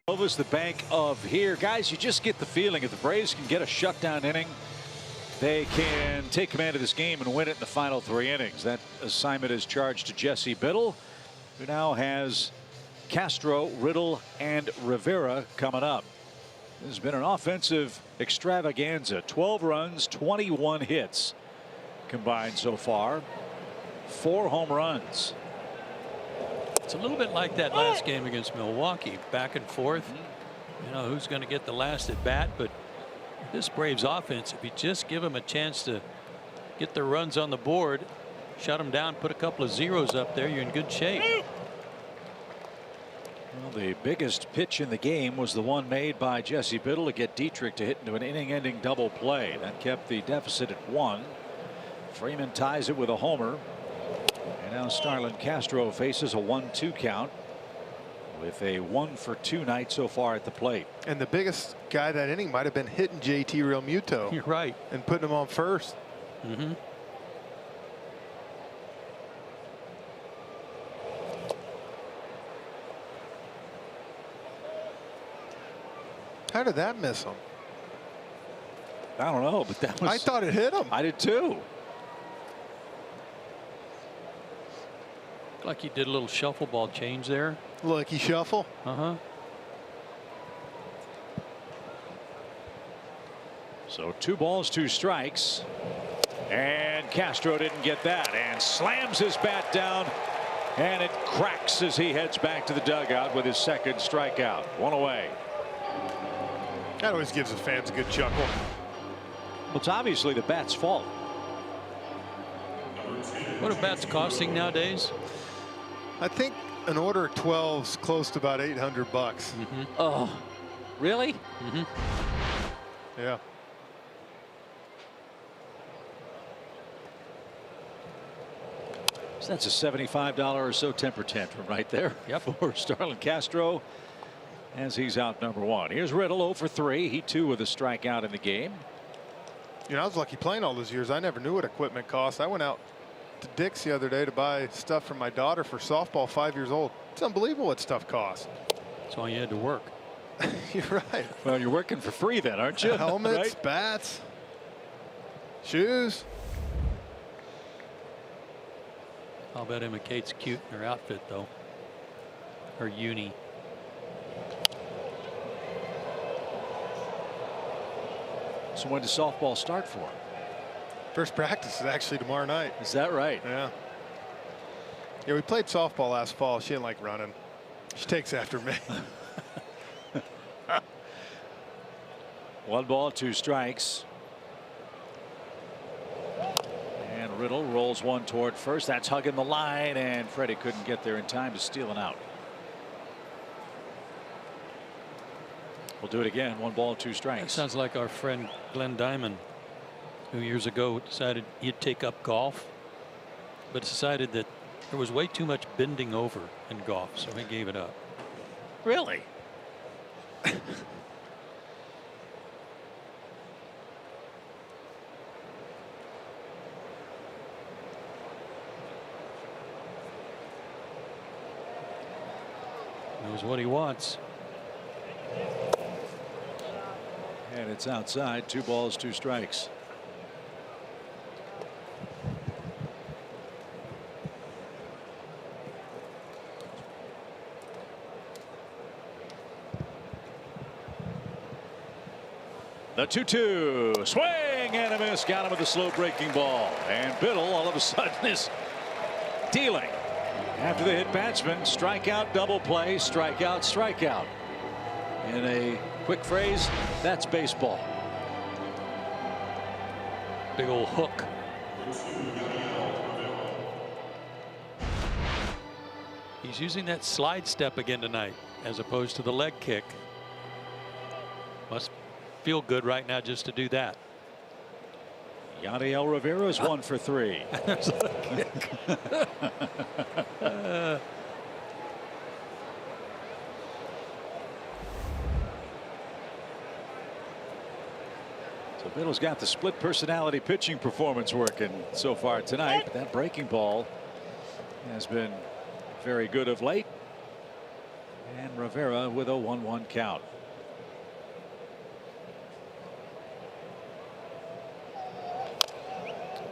Nova's the bank of here. Guys, you just get the feeling if the Braves can get a shutdown inning, they can take command of this game and win it in the final 3 innings. That assignment is charged to Jesse Biddle, who now has Castro, Riddle, and Rivera coming up. This has been an offensive extravaganza. 12 runs, 21 hits combined so far. 4 home runs. It's a little bit like that last game against Milwaukee, back and forth. You know, who's going to get the last at bat, but this Braves offense, if you just give them a chance to get their runs on the board, shut them down, put a couple of zeros up there, you're in good shape. Well, the biggest pitch in the game was the one made by Jesse Biddle to get Dietrich to hit into an inning-ending double play. That kept the deficit at 1. Freeman ties it with a homer. And now Starlin Castro faces a 1-2 count with a 1-for-2 night so far at the plate. And the biggest guy that inning might have been hitting JT Realmuto. You're right. And putting him on first. How did that miss him? I don't know, but that was. I thought it hit him. I did too. Like he did a little shuffle ball change there. Look, he shuffle. So 2 balls, 2 strikes. And Castro didn't get that and slams his bat down. And it cracks as he heads back to the dugout with his 2nd strikeout. 1 away. That always gives the fans a good chuckle. Well, it's obviously the bat's fault. What are bats costing nowadays? I think an order of 12's close to about $800. Oh, really? Yeah. So that's a $75 or so temper tantrum right there for Starlin Castro as he's out number 1. Here's Riddle 0 for 3. He too with a strikeout in the game. You know, I was lucky playing all those years. I never knew what equipment cost. I went out to Dick's the other day to buy stuff for my daughter for softball, 5 years old. It's unbelievable what stuff costs. That's why you had to work. You're right. Well, you're working for free then, aren't you? Helmets, right? bats, shoes. I'll bet Emma Kate's cute in her outfit, though. Her uni. So when does softball start for? First practice is actually tomorrow night. Is that right? Yeah. Yeah, we played softball last fall. She didn't like running. She takes after me. 1 ball, 2 strikes. And Riddle rolls one toward first. That's hugging the line, and Freddie couldn't get there in time to steal an out. We'll do it again. 1 ball, 2 strikes. That sounds like our friend Glenn Diamond, who years ago decided he'd take up golf, but decided that there was way too much bending over in golf, so he gave it up. Really? Knows what he wants. And it's outside. 2 balls, 2 strikes. The 2-2 swing and a miss. Got him with a slow breaking ball, and Biddle all of a sudden is dealing after the hit batsman. Strikeout, double play, strikeout, strikeout. In a quick phrase, that's baseball. Big old hook. He's using that slide step again tonight as opposed to the leg kick. Must feel good right now just to do that. Yadiel Rivera's 1 for 3. There's a kick. So Biddle's got the split personality pitching performance working so far tonight, but that breaking ball has been very good of late. And Rivera with a 1-1 count.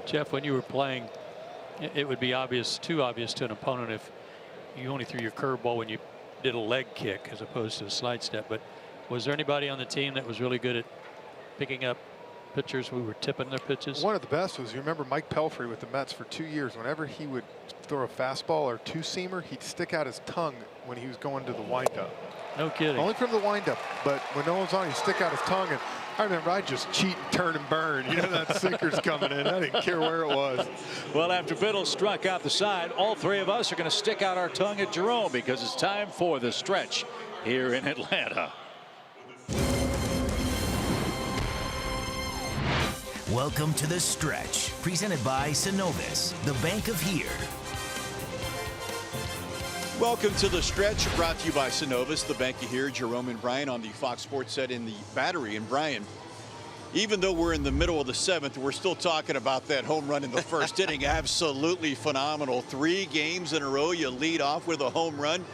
Jeff, when you were playing, it would be obvious, too obvious to an opponent if you only threw your curveball when you did a leg kick as opposed to a slide step. But was there anybody on the team that was really good at picking up pitchers who were tipping their pitches? One of the best was, you remember Mike Pelfrey with the Mets for 2 years. Whenever he would throw a fastball or two-seamer, he'd stick out his tongue when he was going to the windup. No kidding. Only from the windup, but when no one's on, he'd stick out his tongue. And I remember I'd just cheat and turn and burn. You know, that sinker's coming in. I didn't care where it was. Well, after Biddle struck out the side, all 3 of us are going to stick out our tongue at Jerome because it's time for the stretch here in Atlanta. Welcome to The Stretch, presented by Synovus, the bank of here. Welcome to The Stretch, brought to you by Synovus, the bank of here. Jerome and Brian on the Fox Sports set in the Battery. And Brian, even though we're in the middle of the 7th, we're still talking about that home run in the first inning. Absolutely phenomenal. 3 games in a row, you lead off with a home run.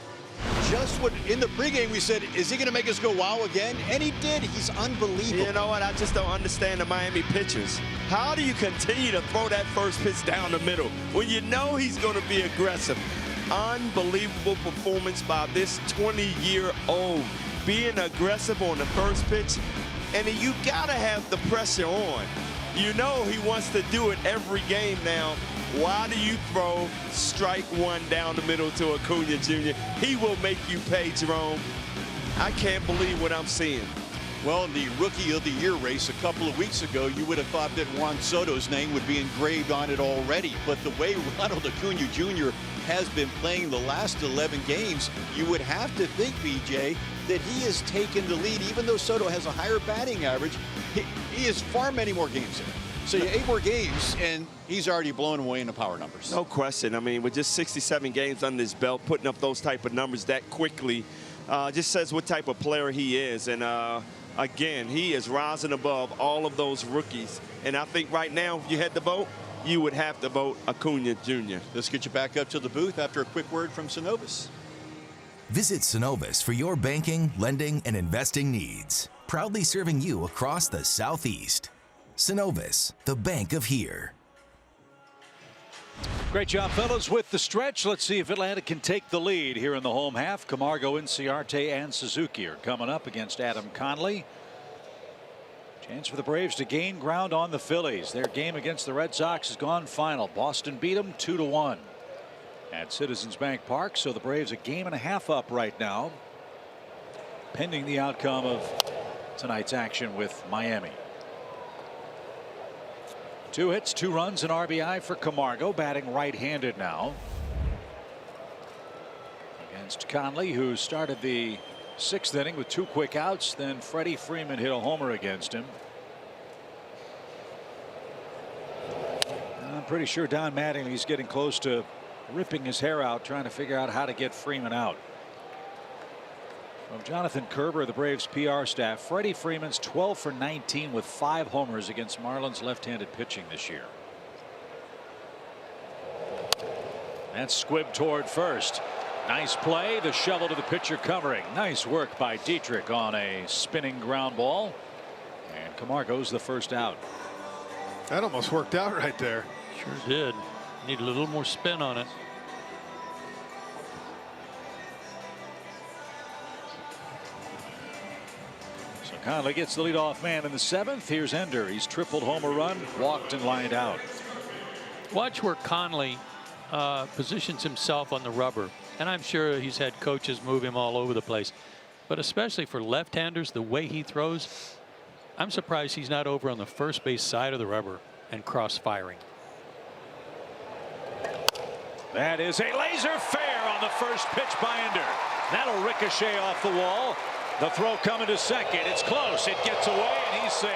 Just what in the pregame we said, is he going to make us go wow again? And he did. He's unbelievable. You know what? I just don't understand the Miami pitchers. How do you continue to throw that first pitch down the middle when you know he's going to be aggressive? Unbelievable performance by this 20-year-old. Being aggressive on the first pitch, and you got to have the pressure on. You know he wants to do it every game now. Why do you throw strike 1 down the middle to Acuna Jr.? He will make you pay, Jerome. I can't believe what I'm seeing. Well, in the Rookie of the Year race a couple of weeks ago, you would have thought that Juan Soto's name would be engraved on it already. But the way Ronald Acuna Jr. has been playing the last 11 games, you would have to think, BJ, that he has taken the lead. Even though Soto has a higher batting average, he has far many more games in it. So 8 more games, and he's already blown away in the power numbers. No question. I mean, with just 67 games under his belt, putting up those type of numbers that quickly just says what type of player he is. And again, he is rising above all of those rookies. And I think right now, if you had to vote, you would have to vote Acuna Jr. Let's get you back up to the booth after a quick word from Synovus. Visit Synovus for your banking, lending, and investing needs. Proudly serving you across the Southeast. Synovus, the bank of here. Great job, fellas, with the stretch. Let's see if Atlanta can take the lead here in the home half. Camargo, Inciarte, and Suzuki are coming up against Adam Conley. Chance for the Braves to gain ground on the Phillies. Their game against the Red Sox has gone final. Boston beat them 2-1 at Citizens Bank Park. So the Braves a game and a half up right now, pending the outcome of tonight's action with Miami. 2 hits, 2 runs, and RBI for Camargo, batting right-handed now against Conley, who started the 6th inning with 2 quick outs. Then Freddie Freeman hit a homer against him. I'm pretty sure Don Mattingly's getting close to ripping his hair out trying to figure out how to get Freeman out. From Jonathan Kerber, the Braves PR staff, Freddie Freeman's 12 for 19 with 5 homers against Marlins left-handed pitching this year. That's squibbed toward first. Nice play. The shovel to the pitcher covering. Nice work by Dietrich on a spinning ground ball. And Camargo's the first out. That almost worked out right there. Sure did. Need a little more spin on it. So Conley gets the leadoff man in the 7th. Here's Ender. He's tripled home a run, walked and lined out. Watch where Conley positions himself on the rubber. And I'm sure he's had coaches move him all over the place. But especially for left-handers, the way he throws, I'm surprised he's not over on the first base side of the rubber and cross-firing. That is a laser fair on the first pitch by Ender. That'll ricochet off the wall. The throw coming to second. It's close. It gets away, and he's safe.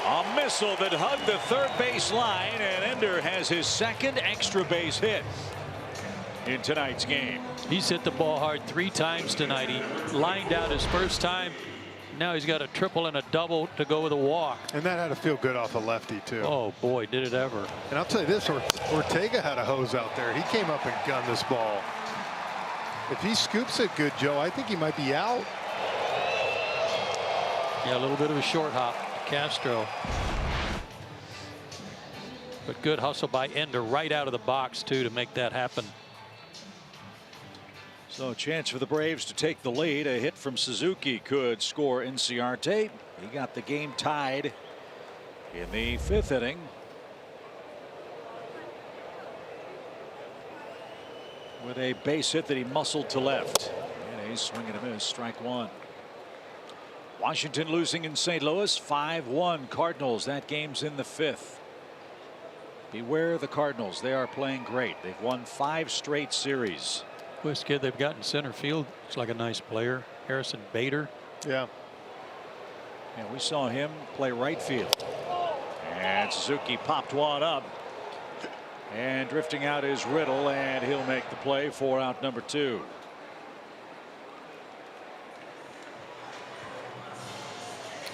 A missile that hugged the third base line, and Ender has his 2nd extra base hit in tonight's game. He's hit the ball hard 3 times tonight. He lined out his first time. Now he's got a triple and a double to go with a walk. And that had to feel good off a lefty, too. Oh, boy, did it ever. And I'll tell you this, Ortega had a hose out there. He came up and gunned this ball. If he scoops it good, Joe, I think he might be out. Yeah, a little bit of a short hop to Castro. But good hustle by Ender right out of the box, too, to make that happen. So a chance for the Braves to take the lead. A hit from Suzuki could score Inciarte. He got the game tied in the 5th inning. With a base hit that he muscled to left. And a swing and a miss, strike 1. Washington losing in St. Louis, 5-1 Cardinals. That game's in the 5th. Beware the Cardinals. They are playing great. They've won 5 straight series. This kid they've got in center field looks like a nice player. Harrison Bader. Yeah. And we saw him play right field. And Suzuki popped one up. And drifting out is Riddle, and he'll make the play for out number 2.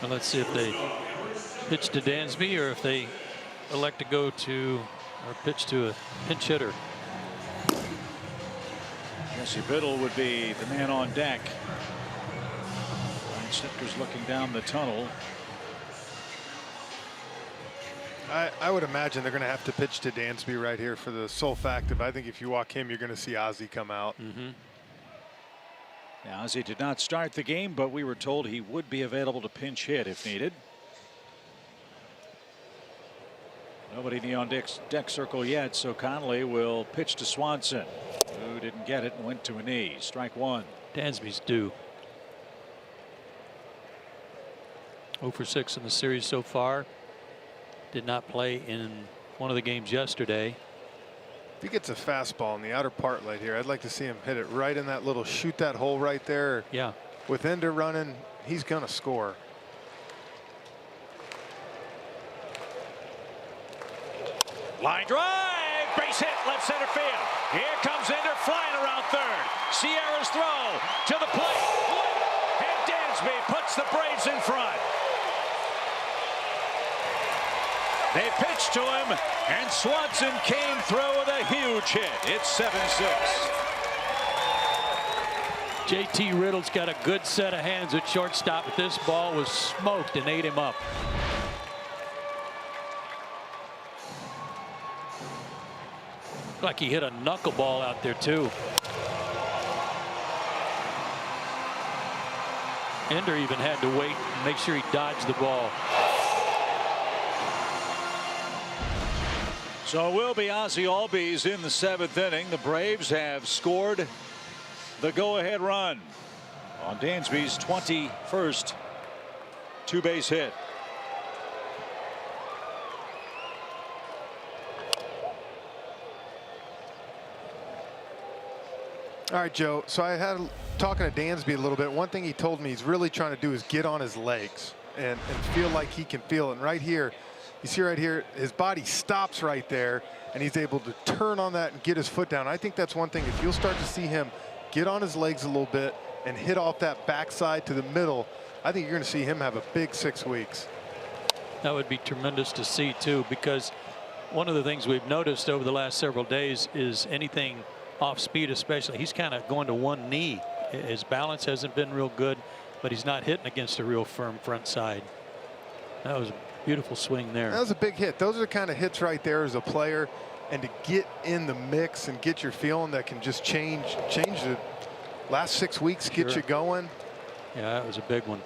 Well, let's see if they pitch to Dansby or if they elect to go to or pitch to a pinch hitter. Jesse Biddle would be the man on deck. Ryan Snitker's looking down the tunnel. I would imagine they're going to have to pitch to Dansby right here for the sole fact of I think if you walk him, you're going to see Ozzie come out. Now, Ozzie did not start the game, but we were told he would be available to pinch hit if needed. Nobody in the on deck circle yet, so Conley will pitch to Swanson, who didn't get it and went to a knee. Strike 1. Dansby's due. 0 for 6 in the series so far. Did not play in one of the games yesterday. If he gets a fastball in the outer part right here, I'd like to see him hit it right in that little shoot that hole right there. Yeah. With Ender running, he's going to score. Line drive, base hit, left center field. Here comes Ender flying around third. Sierra's throw to the plate. And Dansby puts the Braves in front. They pitched to him, and Swanson came through with a huge hit. It's 7-6. JT Riddle's got a good set of hands at shortstop, but this ball was smoked and ate him up. Like he hit a knuckleball out there too. Ender even had to wait and make sure he dodged the ball. So it will be Ozzie Albies in the 7th inning. The Braves have scored the go-ahead run on Dansby's 21st two-base hit. All right, Joe. So I had talking to Dansby a little bit. One thing he told me he's really trying to do is get on his legs and feel like he can feel it. And right here, you see right here, his body stops right there, and he's able to turn on that and get his foot down. I think that's one thing. If you'll start to see him get on his legs a little bit and hit off that backside to the middle, I think you're going to see him have a big 6 weeks. That would be tremendous to see too, because one of the things we've noticed over the last several days is anything off speed, especially, he's kind of going to one knee. His balance hasn't been real good, but he's not hitting against a real firm front side. That was a beautiful swing there. That was a big hit. Those are the kind of hits right there as a player, and to get in the mix and get your feeling that can just change the last 6 weeks, get you going. Yeah, that was a big one.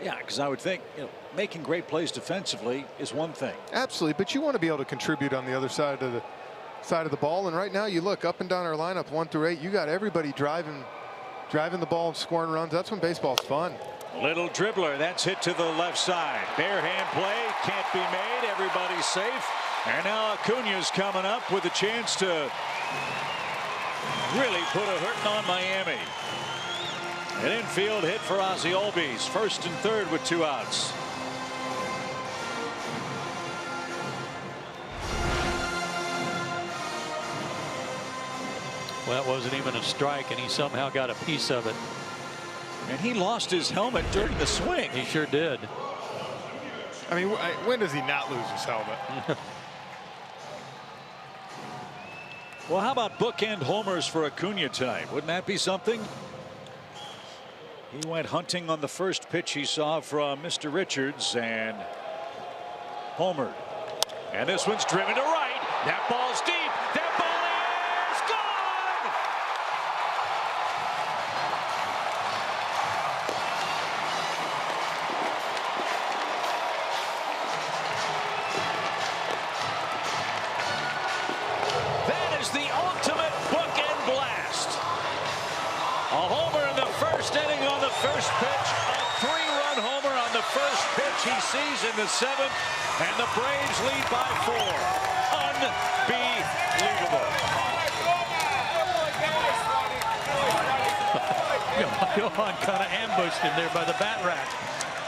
Yeah, because I would think, making great plays defensively is one thing. Absolutely, but you want to be able to contribute on the other side of the ball. And right now, you look up and down our lineup 1 through 8. You got everybody driving the ball and scoring runs. That's when baseball's fun. Little dribbler, that's hit to the left side. Bare hand play, can't be made. Everybody's safe. And now Acuna's coming up with a chance to really put a hurting on Miami. An infield hit for Ozzie Albies. 1st and 3rd with 2 outs. Well, that wasn't even a strike, and he somehow got a piece of it. And he lost his helmet during the swing. He sure did. I mean, when does he not lose his helmet? Well, how about bookend homers for Acuna tonight? Wouldn't that be something? He went hunting on the first pitch he saw from Mr. Richards and homered. And this one's driven to right. That ball's deep. That ball is gone. That is the ultimate bookend blast. A homer in the 1st inning on the 1st pitch. A 3-run homer on the 1st pitch he sees in the 7th. And the Braves lead by 4. Unbelievable. Johan kind of ambushed him there by the bat rack.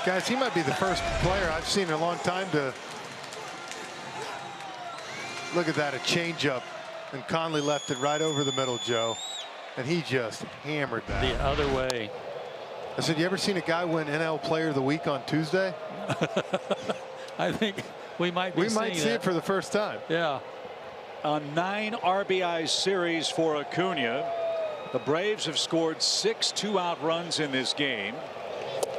Guys, he might be the first player I've seen in a long time to look at that, a changeup, and Conley left it right over the middle, Joe, and he just hammered that. The other way. I said, you ever seen a guy win NL Player of the Week on Tuesday? I think we might see it for the first time. Yeah. A 9 RBI series for Acuna. The Braves have scored 6 2-out runs in this game.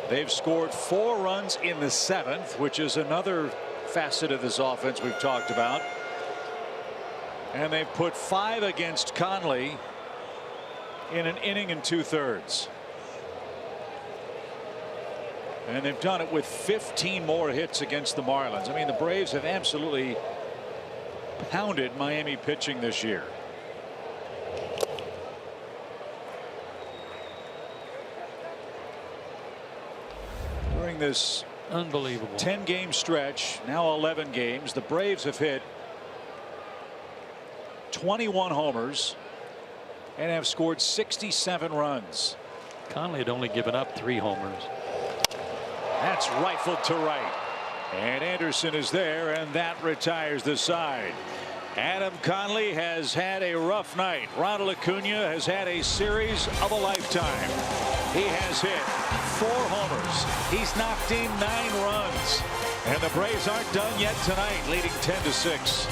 They've scored 4 runs in the 7th, which is another facet of this offense we've talked about. And they've put 5 against Conley in an inning and 2/3. And they've done it with 15 more hits against the Marlins. I mean, the Braves have absolutely pounded Miami pitching this year. during this unbelievable 10-game stretch, now 11 games, the Braves have hit 21 homers and have scored 67 runs. Conley had only given up 3 homers. That's rifled to right. And Anderson is there, and that retires the side. Adam Conley has had a rough night. Ronald Acuna has had a series of a lifetime. He has hit 4 homers. He's knocked in 9 runs. And the Braves aren't done yet tonight, leading 10-6.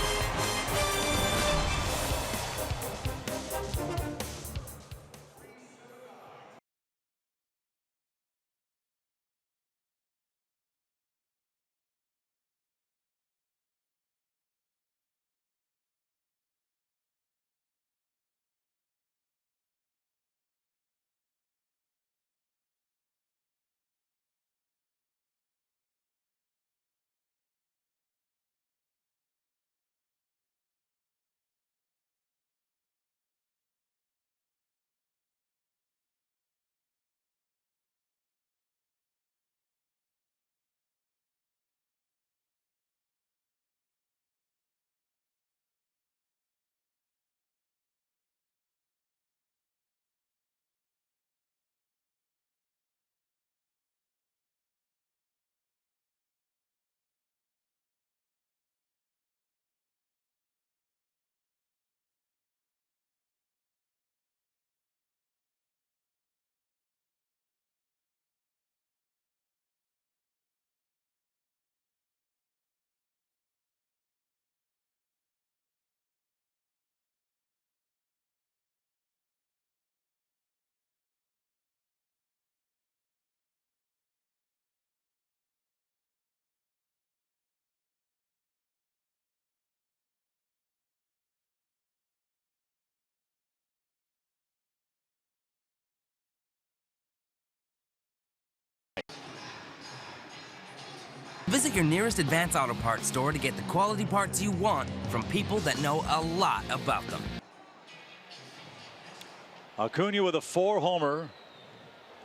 Visit your nearest Advance Auto Parts store to get the quality parts you want from people that know a lot about them. Acuna with a 4-homer,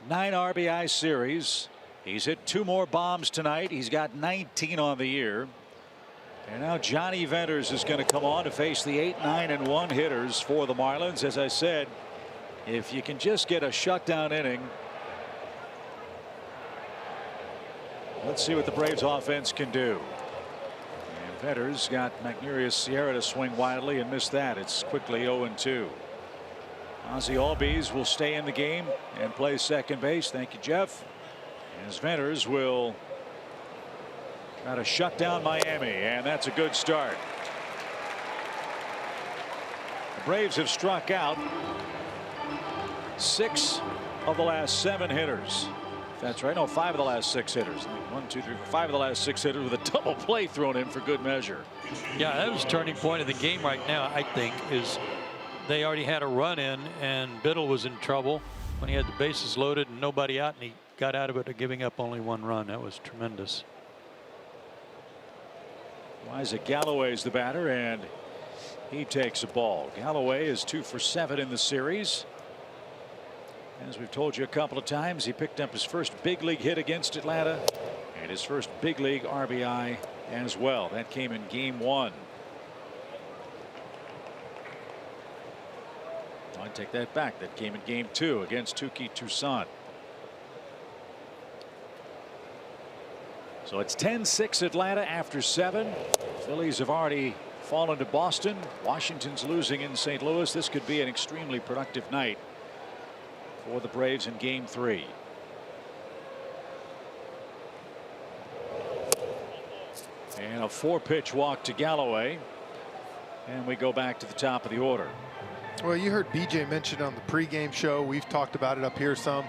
9 RBI series. He's hit 2 more bombs tonight. He's got 19 on the year. And now Johnny Venters is going to come on to face the 8, 9, and 1 hitters for the Marlins. As I said, if you can just get a shutdown inning, let's see what the Braves offense can do. And Venters got Magneuris Sierra to swing wildly and missed that. It's quickly 0-2. Ozzie Albies will stay in the game and play second base. Thank you, Jeff. As Venters will try to shut down Miami, and that's a good start. The Braves have struck out 6 of the last 7 hitters. That's right. No, 5 of the last 6 hitters. 1, 2, 3, 5 of the last 6 hitters with a double play thrown in for good measure. Yeah, that was a turning point of the game right now, I think, is they already had a run in, and Biddle was in trouble when he had the bases loaded and nobody out, and he got out of it giving up only 1 run. That was tremendous. Isaac Galloway's the batter, and he takes a ball. Galloway is 2 for 7 in the series. As we've told you a couple of times, he picked up his first big league hit against Atlanta and his first big league RBI as well. That came in game 1. I take that back. That came in game 2 against Touki Toussaint. So it's 10-6 Atlanta after 7. Phillies have already fallen to Boston. Washington's losing in St. Louis. This could be an extremely productive night for the Braves in game 3. And a 4-pitch walk to Galloway. And we go back to the top of the order. Well, you heard BJ mention on the pregame show. We've talked about it up here some.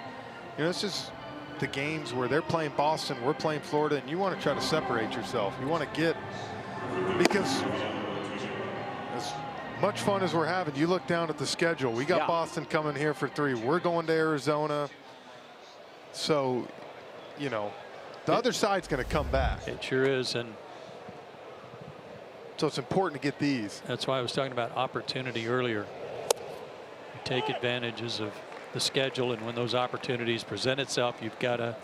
You know, it's just the games where they're playing Boston, we're playing Florida, and you want to try to separate yourself. You want to get, because as much fun as we're having, you look down at the schedule. We got Boston coming here for 3. We're going to Arizona. So, you know, the other side's going to come back. It sure is. And so it's important to get these. That's why I was talking about opportunity earlier. You take advantages of the schedule, and when those opportunities present itself, you've got to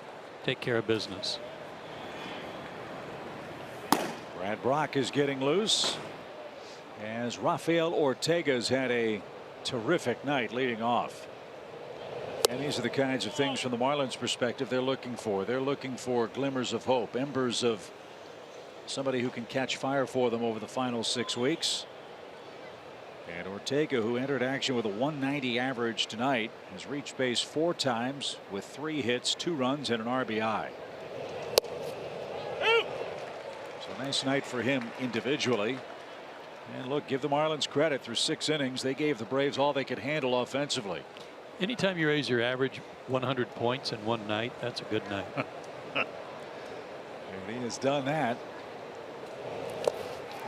take care of business. Brad Brock is getting loose as Rafael Ortega's had a terrific night leading off. And these are the kinds of things from the Marlins perspective they're looking for. They're looking for glimmers of hope, embers of somebody who can catch fire for them over the final 6 weeks. And Ortega, who entered action with a 190 average tonight, has reached base 4 times with 3 hits, 2 runs, and an RBI. So a nice night for him individually. And look, give the Marlins credit. Through 6 innings, they gave the Braves all they could handle offensively. Anytime you raise your average 100 points in one night, that's a good night. And he has done that.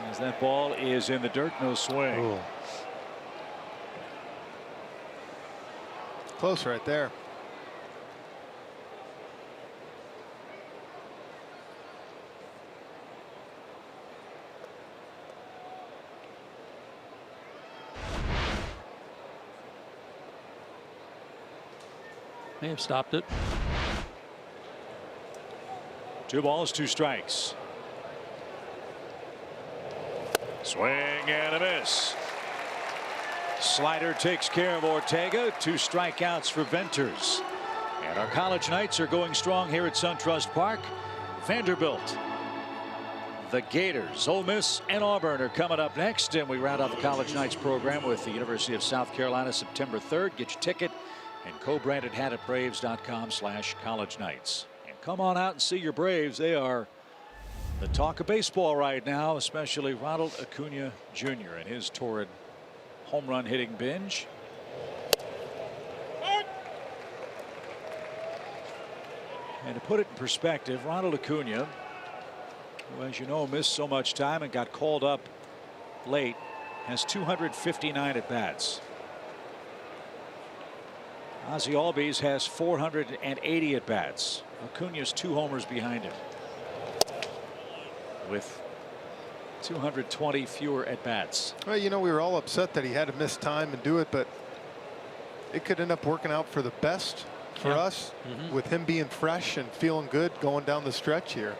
As that ball is in the dirt, no swing. Ooh. Close right there. May have stopped it. 2 balls, 2 strikes. Swing and a miss. Slider takes care of Ortega. 2 strikeouts for Venters. And our college Knights are going strong here at SunTrust Park. Vanderbilt, the Gators, Ole Miss, and Auburn are coming up next. And we round out the College Knights program with the University of South Carolina September 3rd. Get your ticket and co-branded hat at Braves.com/College Knights. And come on out and see your Braves. They are the talk of baseball right now, especially Ronald Acuna Jr. and his torrid home run hitting binge. And to put it in perspective, Ronald Acuna, who, as you know, missed so much time and got called up late, has 259 at bats. Ozzie Albies has 480 at bats. Acuna's 2 homers behind him, with 220 fewer at bats. Well, you know, we were all upset that he had to miss time and do it, but it could end up working out for the best for us with him being fresh and feeling good going down the stretch here.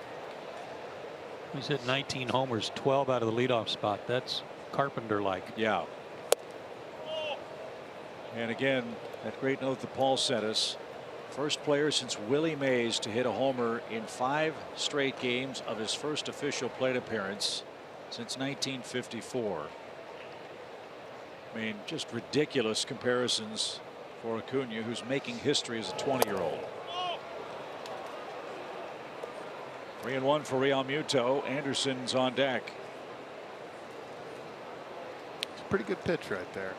He's hit 19 homers, 12 out of the leadoff spot. That's Carpenter-like. Yeah. And again, that great note that Paul sent us. First player since Willie Mays to hit a homer in 5 straight games of his first official plate appearance since 1954. I mean, just ridiculous comparisons for Acuna, who's making history as a 20-year-old. 3-1 for Real Muto. Anderson's on deck. It's a pretty good pitch right there.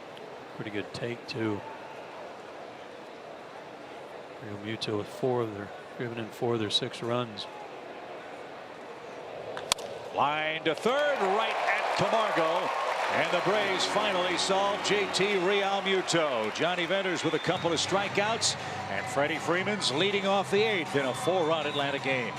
Pretty good take too. Real Muto with driven in 4 of their 6 runs. Line to third, right at Camargo. And the Braves finally solve JT Real Muto. Johnny Venters with a couple of strikeouts, and Freddie Freeman's leading off the 8th in a 4-run Atlanta game.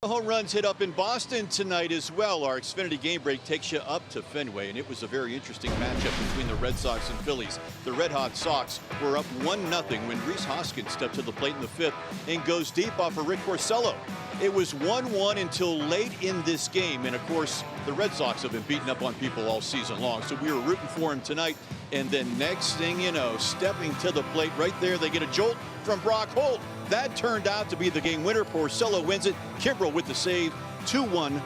Home runs hit up in Boston tonight as well. Our Xfinity Game Break takes you up to Fenway, and it was a very interesting matchup between the Red Sox and Phillies. The Red Hot Sox were up 1-0 when Rhys Hoskins stepped to the plate in the 5th and goes deep off of Rick Porcello. It was 1-1 until late in this game, and of course, the Red Sox have been beating up on people all season long, so we were rooting for him tonight. And then next thing you know, stepping to the plate right there, they get a jolt from Brock Holt. That turned out to be the game winner. Porcello wins it. Kimbrel with the save. 2-1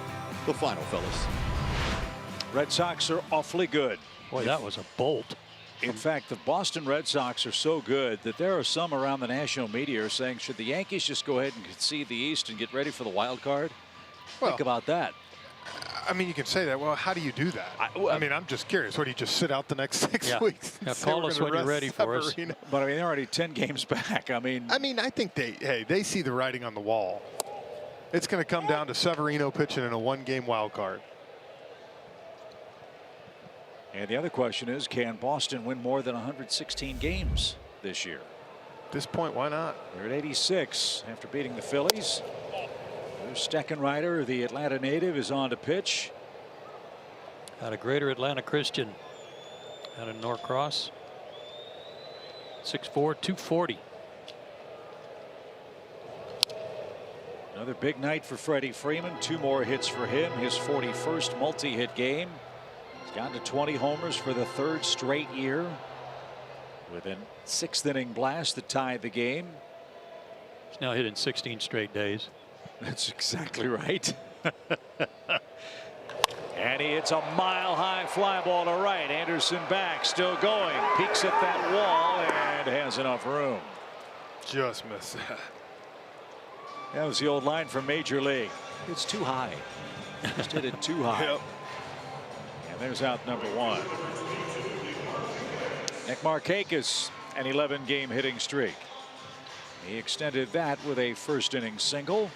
the final, fellas. Red Sox are awfully good. Boy, that was a bolt. In fact, the Boston Red Sox are so good that there are some around the national media are saying, should the Yankees just go ahead and concede the East and get ready for the wild card? Well, think about that. I mean, you can say that. Well, how do you do that? I mean, I'm just curious. What, do you just sit out the next 6 weeks? Yeah, call us when you're ready for us. But I mean, they're already 10 games back. I mean, I think they see the writing on the wall. It's going to come down to Severino pitching in a one-game wild card. And the other question is, can Boston win more than 116 games this year? At this point, why not? They're at 86 after beating the Phillies. There's Steckenrider, the Atlanta native, is on to pitch. Out of Greater Atlanta Christian. Out of Norcross. 6'4", 240. Another big night for Freddie Freeman. 2 more hits for him. His 41st multi-hit game. He's gotten to 20 homers for the 3rd straight year, with a 6th inning blast that tied the game. He's now hit in 16 straight days. That's exactly right. And he hits a mile-high fly ball to right. Anderson back, still going. Peeks at that wall and has enough room. Just missed that. That was the old line from Major League. It's too high. Just hit it too high. Yep. And there's out number 1. Nick Markakis, an 11-game hitting streak. He extended that with a first-inning single.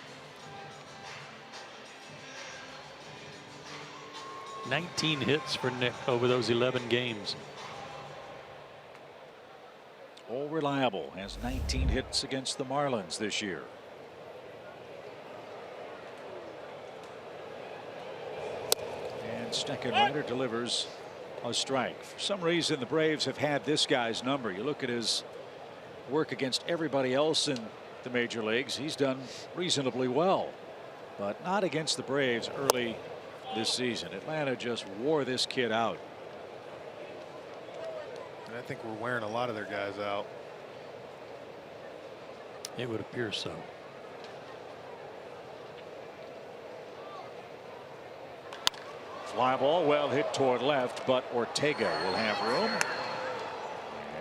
19 hits for Nick over those 11 games. All reliable. Has 19 hits against the Marlins this year. And Steckenrider delivers a strike. For some reason, the Braves have had this guy's number. You look at his work against everybody else in the major leagues. He's done reasonably well, but not against the Braves early this season. Atlanta just wore this kid out. And I think we're wearing a lot of their guys out. It would appear so. Fly ball well hit toward left, but Ortega will have room.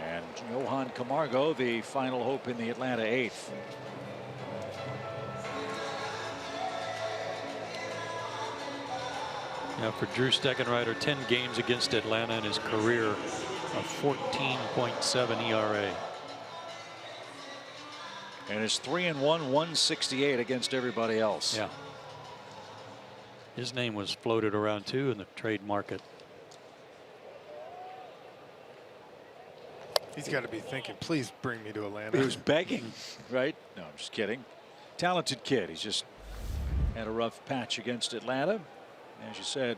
And Johan Camargo, the final hope in the Atlanta 8th. Now for Drew Steckenrider, 10 games against Atlanta in his career, a 14.7 ERA. And it's 3-1, 168 against everybody else. Yeah. His name was floated around too in the trade market. He's got to be thinking, please bring me to Atlanta. He was begging, right? No, I'm just kidding. Talented kid. He's just had a rough patch against Atlanta, as you said,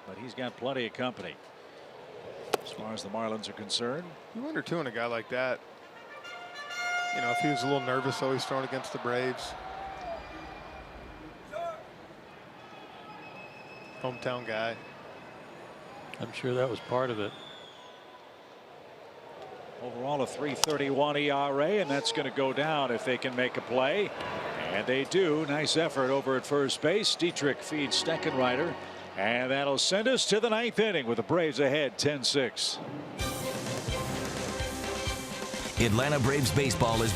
but he's got plenty of company as far as the Marlins are concerned. You wonder too in a guy like that, you know, if he was a little nervous always throwing against the Braves. Hometown guy. I'm sure that was part of it. Overall a 3.31 ERA, and that's going to go down if they can make a play. And they do. Nice effort over at first base. Dietrich feeds Steckenrider. And that'll send us to the 9th inning with the Braves ahead 10-6. Atlanta Braves baseball is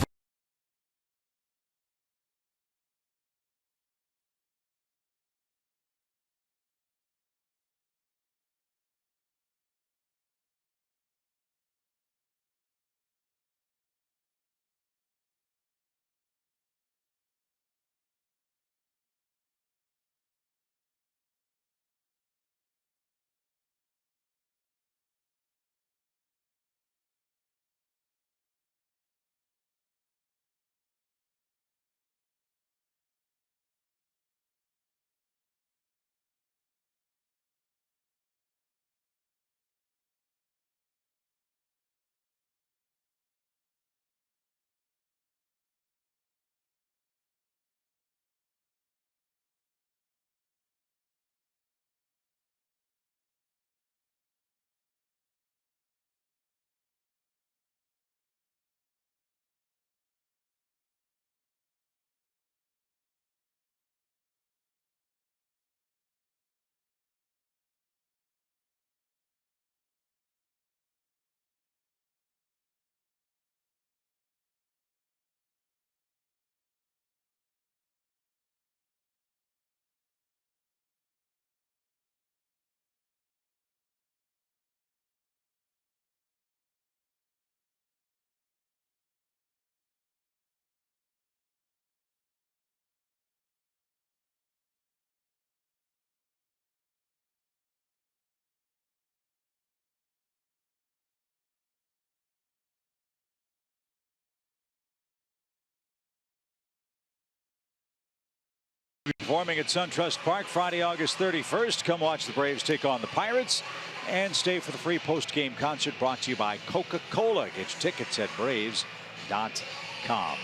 Performing at SunTrust Park Friday, August 31st. Come watch the Braves take on the Pirates and stay for the free post-game concert brought to you by Coca-Cola. Get your tickets at braves.com.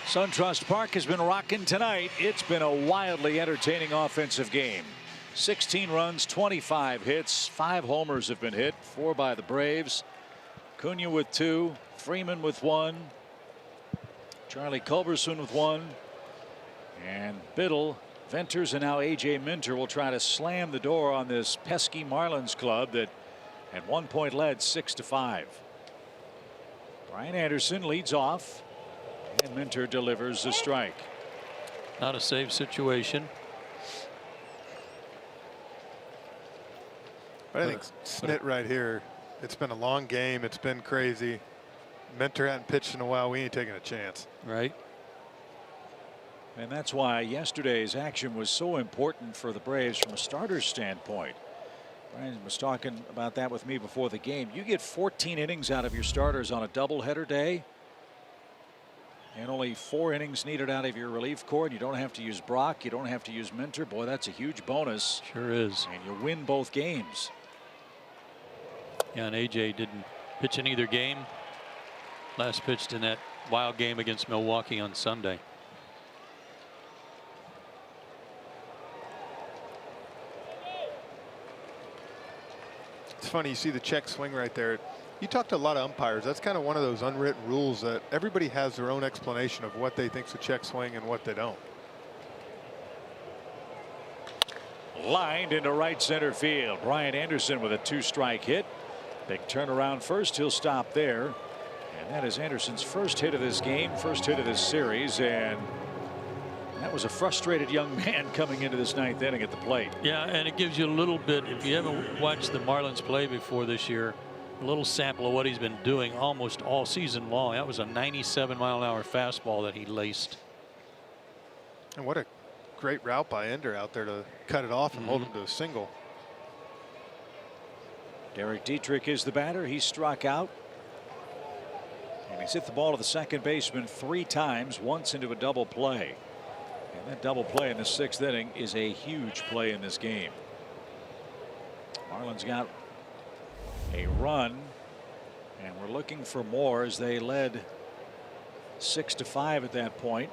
SunTrust Park has been rocking tonight. It's been a wildly entertaining offensive game. 16 runs, 25 hits, 5 homers have been hit, 4 by the Braves. Cunha with 2, Freeman with 1, Charlie Culberson with 1, and Biddle, Venters, and now A.J. Minter will try to slam the door on this pesky Marlins club that at one point led 6-5. Brian Anderson leads off, and Minter delivers the strike. Not a save situation. I think Snit right here, it's been a long game. It's been crazy. Minter hadn't pitched in a while. We ain't taking a chance. Right. And that's why yesterday's action was so important for the Braves from a starter's standpoint. Brian was talking about that with me before the game. You get 14 innings out of your starters on a doubleheader day, and only 4 innings needed out of your relief corps. And you don't have to use Brock. You don't have to use Minter. Boy, that's a huge bonus. Sure is. And you win both games. Yeah, and AJ didn't pitch in either game. Last pitched in that wild game against Milwaukee on Sunday. It's funny, you see the check swing right there. You talk to a lot of umpires. That's kind of one of those unwritten rules that everybody has their own explanation of what they think's a check swing and what they don't. Lined into right center field. Brian Anderson with a 2-strike hit. Big turnaround first. He'll stop there. And that is Anderson's first hit of this game, first hit of this series. And that was a frustrated young man coming into this 9th inning at the plate. Yeah, and it gives you a little bit, if you haven't watched the Marlins play before this year, a little sample of what he's been doing almost all season long. That was a 97-mile-an-hour fastball that he laced. And what a great route by Ender out there to cut it off and hold him to a single. Derek Dietrich is the batter. He struck out. And he's hit the ball to the second baseman 3 times, once into a double play. And that double play in the 6th inning is a huge play in this game. Marlins got a run, and we're looking for more as they led 6-5 at that point.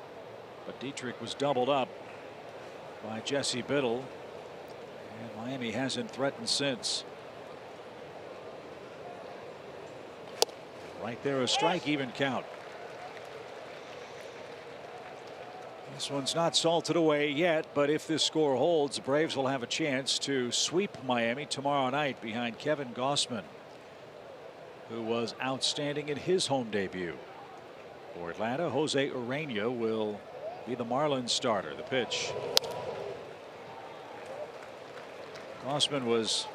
But Dietrich was doubled up by Jesse Biddle, and Miami hasn't threatened since. Right there, a strike, even count. This one's not salted away yet, but if this score holds, the Braves will have a chance to sweep Miami tomorrow night behind Kevin Gausman, who was outstanding in his home debut. For Atlanta, Jose Urena will be the Marlins starter. The pitch. Gausman was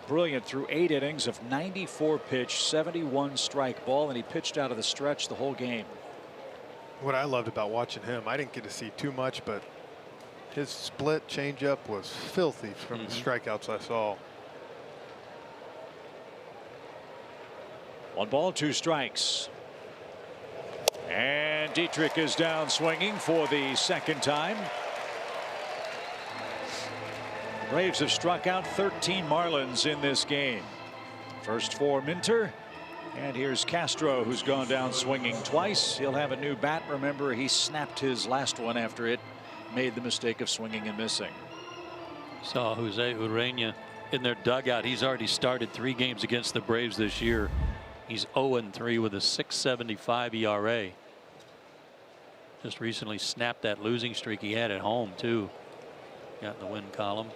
brilliant through 8 innings of 94 pitch, 71 strike ball, and he pitched out of the stretch the whole game. What I loved about watching him, I didn't get to see too much, but his split changeup was filthy from the strikeouts I saw. 1 ball, 2 strikes. And Dietrich is down swinging for the 2nd time. The Braves have struck out 13 Marlins in this game. First for Minter. And here's Castro, who's gone down swinging twice. He'll have a new bat. Remember, he snapped his last one after it made the mistake of swinging and missing. Saw Jose Urena in their dugout. He's already started 3 games against the Braves this year. He's 0-3 with a 6.75 ERA. Just recently snapped that losing streak he had at home too. Got in the win column.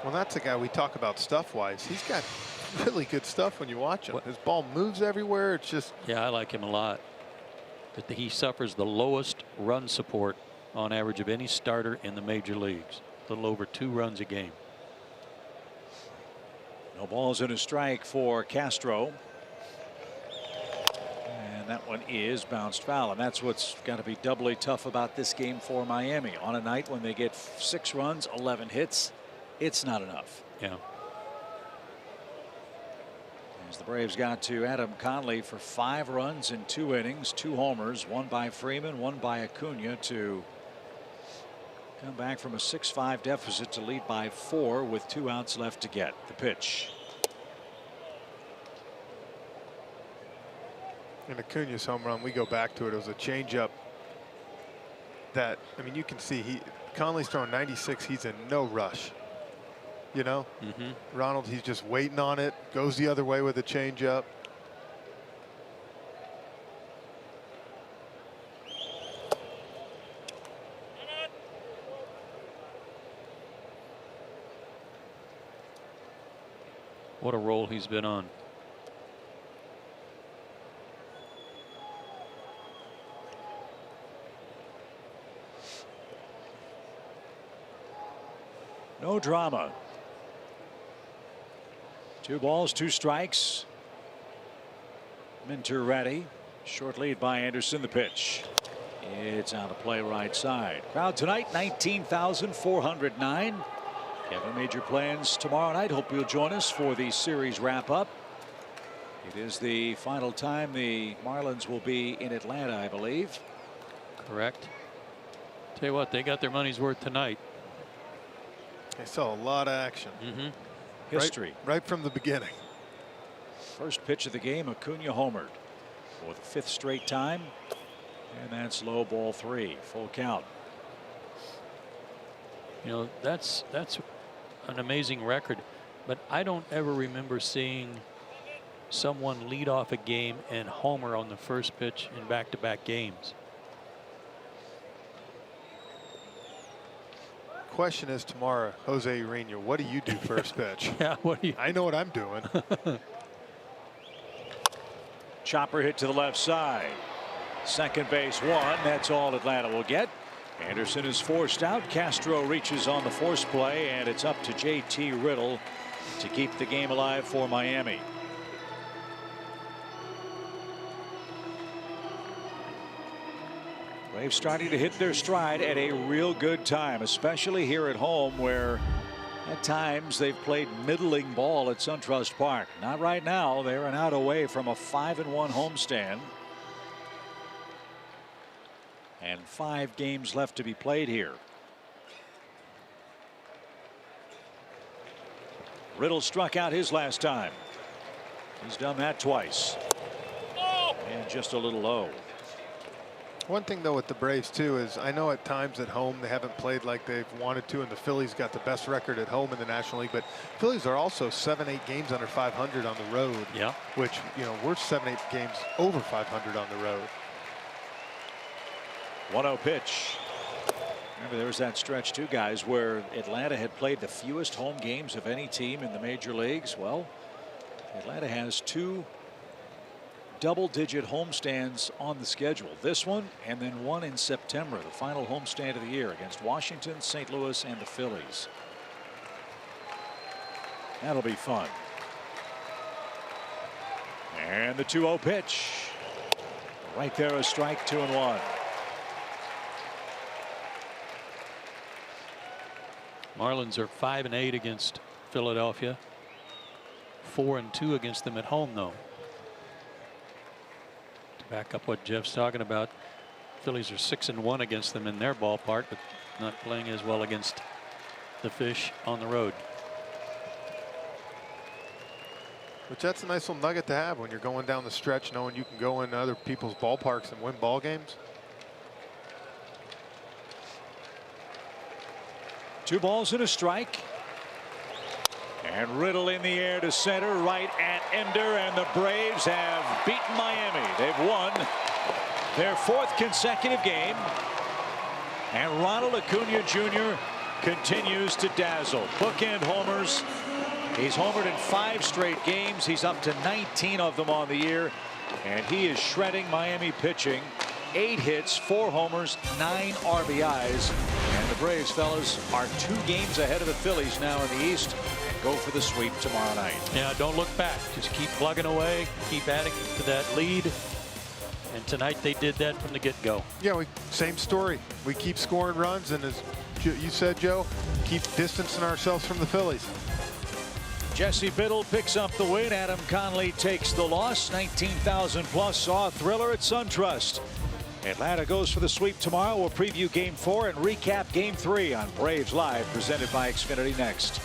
Well, that's a guy we talk about stuff-wise. He's got really good stuff when you watch him. His ball moves everywhere. It's just. Yeah, I like him a lot. But he suffers the lowest run support on average of any starter in the major leagues. A little over 2 runs a game. No balls and a strike for Castro. And that one is bounced foul. And that's what's got to be doubly tough about this game for Miami. On a night when they get 6 runs, 11 hits, it's not enough. Yeah. As the Braves got to Adam Conley for 5 runs in 2 innings, 2 homers, 1 by Freeman, 1 by Acuna, to come back from a 6-5 deficit to lead by 4 with 2 outs left to get. The pitch. In Acuna's home run, we go back to it. It was a changeup that, I mean, you can see Conley's throwing 96. He's in no rush. You know, Ronald, he's just waiting on it. Goes the other way with a changeup. What a roll he's been on. No drama. 2 balls, 2 strikes. Minter ready. Short lead by Anderson. The pitch. It's out of play, right side. Crowd tonight 19,409. Kevin, major plans tomorrow night. Hope you'll join us for the series wrap up. It is the final time the Marlins will be in Atlanta, I believe. Correct. Tell you what, they got their money's worth tonight. They saw a lot of action. History. Right from the beginning. First pitch of the game, Acuna homered for the 5th straight time. And that's low, ball 3. Full count. You know, that's an amazing record, but I don't ever remember seeing someone lead off a game and homer on the first pitch in back-to-back games. Question is tomorrow, Jose Urena, what do you do first pitch? Yeah, what do you? I know what I'm doing. Chopper hit to the left side. Second base 1. That's all Atlanta will get. Anderson is forced out. Castro reaches on the force play, and it's up to JT Riddle to keep the game alive for Miami. Braves starting to hit their stride at a real good time, especially here at home, where at times they've played middling ball at SunTrust Park. Not right now. They're an out away from a 5-1 homestand. And 5 games left to be played here. Riddle struck out his last time. He's done that twice. And just a little low. One thing, though, with the Braves, too, is I know at times at home they haven't played like they've wanted to, and the Phillies got the best record at home in the National League, but Phillies are also 7-8 games under 500 on the road. Yeah. Which, you know, we're 7-8 games over 500 on the road. 1-0 pitch. Remember, there was that stretch, too, guys, where Atlanta had played the fewest home games of any team in the major leagues. Well, Atlanta has 2 double-digit homestands on the schedule. This one, and then one in September, the final homestand of the year against Washington, St. Louis, and the Phillies. That'll be fun. And the 2-0 pitch. Right there, a strike, 2-1. Marlins are 5-8 against Philadelphia. 4-2 against them at home, though. To back up what Jeff's talking about, Phillies are 6-1 against them in their ballpark, but not playing as well against the Fish on the road. Which that's a nice little nugget to have when you're going down the stretch, knowing you can go into other people's ballparks and win ball games. 2 balls and a strike. And Riddle in the air to center, right at Ender, and the Braves have beaten Miami. They've won their 4th consecutive game. And Ronald Acuna Jr. continues to dazzle. Bookend homers. He's homered in 5 straight games. He's up to 19 of them on the year. And he is shredding Miami pitching. 8 hits, 4 homers, 9 RBIs. And the Braves, fellas, are 2 games ahead of the Phillies now in the East. Go for the sweep tomorrow night. Yeah, don't look back. Just keep plugging away, keep adding to that lead. And tonight they did that from the get-go. Yeah, same story. We keep scoring runs, and as you said, Joe, keep distancing ourselves from the Phillies. Jesse Biddle picks up the win. Adam Conley takes the loss. 19,000 plus saw a thriller at SunTrust. Atlanta goes for the sweep tomorrow. We'll preview Game 4 and recap Game 3 on Braves Live, presented by Xfinity next.